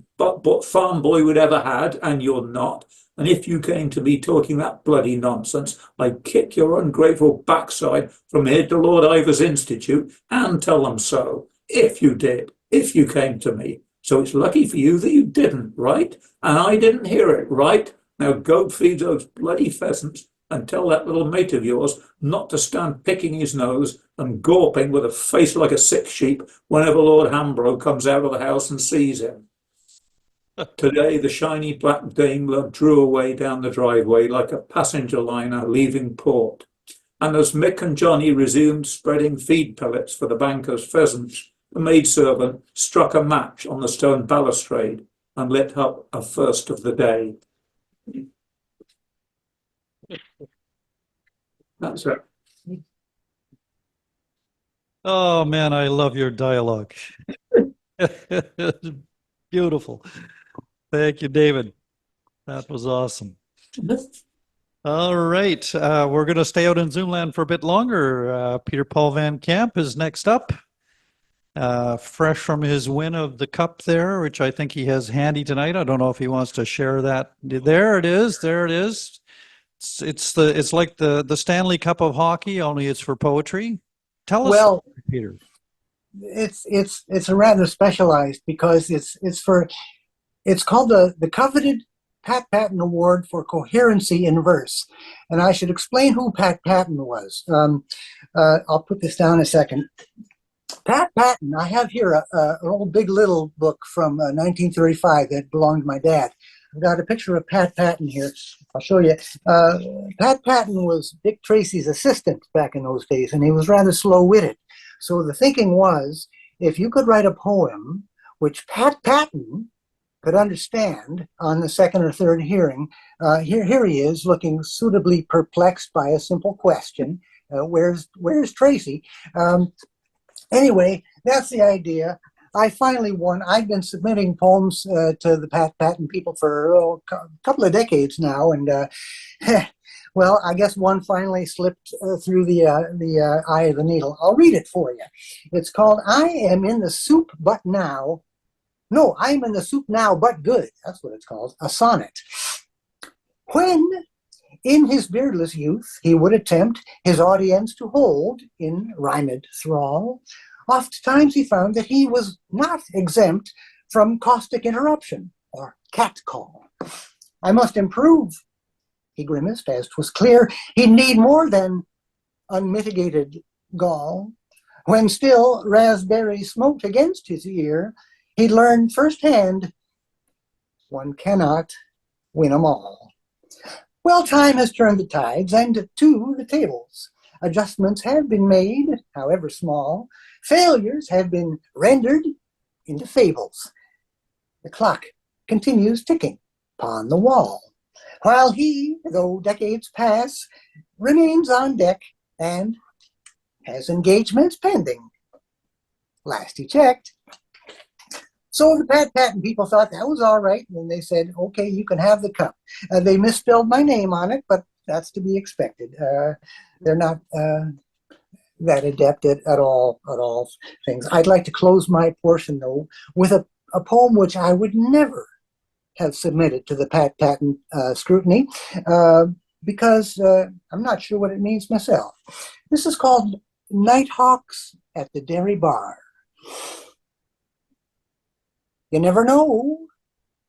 [SPEAKER 10] farm boy we'd ever had, and you're not, and if you came to me talking that bloody nonsense, I'd kick your ungrateful backside from here to Lord Ivor's Institute and tell them so, if you did, if you came to me. So it's lucky for you that you didn't, right? And I didn't hear it, right? Now go feed those bloody pheasants and tell that little mate of yours not to stand picking his nose and gawping with a face like a sick sheep whenever Lord Hambro comes out of the house and sees him. Today, the shiny black Daimler drew away down the driveway like a passenger liner leaving port. And as Mick and Johnny resumed spreading feed pellets for the banker's pheasants, the maidservant struck a match on the stone balustrade and lit up a first of the day. That's it.
[SPEAKER 11] Oh man, I love your dialogue. Beautiful. Thank you, David. That was awesome. All right, we're going to stay out in Zoomland for a bit longer. Peter Paul Van Camp is next up. Fresh from his win of the cup there, which I think he has handy tonight. I don't know if he wants to share that. There it is. There it is. It's like the Stanley Cup of hockey, only it's for poetry. Tell us,
[SPEAKER 4] Well,
[SPEAKER 11] Peter.
[SPEAKER 4] it's a rather specialized because it's called the coveted Pat Patton Award for Coherency in Verse, and I should explain who Pat Patton was. I'll put this down a second. Pat Patton, I have here an old Big Little book from 1935 that belonged to my dad. I've got a picture of Pat Patton here. I'll show you. Pat Patton was Dick Tracy's assistant back in those days, and he was rather slow-witted. So the thinking was, if you could write a poem which Pat Patton could understand on the second or third hearing, here he is looking suitably perplexed by a simple question. Where's Tracy? Anyway, that's the idea. I finally won. I've been submitting poems to the Pat Patton people for a couple of decades now, and well, I guess one finally slipped through the eye of the needle. I'll read it for you. It's called "I Am in the Soup But Now." No, I'm in the soup now, but good. That's what it's called. A sonnet. When in his beardless youth he would attempt his audience to hold in rhymed thrall, oft times he found that he was not exempt from caustic interruption or catcall. I must improve, he grimaced, as 'twas clear he'd need more than unmitigated gall. When still raspberry smote against his ear, he'd learned firsthand one cannot win 'em all. Well, time has turned the tides and to the tables. Adjustments have been made, however small. Failures have been rendered into fables. The clock continues ticking upon the wall, while he, though decades pass, remains on deck and has engagements pending. Last he checked. So the Pat Patton people thought that was all right, and they said, okay, you can have the cup. They misspelled my name on it, but that's to be expected. They're not that adept at all things. I'd like to close my portion, though, with a poem which I would never have submitted to the Pat Patton scrutiny, because I'm not sure what it means myself. This is called Nighthawks at the Dairy Bar. You never know,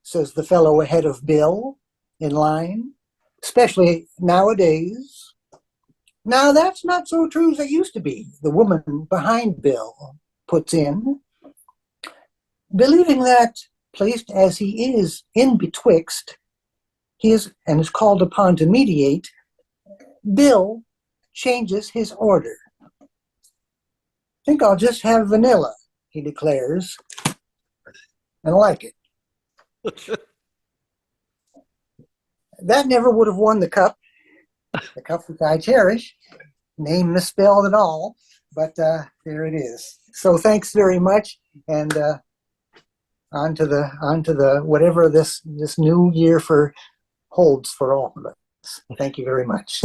[SPEAKER 4] says the fellow ahead of Bill in line, especially nowadays. Now that's not so true as it used to be, the woman behind Bill puts in, believing that, placed as he is in betwixt, he is and is called upon to mediate, Bill changes his order. Think I'll just have vanilla, he declares, and like it. That never would have won the cup which I cherish, name misspelled and all, but there it is. So thanks very much, and on to the whatever this new year holds for all of us. Thank you very much.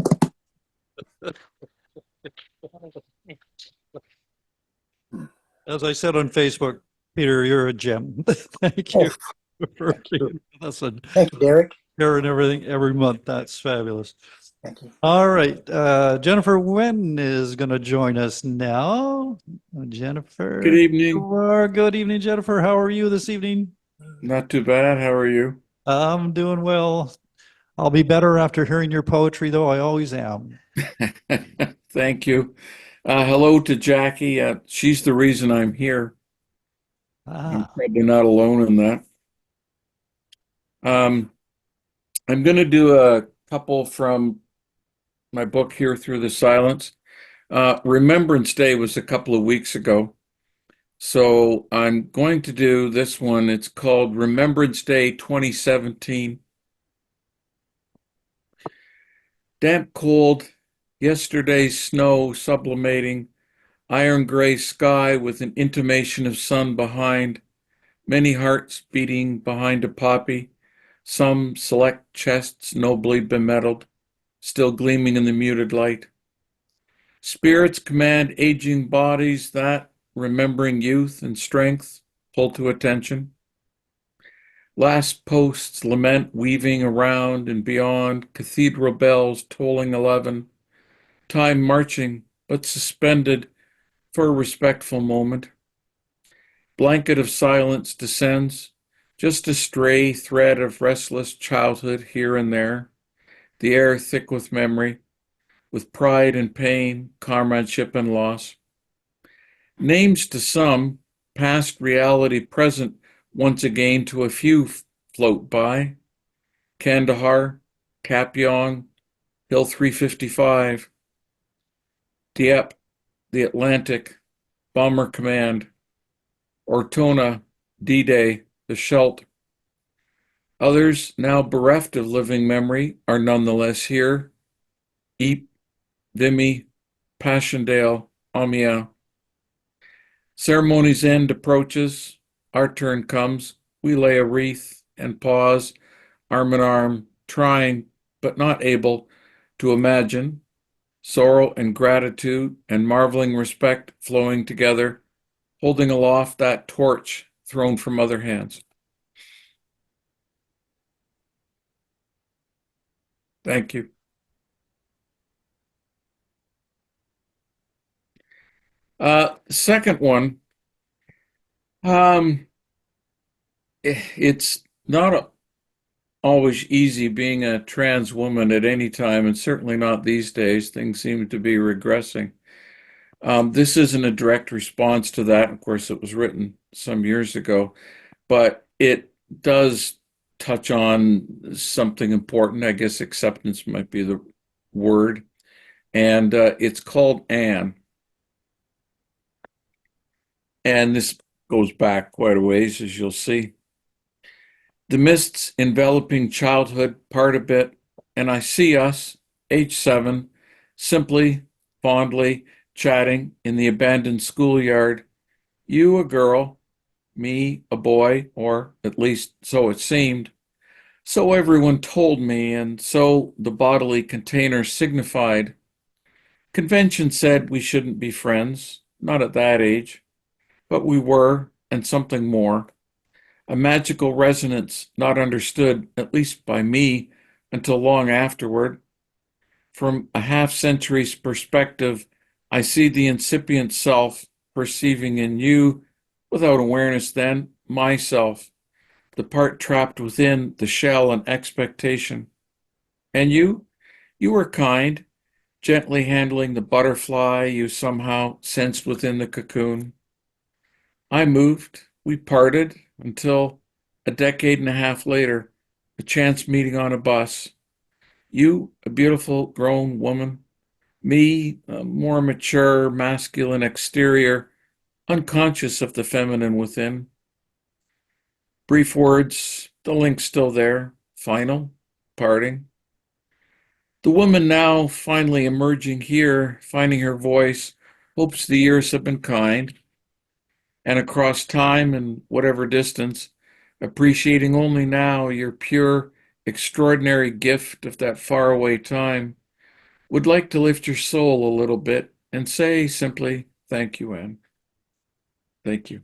[SPEAKER 11] As I said on Facebook, Peter, you're a gem. Thank you for being with us and
[SPEAKER 4] Thank you, Derek.
[SPEAKER 11] sharing everything every month. That's fabulous.
[SPEAKER 4] Thank you.
[SPEAKER 11] All right. Jennifer Wenn is going to join us now. Jennifer.
[SPEAKER 7] Good evening.
[SPEAKER 11] Good evening, Jennifer. How are you this evening?
[SPEAKER 7] Not too bad. How are you?
[SPEAKER 11] I'm doing well. I'll be better after hearing your poetry, though. I always am.
[SPEAKER 7] Thank you. Hello to Jackie. She's the reason I'm here. I'm probably not alone in that. I'm going to do a couple from my book here, Through the Silence. Remembrance Day was a couple of weeks ago. So I'm going to do this one. It's called Remembrance Day 2017. Damp cold, yesterday's snow sublimating, iron gray sky with an intimation of sun behind, many hearts beating behind a poppy, some select chests nobly bemedaled, still gleaming in the muted light. Spirits command aging bodies that, remembering youth and strength, pull to attention. Last posts lament weaving around and beyond, cathedral bells tolling 11, time marching but suspended for a respectful moment. Blanket of silence descends, just a stray thread of restless childhood here and there, the air thick with memory, with pride and pain, comradeship and loss. Names to some, past reality present once again to a few float by. Kandahar, Kapyong, Hill 355, Dieppe, the Atlantic, Bomber Command, Ortona, D-Day, the Scheldt. Others, now bereft of living memory, are nonetheless here. Ypres, Vimy, Passchendaele, Amiens. Ceremony's end approaches. Our turn comes. We lay a wreath and pause, arm in arm, trying, but not able, to imagine. Sorrow and gratitude and marveling respect flowing together, holding aloft that torch thrown from other hands. Thank you. Second one, it's not always easy being a trans woman at any time, and certainly not these days. Things seem to be regressing. This isn't a direct response to that. Of course, it was written some years ago, but it does touch on something important. I guess acceptance might be the word. And it's called Anne. And this goes back quite a ways, as you'll see. The mists enveloping childhood part a bit, and I see us, age 7, simply, fondly chatting in the abandoned schoolyard. You a girl, me a boy, or at least so it seemed. So everyone told me, and so the bodily container signified. Convention said we shouldn't be friends, not at that age. But we were, and something more. A magical resonance not understood, at least by me, until long afterward. From a half-century's perspective, I see the incipient self perceiving in you, without awareness then, myself, the part trapped within the shell and expectation. And you were kind, gently handling the butterfly you somehow sensed within the cocoon. I moved, we parted, until a decade and a half later, a chance meeting on a bus. You, a beautiful grown woman, me, a more mature, masculine exterior, unconscious of the feminine within. Brief words, the link's still there, final, parting. The woman now finally emerging here, finding her voice, hopes the years have been kind, and across time and whatever distance, appreciating only now your pure, extraordinary gift of that faraway time, would like to lift your soul a little bit and say simply, thank you, Anne. Thank you.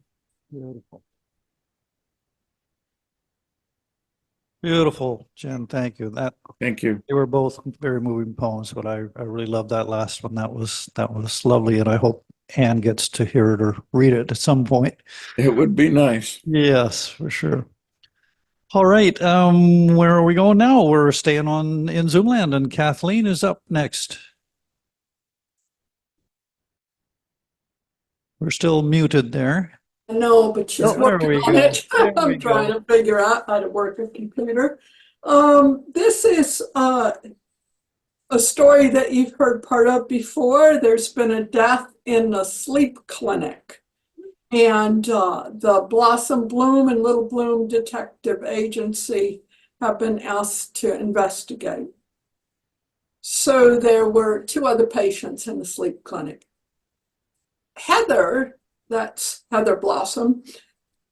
[SPEAKER 11] Beautiful. Beautiful, Jen. Thank you.
[SPEAKER 7] Thank you.
[SPEAKER 11] They were both very moving poems, but I really loved that last one. That was lovely, and I hope Anne gets to hear it or read it at some point.
[SPEAKER 7] It would be nice.
[SPEAKER 11] Yes, for sure. All right, where are we going now? We're staying in Zoomland, and Kathleen is up next. We're still muted there.
[SPEAKER 9] No, but she's
[SPEAKER 11] There
[SPEAKER 9] working
[SPEAKER 11] we
[SPEAKER 9] on
[SPEAKER 11] go.
[SPEAKER 9] it.
[SPEAKER 11] There we
[SPEAKER 9] I'm trying
[SPEAKER 11] go.
[SPEAKER 9] to figure out how to work a computer. This is a story that you've heard part of before. There's been a death in the sleep clinic. And the Blossom Bloom and Little Bloom Detective Agency have been asked to investigate. So there were 2 other patients in the sleep clinic. Heather, that's Heather Blossom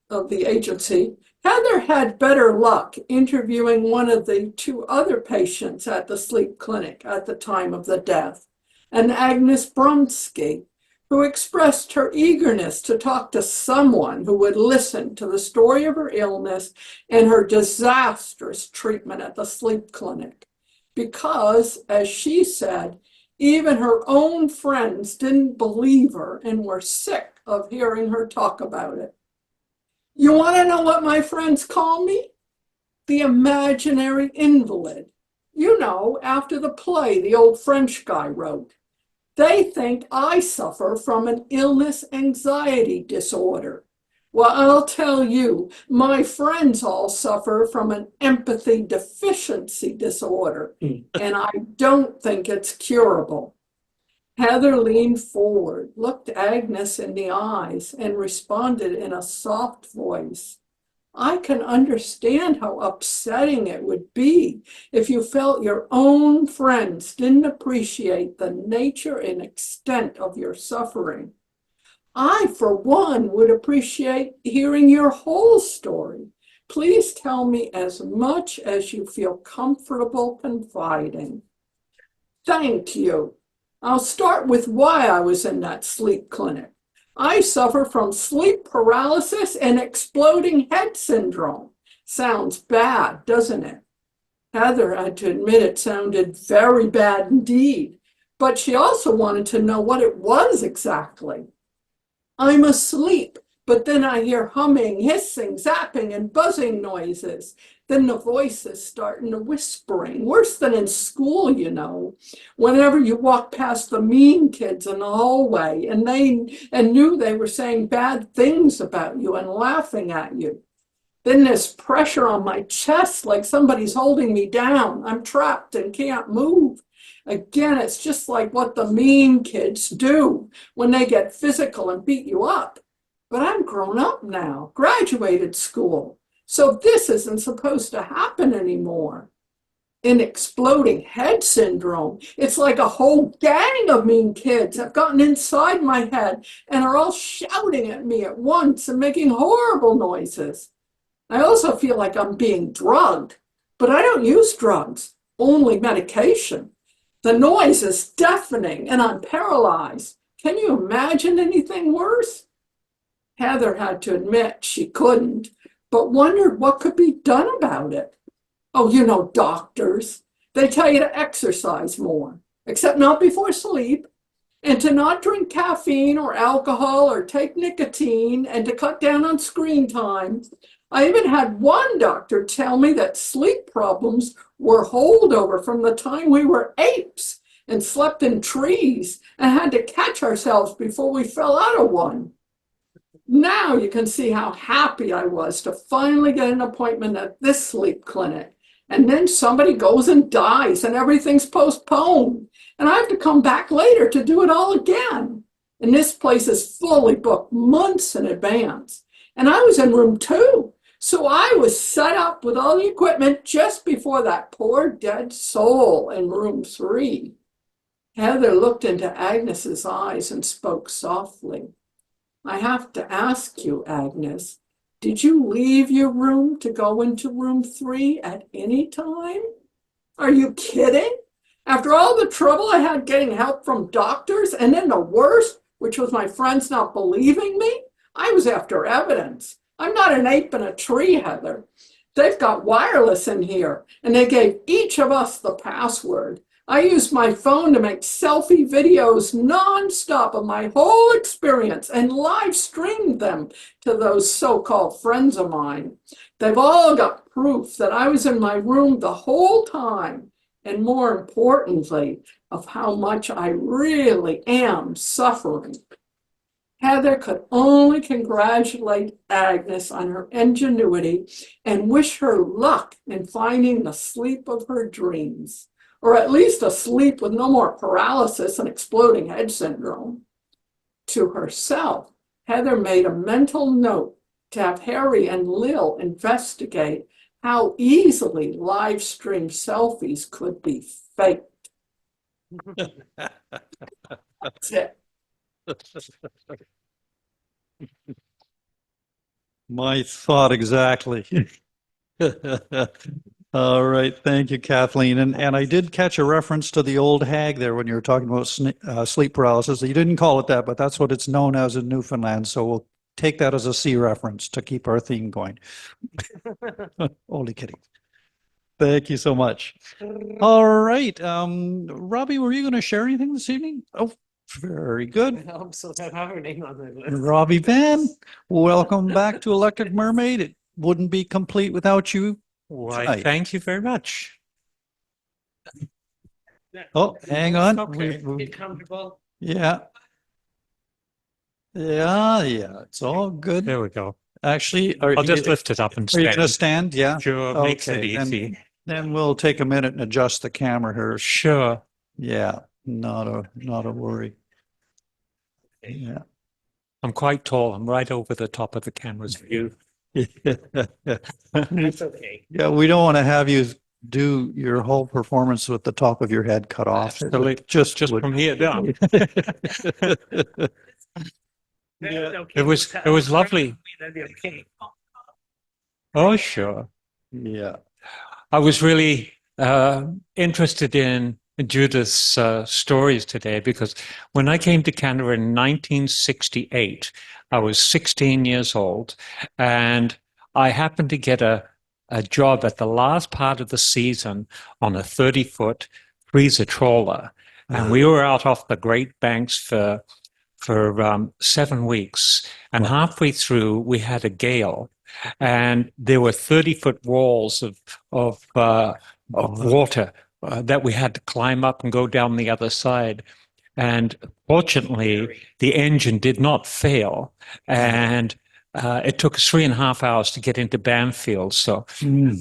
[SPEAKER 9] of the agency, Heather had better luck interviewing one of the 2 other patients at the sleep clinic at the time of the death, an Agnes Bronsky, who expressed her eagerness to talk to someone who would listen to the story of her illness and her disastrous treatment at the sleep clinic. Because, as she said, even her own friends didn't believe her and were sick of hearing her talk about it. You want to know what my friends call me? The imaginary invalid. You know, after the play the old French guy wrote. They think I suffer from an illness anxiety disorder. Well, I'll tell you, my friends all suffer from an empathy deficiency disorder, and I don't think it's curable. Heather leaned forward, looked Agnes in the eyes, and responded in a soft voice. I can understand how upsetting it would be if you felt your own friends didn't appreciate the nature and extent of your suffering. I, for one, would appreciate hearing your whole story. Please tell me as much as you feel comfortable confiding. Thank you. I'll start with why I was in that sleep clinic. I suffer from sleep paralysis and exploding head syndrome. Sounds bad, doesn't it? Heather had to admit it sounded very bad indeed, but she also wanted to know what it was exactly. I'm asleep, but then I hear humming, hissing, zapping, and buzzing noises. Then the voices start into whispering, worse than in school, you know. Whenever you walk past the mean kids in the hallway and knew they were saying bad things about you and laughing at you. Then there's pressure on my chest like somebody's holding me down. I'm trapped and can't move. Again, it's just like what the mean kids do when they get physical and beat you up. But I'm grown up now, graduated school. So this isn't supposed to happen anymore. In exploding head syndrome, it's like a whole gang of mean kids have gotten inside my head and are all shouting at me at once and making horrible noises. I also feel like I'm being drugged, but I don't use drugs, only medication. The noise is deafening and I'm paralyzed. Can you imagine anything worse? Heather had to admit she couldn't, but wondered what could be done about it. Oh, you know, doctors. They tell you to exercise more, except not before sleep, and to not drink caffeine or alcohol or take nicotine, and to cut down on screen time. I even had one doctor tell me that sleep problems were holdover from the time we were apes and slept in trees and had to catch ourselves before we fell out of one. Now you can see how happy I was to finally get an appointment at this sleep clinic. And then somebody goes and dies and everything's postponed. And I have to come back later to do it all again. And this place is fully booked months in advance. And I was in room 2. So I was set up with all the equipment just before that poor dead soul in room 3. Heather looked into Agnes's eyes and spoke softly. I have to ask you, Agnes, did you leave your room to go into room 3 at any time? Are you kidding? After all the trouble I had getting help from doctors, and then the worst, which was my friends not believing me, I was after evidence. I'm not an ape in a tree, Heather. They've got wireless in here, and they gave each of us the password. I used my phone to make selfie videos nonstop of my whole experience and live streamed them to those so-called friends of mine. They've all got proof that I was in my room the whole time, and more importantly, of how much I really am suffering. Heather could only congratulate Agnes on her ingenuity and wish her luck in finding the sleep of her dreams, or at least a sleep with no more paralysis and exploding head syndrome. To herself, Heather made a mental note to have Harry and Lil investigate how easily live stream selfies could be faked. That's it.
[SPEAKER 11] My thought exactly. All right, thank you, Kathleen. And I did catch a reference to the old hag there when you were talking about sleep paralysis. You didn't call it that, but that's what it's known as in Newfoundland. So we'll take that as a C reference to keep our theme going. Only kidding. Thank you so much. All right, Robbie, were you going to share anything this evening? Oh, very good.
[SPEAKER 12] I'm so have her name on the list.
[SPEAKER 11] Robbie Wenn, welcome back to Electric Mermaid. It wouldn't be complete without you.
[SPEAKER 17] Why,
[SPEAKER 11] tonight.
[SPEAKER 17] thank you very much.
[SPEAKER 11] Oh, hang on.
[SPEAKER 17] Okay.
[SPEAKER 12] Get comfortable.
[SPEAKER 11] Yeah. Yeah, it's all good.
[SPEAKER 17] There we go.
[SPEAKER 11] Actually,
[SPEAKER 17] I'll just lift it up and
[SPEAKER 11] are you
[SPEAKER 17] stand.
[SPEAKER 11] going to stand? Yeah.
[SPEAKER 17] Sure, makes it
[SPEAKER 11] Okay,
[SPEAKER 17] easy.
[SPEAKER 11] Then we'll take a minute and adjust the camera here.
[SPEAKER 17] Sure.
[SPEAKER 11] Yeah, not a worry. Yeah.
[SPEAKER 17] I'm quite tall. I'm right over the top of the camera's view.
[SPEAKER 12] That's okay.
[SPEAKER 11] Yeah, we don't want to have you do your whole performance with the top of your head cut off.
[SPEAKER 17] Absolutely.
[SPEAKER 11] Just
[SPEAKER 17] From here down.
[SPEAKER 12] That's okay.
[SPEAKER 17] It was lovely.
[SPEAKER 12] That'd be okay.
[SPEAKER 17] Oh, sure.
[SPEAKER 11] Yeah.
[SPEAKER 17] I was really interested in Judith's stories today because when I came to Canada in 1968, I was 16 years old, and I happened to get a job at the last part of the season on a 30-foot freezer trawler, and we were out off the Great Banks for 7 weeks, and halfway through we had a gale, and there were 30-foot walls of water that we had to climb up and go down the other side. And fortunately, the engine did not fail, and it took us 3.5 hours to get into Banfield. So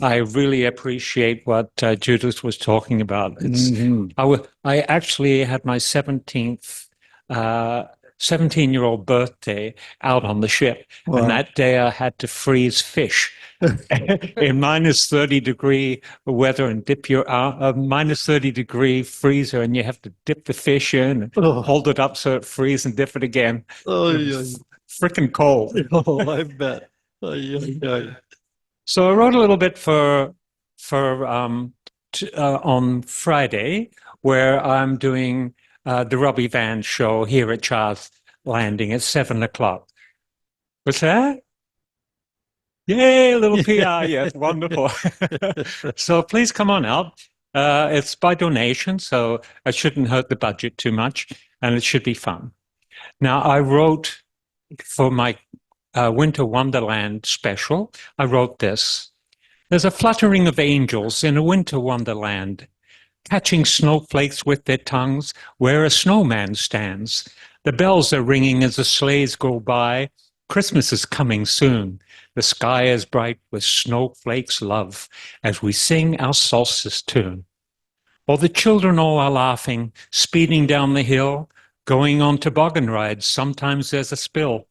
[SPEAKER 17] I really appreciate what Judith was talking about. I actually had my 17-year-old birthday out on the ship.
[SPEAKER 11] Wow.
[SPEAKER 17] And that day I had to freeze fish in minus 30-degree weather and dip your minus 30-degree freezer, and you have to dip the fish in and hold it up so it freezes and dip it again.
[SPEAKER 11] Oh,
[SPEAKER 17] Freaking cold.
[SPEAKER 11] Oh, I bet.
[SPEAKER 17] So I wrote a little bit for on Friday, where I'm doing the Robbie Van show here at Char's Landing at 7:00. What's that? Yay, a little PR. Yes, wonderful. So please come on out. It's by donation, so it shouldn't hurt the budget too much, and it should be fun. Now, I wrote for my Winter Wonderland special, I wrote this. There's a fluttering of angels in a winter wonderland, catching snowflakes with their tongues where a snowman stands. The bells are ringing as the sleighs go by. Christmas is coming soon. The sky is bright with snowflakes love as we sing our solstice tune. Or the children all are laughing, speeding down the hill, going on toboggan rides. Sometimes there's a spill.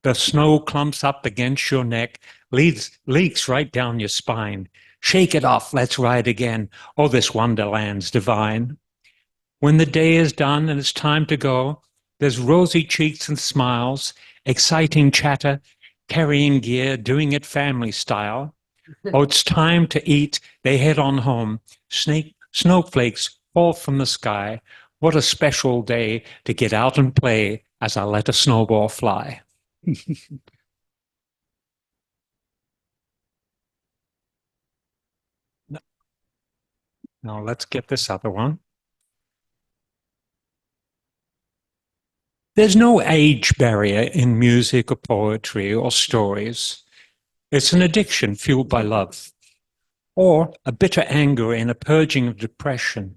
[SPEAKER 17] The snow clumps up against your neck, leaks right down your spine. Shake it off, let's ride again. Oh, this wonderland's divine. When the day is done and it's time to go, there's rosy cheeks and smiles, exciting chatter, carrying gear, doing it family style. Oh, it's time to eat, they head on home. Snowflakes fall from the sky. What a special day to get out and play as I let a snowball fly. Now let's get this other one. There's no age barrier in music or poetry or stories. It's an addiction fueled by love, or a bitter anger in a purging of depression.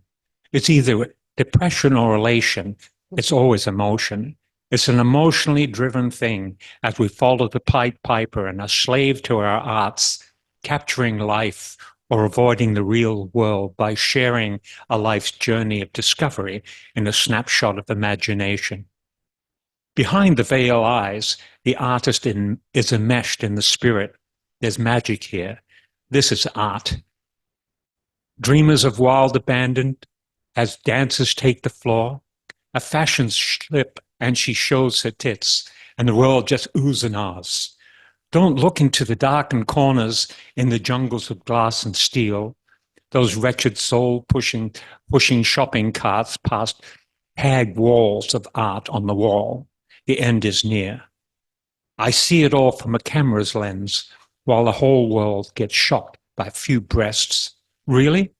[SPEAKER 17] It's either depression or elation. It's always emotion. It's an emotionally driven thing as we follow the Pied Piper and are slave to our arts, capturing life or avoiding the real world by sharing a life's journey of discovery in a snapshot of imagination. Behind the veil eyes, the artist is enmeshed in the spirit. There's magic here. This is art. Dreamers of wild abandon as dancers take the floor. A fashion slip and she shows her tits, and the world just oohs and ahs. Don't look into the darkened corners in the jungles of glass and steel. Those wretched soul-pushing shopping carts past tagged walls of art on the wall. The end is near. I see it all from a camera's lens, while the whole world gets shocked by a few breasts. Really?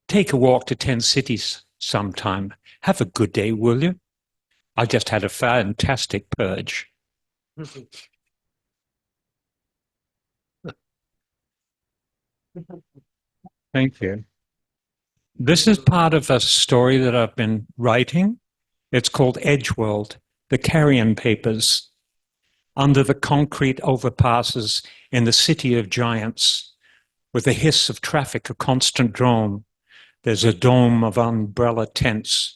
[SPEAKER 17] Take a walk to 10 cities sometime. Have a good day, will you? I just had a fantastic purge. Thank you. This is part of a story that I've been writing. It's called Edgeworld, the Carrion Papers. Under the concrete overpasses in the city of giants, with the hiss of traffic a constant drone, there's a dome of umbrella tents.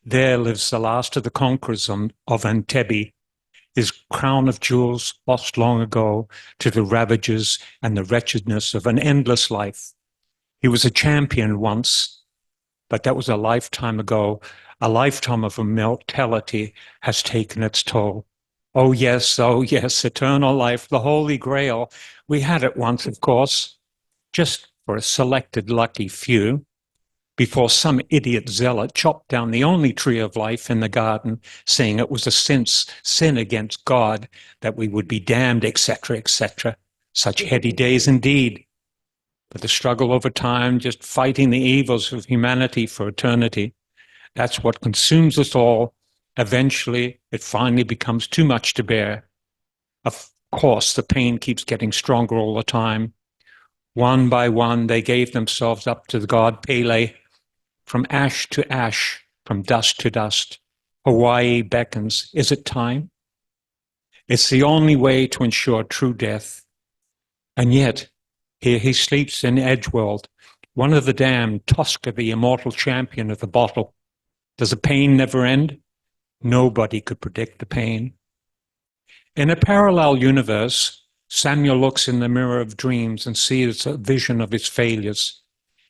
[SPEAKER 17] There lives the last of the conquerors of Entebbe, his crown of jewels lost long ago to the ravages and the wretchedness of an endless life. He was a champion once, but that was a lifetime ago. A lifetime of immortality has taken its toll. Oh yes, eternal life, the Holy Grail. We had it once, of course, just for a selected lucky few, before some idiot zealot chopped down the only tree of life in the garden, saying it was a sin against God, that we would be damned, etc., etc. Such heady days indeed. But the struggle over time, just fighting the evils of humanity for eternity, that's what consumes us all. Eventually, it finally becomes too much to bear. Of course, the pain keeps getting stronger all the time. One by one, they gave themselves up to the god Pele. From ash to ash, from dust to dust. Hawaii beckons. Is it time? It's the only way to ensure true death. And yet, here he sleeps in Edgeworld, one of the damned, Tosca, the immortal champion of the bottle. Does the pain never end? Nobody could predict the pain. In a parallel universe, Samuel looks in the mirror of dreams and sees a vision of his failures.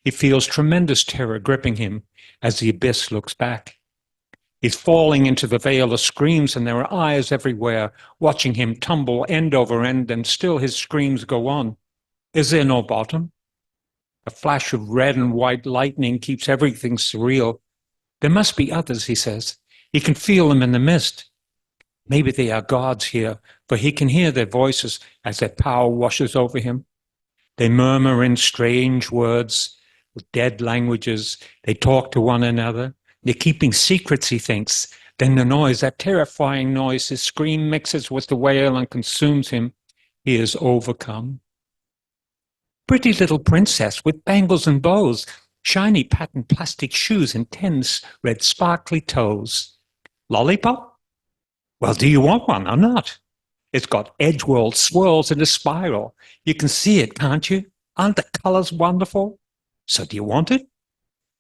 [SPEAKER 17] He feels tremendous terror gripping him as the abyss looks back. He's falling into the veil of screams, and there are eyes everywhere watching him tumble end over end, and still his screams go on. Is there no bottom? A flash of red and white lightning keeps everything surreal. There must be others, he says. He can feel them in the mist. Maybe they are gods here, for he can hear their voices as their power washes over him. They murmur in strange words, dead languages. They talk to one another. They're keeping secrets, he thinks. Then the noise, that terrifying noise, his scream mixes with the wail and consumes him. He is overcome. Pretty little princess with bangles and bows, shiny patterned plastic shoes and 10 red sparkly toes. Lollipop? Well, do you want one or not? It's got Edgeworld swirls in a spiral. You can see it, can't you? Aren't the colors wonderful? So do you want it?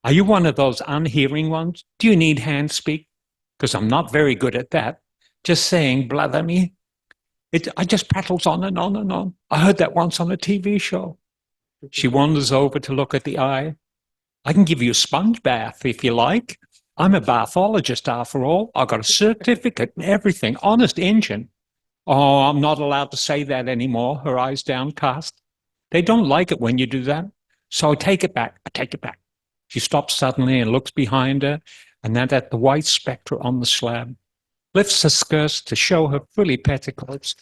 [SPEAKER 17] Are you one of those unhearing ones? Do you need hand speak? Because I'm not very good at that. Just saying, blather me. I just prattles on and on and on. I heard that once on a TV show. She wanders over to look at the eye. I can give you a sponge bath if you like. I'm a bathologist after all. I've got a certificate and everything. Honest engine. Oh, I'm not allowed to say that anymore. Her eyes downcast. They don't like it when you do that. So I take it back. She stops suddenly and looks behind her, and then at the white spectre on the slab. Lifts her skirts to show her frilly petticoats.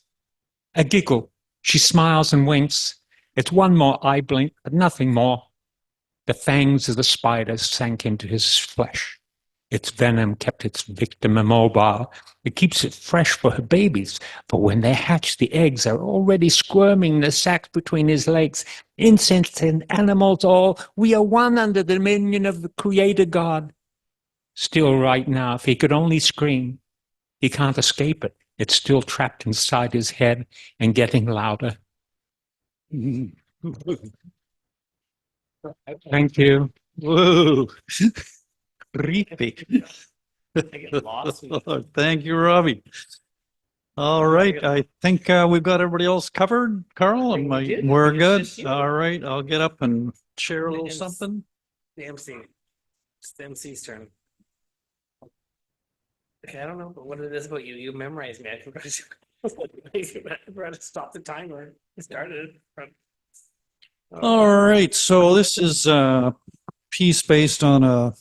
[SPEAKER 17] A giggle. She smiles and winks. It's one more eye blink, but nothing more. The fangs of the spider sank into his flesh. Its venom kept its victim immobile. It keeps it fresh for her babies, for when they hatch, the eggs are already squirming in the sacs between his legs. Insects and animals all, we are one under the dominion of the Creator God. Still right now, if he could only scream. He can't escape it. It's still trapped inside his head and getting louder. Thank you.
[SPEAKER 11] Whoa. Creepy.
[SPEAKER 17] get lost.
[SPEAKER 11] Thank you, Robbie. All right, I think we've got everybody else covered. Carl, we're good. All right, I'll get up and share a little something.
[SPEAKER 12] The MC. It's the MC's turn. Okay, I don't know, but what it is about you? You memorize me. I forgot to stop the timer. I started from.
[SPEAKER 11] All right, so this is a piece based on a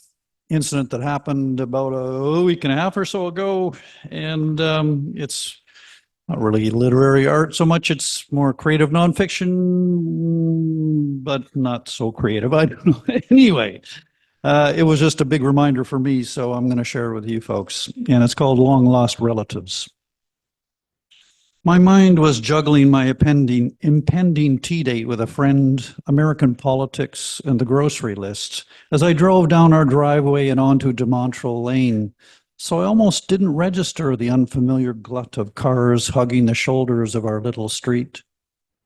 [SPEAKER 11] incident that happened about a week and a half or so ago, and it's not really literary art so much. It's more creative nonfiction, but not so creative. I don't know. Anyway, it was just a big reminder for me, so I'm going to share it with you folks, and it's called Long Lost Relatives. My mind was juggling my impending tea date with a friend, American politics, and the grocery list as I drove down our driveway and onto De Montreal Lane. So I almost didn't register the unfamiliar glut of cars hugging the shoulders of our little street.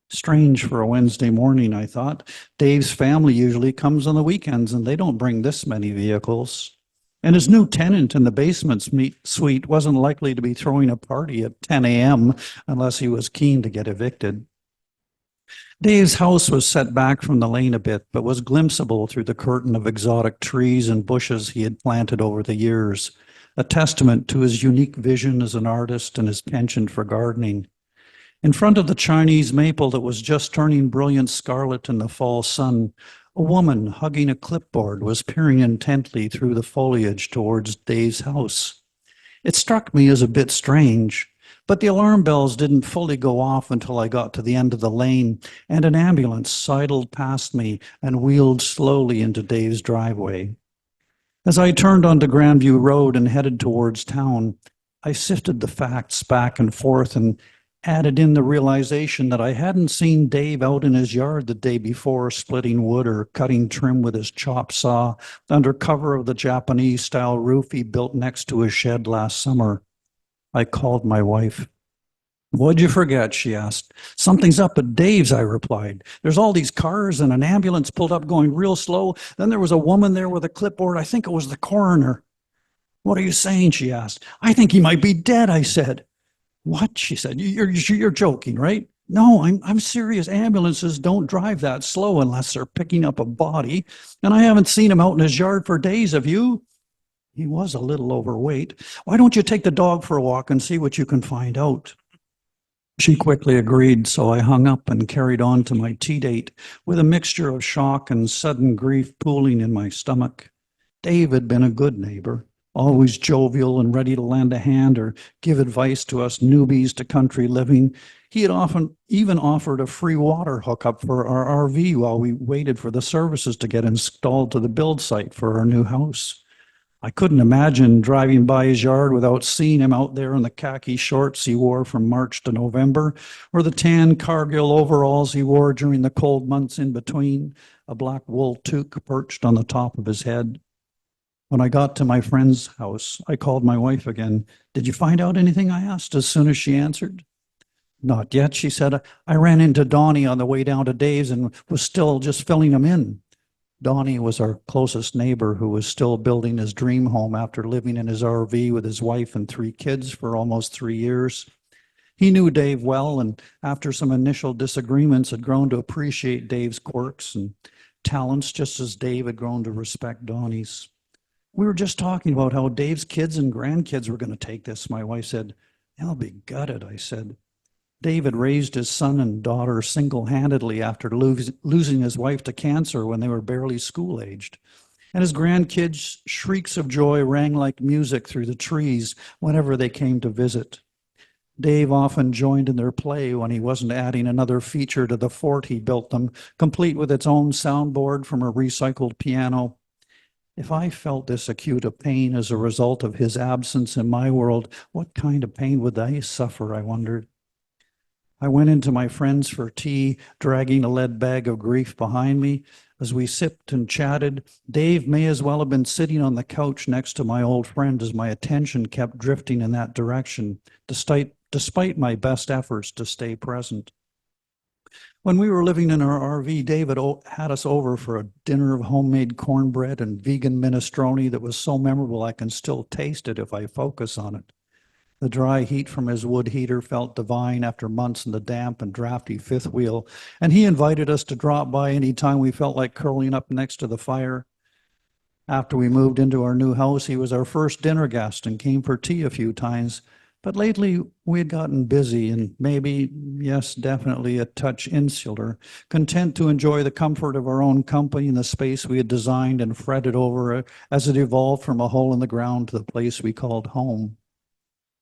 [SPEAKER 11] Strange for a Wednesday morning, I thought. Dave's family usually comes on the weekends and they don't bring this many vehicles. And his new tenant in the basement suite wasn't likely to be throwing a party at 10 a.m. unless he was keen to get evicted. Dave's house was set back from the lane a bit, but was glimpsable through the curtain of exotic trees and bushes he had planted over the years, a testament to his unique vision as an artist and his penchant for gardening. In front of the Chinese maple that was just turning brilliant scarlet in the fall sun, a woman hugging a clipboard was peering intently through the foliage towards Dave's house. It struck me as a bit strange, but the alarm bells didn't fully go off until I got to the end of the lane, and an ambulance sidled past me and wheeled slowly into Dave's driveway. As I turned onto Grandview Road and headed towards town, I sifted the facts back and forth and added in the realization that I hadn't seen Dave out in his yard the day before splitting wood or cutting trim with his chop saw under cover of the Japanese-style roof he built next to his shed last summer. I called my wife. "What'd you forget?" she asked. "Something's up at Dave's," I replied. "There's all these cars and an ambulance pulled up going real slow. Then there was a woman there with a clipboard. I think it was the coroner." "What are you saying?" she asked. "I think he might be dead," I said. "What?" she said. You're joking, right?" "No, I'm serious. Ambulances don't drive that slow unless they're picking up a body. And I haven't seen him out in his yard for days, have you?" He was a little overweight. "Why don't you take the dog for a walk and see what you can find out?" She quickly agreed, so I hung up and carried on to my tea date with a mixture of shock and sudden grief pooling in my stomach. Dave had been a good neighbor, always jovial and ready to lend a hand or give advice to us newbies to country living. He had often even offered a free water hookup for our RV while we waited for the services to get installed to the build site for our new house. I couldn't imagine driving by his yard without seeing him out there in the khaki shorts he wore from March to November, or the tan Cargill overalls he wore during the cold months in between, a black wool toque perched on the top of his head. When I got to my friend's house, I called my wife again. "Did you find out anything?" I asked as soon as she answered. "Not yet," she said. "I ran into Donnie on the way down to Dave's and was still just filling him in." Donnie was our closest neighbor who was still building his dream home after living in his RV with his wife and 3 kids for almost 3 years. He knew Dave well, and after some initial disagreements had grown to appreciate Dave's quirks and talents just as Dave had grown to respect Donnie's. "We were just talking about how Dave's kids and grandkids were going to take this," my wife said. "They'll be gutted," I said. Dave had raised his son and daughter single-handedly after losing his wife to cancer when they were barely school-aged. And his grandkids' shrieks of joy rang like music through the trees whenever they came to visit. Dave often joined in their play when he wasn't adding another feature to the fort he built them, complete with its own soundboard from a recycled piano. If I felt this acute a pain as a result of his absence in my world, what kind of pain would I suffer, I wondered. I went into my friend's for tea, dragging a lead bag of grief behind me. As we sipped and chatted, Dave may as well have been sitting on the couch next to my old friend as my attention kept drifting in that direction, despite my best efforts to stay present. When we were living in our RV, David had us over for a dinner of homemade cornbread and vegan minestrone that was so memorable I can still taste it if I focus on it. The dry heat from his wood heater felt divine after months in the damp and drafty fifth wheel, and he invited us to drop by any time we felt like curling up next to the fire. After we moved into our new house, he was our first dinner guest and came for tea a few times. But lately, we had gotten busy and maybe, yes, definitely a touch insular, content to enjoy the comfort of our own company in the space we had designed and fretted over as it evolved from a hole in the ground to the place we called home.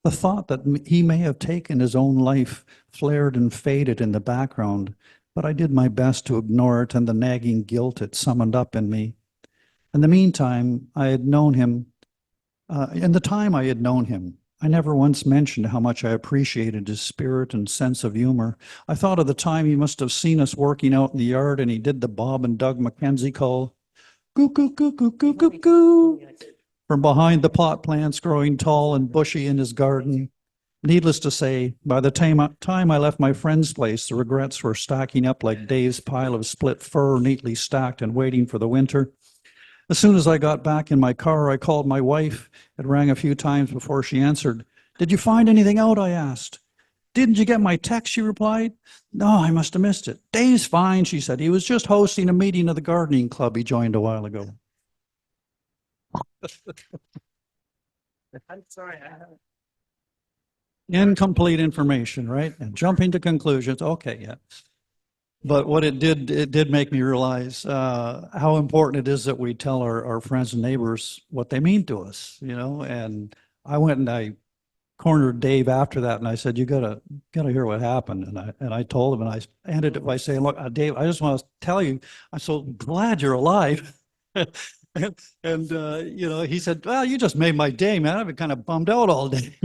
[SPEAKER 11] The thought that he may have taken his own life flared and faded in the background, but I did my best to ignore it and the nagging guilt it summoned up in me. In the meantime, I had known him. In the time I had known him, I never once mentioned how much I appreciated his spirit and sense of humor. I thought of the time he must have seen us working out in the yard and he did the Bob and Doug McKenzie call, "Goo, goo, goo, goo, goo, goo, goo," from behind the pot plants growing tall and bushy in his garden. Needless to say, by the time I left my friend's place, the regrets were stacking up like Dave's pile of split fur, neatly stacked and waiting for the winter. As soon as I got back in my car, I called my wife. It rang a few times before she answered. "Did you find anything out?" I asked. "Didn't you get my text?" she replied. "No, I must have missed it." "Dave's fine," she said. "He was just hosting a meeting of the gardening club he joined a while ago."
[SPEAKER 12] I'm sorry.
[SPEAKER 11] Incomplete information, right? And jumping to conclusions. Okay, yeah. But what it did make me realize how important it is that we tell our friends and neighbors what they mean to us, you know. And I went and I cornered Dave after that, and I said, "You gotta hear what happened." And I told him, and I ended it by saying, "Look, Dave, I just want to tell you, I'm so glad you're alive." And you know, he said, "Well, you just made my day, man. I've been kind of bummed out all day."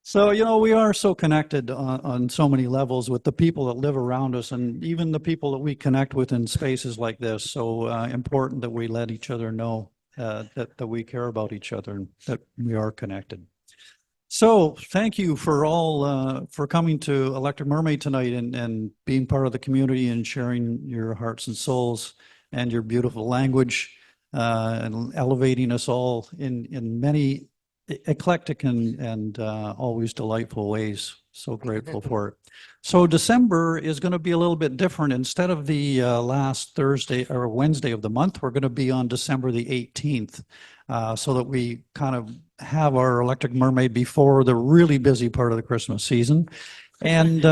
[SPEAKER 11] So, you know, we are so connected on so many levels with the people that live around us and even the people that we connect with in spaces like this. So important that we let each other know that we care about each other and that we are connected. So thank you for all for coming to Electric Mermaid tonight and being part of the community and sharing your hearts and souls and your beautiful language and elevating us all in many eclectic and always delightful ways. So grateful for it. So December is going to be a little bit different. Instead of the last Thursday or Wednesday of the month, we're going to be on December the 18th, so that we kind of have our Electric Mermaid before the really busy part of the Christmas season. And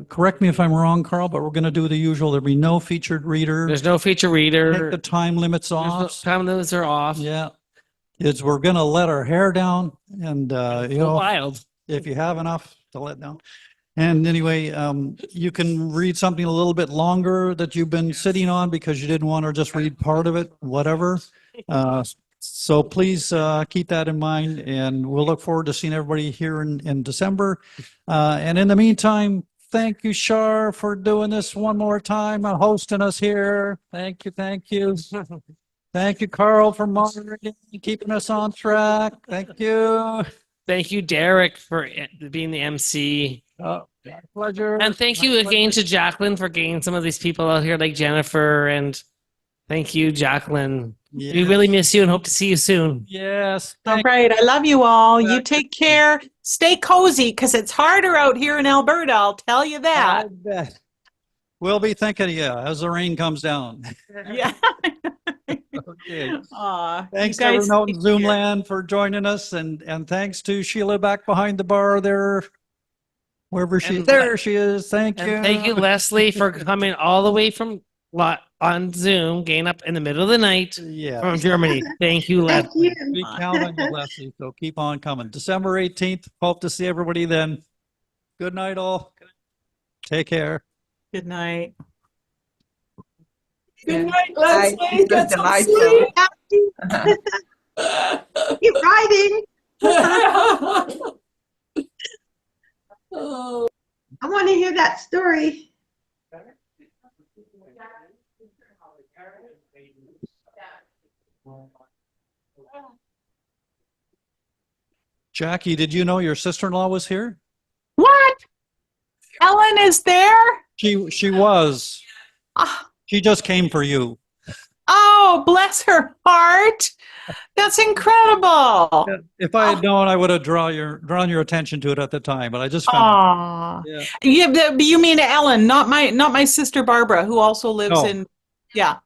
[SPEAKER 11] correct me if I'm wrong, Karl, but we're going to do the usual. There'll be no featured reader.
[SPEAKER 12] There's no feature reader.
[SPEAKER 11] Take the time limits off.
[SPEAKER 12] Time limits are off.
[SPEAKER 11] Yeah. We're going to let our hair down and, you know,
[SPEAKER 12] wild.
[SPEAKER 11] If you have enough to let down. And anyway, you can read something a little bit longer that you've been sitting on because you didn't want to just read part of it, whatever. So please keep that in mind, and we'll look forward to seeing everybody here in December. And in the meantime, thank you, Char, for doing this one more time, hosting us here. Thank you, thank you. Thank you, Karl, for moderating, keeping us on track. Thank you.
[SPEAKER 12] Thank you, Derek, for being the MC.
[SPEAKER 11] Oh, my pleasure.
[SPEAKER 12] And thank you again to Jacqueline for getting some of these people out here like Jennifer. And thank you, Jacqueline.
[SPEAKER 11] Yes.
[SPEAKER 12] We really miss you and hope to see you soon.
[SPEAKER 11] Yes.
[SPEAKER 3] All right. I love you all. You take care. Stay cozy because it's harder out here in Alberta. I'll tell you that.
[SPEAKER 11] I bet. We'll be thinking of you as the rain comes down.
[SPEAKER 3] Yeah.
[SPEAKER 11] Okay.
[SPEAKER 3] you
[SPEAKER 11] Thanks
[SPEAKER 3] guys
[SPEAKER 11] everyone out in
[SPEAKER 3] take
[SPEAKER 11] Zoom
[SPEAKER 3] care.
[SPEAKER 11] land for joining us, and thanks to Sheila back behind the bar there, wherever she is. There she is. Thank you.
[SPEAKER 12] And thank you, Leslie, for coming all the way from on Zoom, getting up in the middle of the night from Germany. Thank you, Leslie.
[SPEAKER 11] We count on you, Leslie. So keep on coming. December 18th. Hope to see everybody then. Good night, all. Take care.
[SPEAKER 3] Good night.
[SPEAKER 9] Good night, Leslie. Get some
[SPEAKER 2] delightful.
[SPEAKER 9] sleep.
[SPEAKER 2] Keep riding.
[SPEAKER 9] Oh.
[SPEAKER 2] I want to hear that story.
[SPEAKER 11] Jackie, did you know your sister-in-law was here?
[SPEAKER 3] What? Ellen is there?
[SPEAKER 11] She was.
[SPEAKER 3] Ah,
[SPEAKER 11] She just came for you.
[SPEAKER 3] oh, bless her heart. That's incredible.
[SPEAKER 11] If I had known, I would have drawn your attention to it at the time, but I just found
[SPEAKER 3] Aw.
[SPEAKER 11] Yeah.
[SPEAKER 3] You mean Ellen, not my sister Barbara, who also lives
[SPEAKER 11] No.
[SPEAKER 3] in, yeah.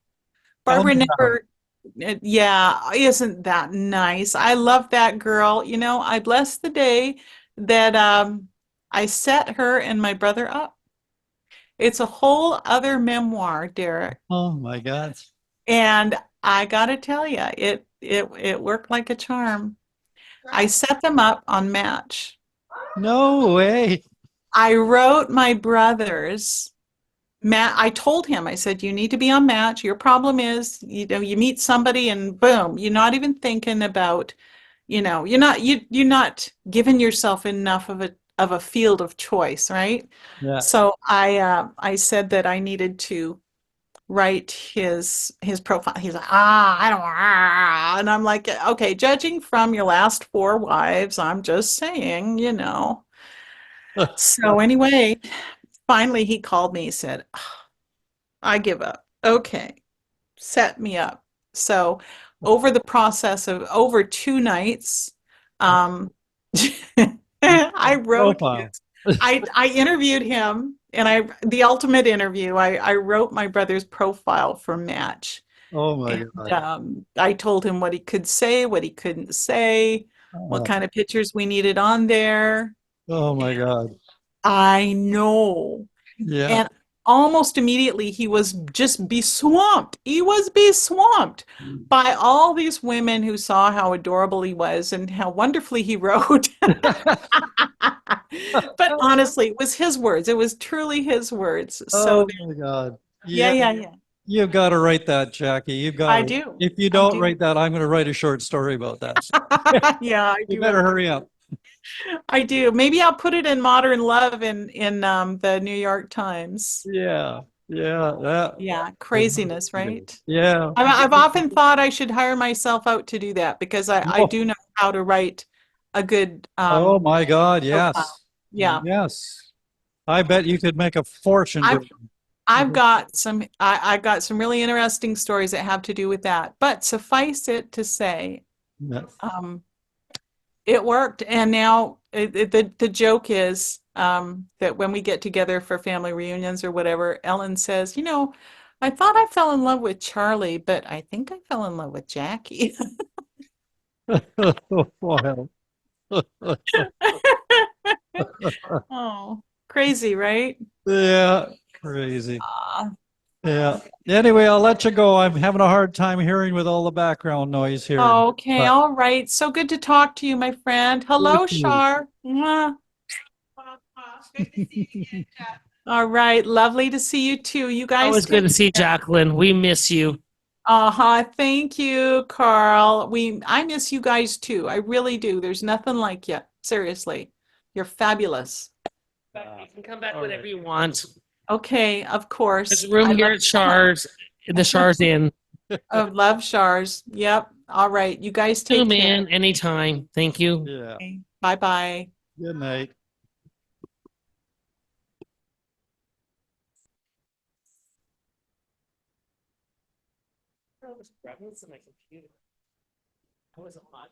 [SPEAKER 11] Ellen
[SPEAKER 3] Barbara
[SPEAKER 11] Brown.
[SPEAKER 3] never, yeah, isn't that nice? I love that girl. You know, I bless the day that I set her and my brother up. It's a whole other memoir, Derek.
[SPEAKER 11] Oh my God.
[SPEAKER 3] And I gotta tell you, it worked like a charm. I set them up on Match.
[SPEAKER 11] No way.
[SPEAKER 3] I wrote my brothers. Matt, I told him, I said, you need to be on Match. Your problem is, you meet somebody and boom, you're not even thinking about, you're not giving yourself enough of a field of choice, right?
[SPEAKER 11] Yeah.
[SPEAKER 3] So I said that I needed to write his profile. He's like, I don't, and I'm like, okay, judging from your last 4 wives, I'm just saying, So anyway, finally he called me, he said, I give up. Okay, set me up. So over the process of over 2 nights, um, I wrote
[SPEAKER 11] Profile.
[SPEAKER 3] I interviewed him and the ultimate interview, I wrote my brother's profile for Match.
[SPEAKER 11] Oh my
[SPEAKER 3] And
[SPEAKER 11] God.
[SPEAKER 3] I told him what he could say, what he couldn't say, what kind of pictures we needed on there.
[SPEAKER 11] Oh my God.
[SPEAKER 3] I know.
[SPEAKER 11] Yeah.
[SPEAKER 3] And almost immediately he was just beswamped. He was beswamped by all these women who saw how adorable he was and how wonderfully he wrote. But honestly, it was his words. It was truly his words. So
[SPEAKER 11] Oh my God.
[SPEAKER 3] yeah.
[SPEAKER 11] You've got to write that, Jackie. You've got
[SPEAKER 3] I
[SPEAKER 11] to.
[SPEAKER 3] do.
[SPEAKER 11] If you
[SPEAKER 3] I
[SPEAKER 11] don't
[SPEAKER 3] do.
[SPEAKER 11] write that, I'm going to write a short story about that.
[SPEAKER 3] Yeah, I
[SPEAKER 11] You
[SPEAKER 3] do.
[SPEAKER 11] better hurry up.
[SPEAKER 3] I do. Maybe I'll put it in Modern Love in the New York Times.
[SPEAKER 11] Yeah. Yeah.
[SPEAKER 3] Yeah, craziness, right?
[SPEAKER 11] Yeah.
[SPEAKER 3] I've often thought I should hire myself out to do that because I
[SPEAKER 11] Oh.
[SPEAKER 3] do know how to write a good
[SPEAKER 11] Oh my God.
[SPEAKER 3] profile.
[SPEAKER 11] Yes.
[SPEAKER 3] Yeah.
[SPEAKER 11] Yes. I bet you could make a fortune.
[SPEAKER 3] I've got I've got some really interesting stories that have to do with that. But suffice it to say,
[SPEAKER 11] Yeah.
[SPEAKER 3] it worked. And now the joke is that when we get together for family reunions or whatever, Ellen says, I thought I fell in love with Charlie, but I think I fell in love with Jackie.
[SPEAKER 11] Well.
[SPEAKER 3] Oh, crazy, right?
[SPEAKER 11] Yeah. Crazy.
[SPEAKER 3] Ah,
[SPEAKER 11] Yeah. Anyway, I'll let you go. I'm having a hard time hearing with all the background noise here.
[SPEAKER 3] okay,
[SPEAKER 11] But
[SPEAKER 3] all right. So good to talk to you, my friend. Hello,
[SPEAKER 11] you too.
[SPEAKER 3] Char. Mwah. All right, lovely to see you too. You guys
[SPEAKER 12] Always good
[SPEAKER 3] take
[SPEAKER 12] to see
[SPEAKER 3] care.
[SPEAKER 12] Jacqueline. We miss you.
[SPEAKER 3] Uh-huh. Thank you, Karl. I miss you guys too. I really do. There's nothing like you. Seriously. You're fabulous.
[SPEAKER 12] You can come back whenever you want.
[SPEAKER 3] Okay, of course.
[SPEAKER 12] There's a room
[SPEAKER 3] I
[SPEAKER 12] here
[SPEAKER 3] love
[SPEAKER 12] at Char's, in the Char's Inn.
[SPEAKER 3] of love Shars. Yep. All right. You guys take
[SPEAKER 12] Zoom
[SPEAKER 3] care.
[SPEAKER 12] in anytime. Thank you.
[SPEAKER 11] Yeah.
[SPEAKER 3] Okay. Bye-bye.
[SPEAKER 11] Good night.
[SPEAKER 12] I was grabbing this on my computer. I wasn't on.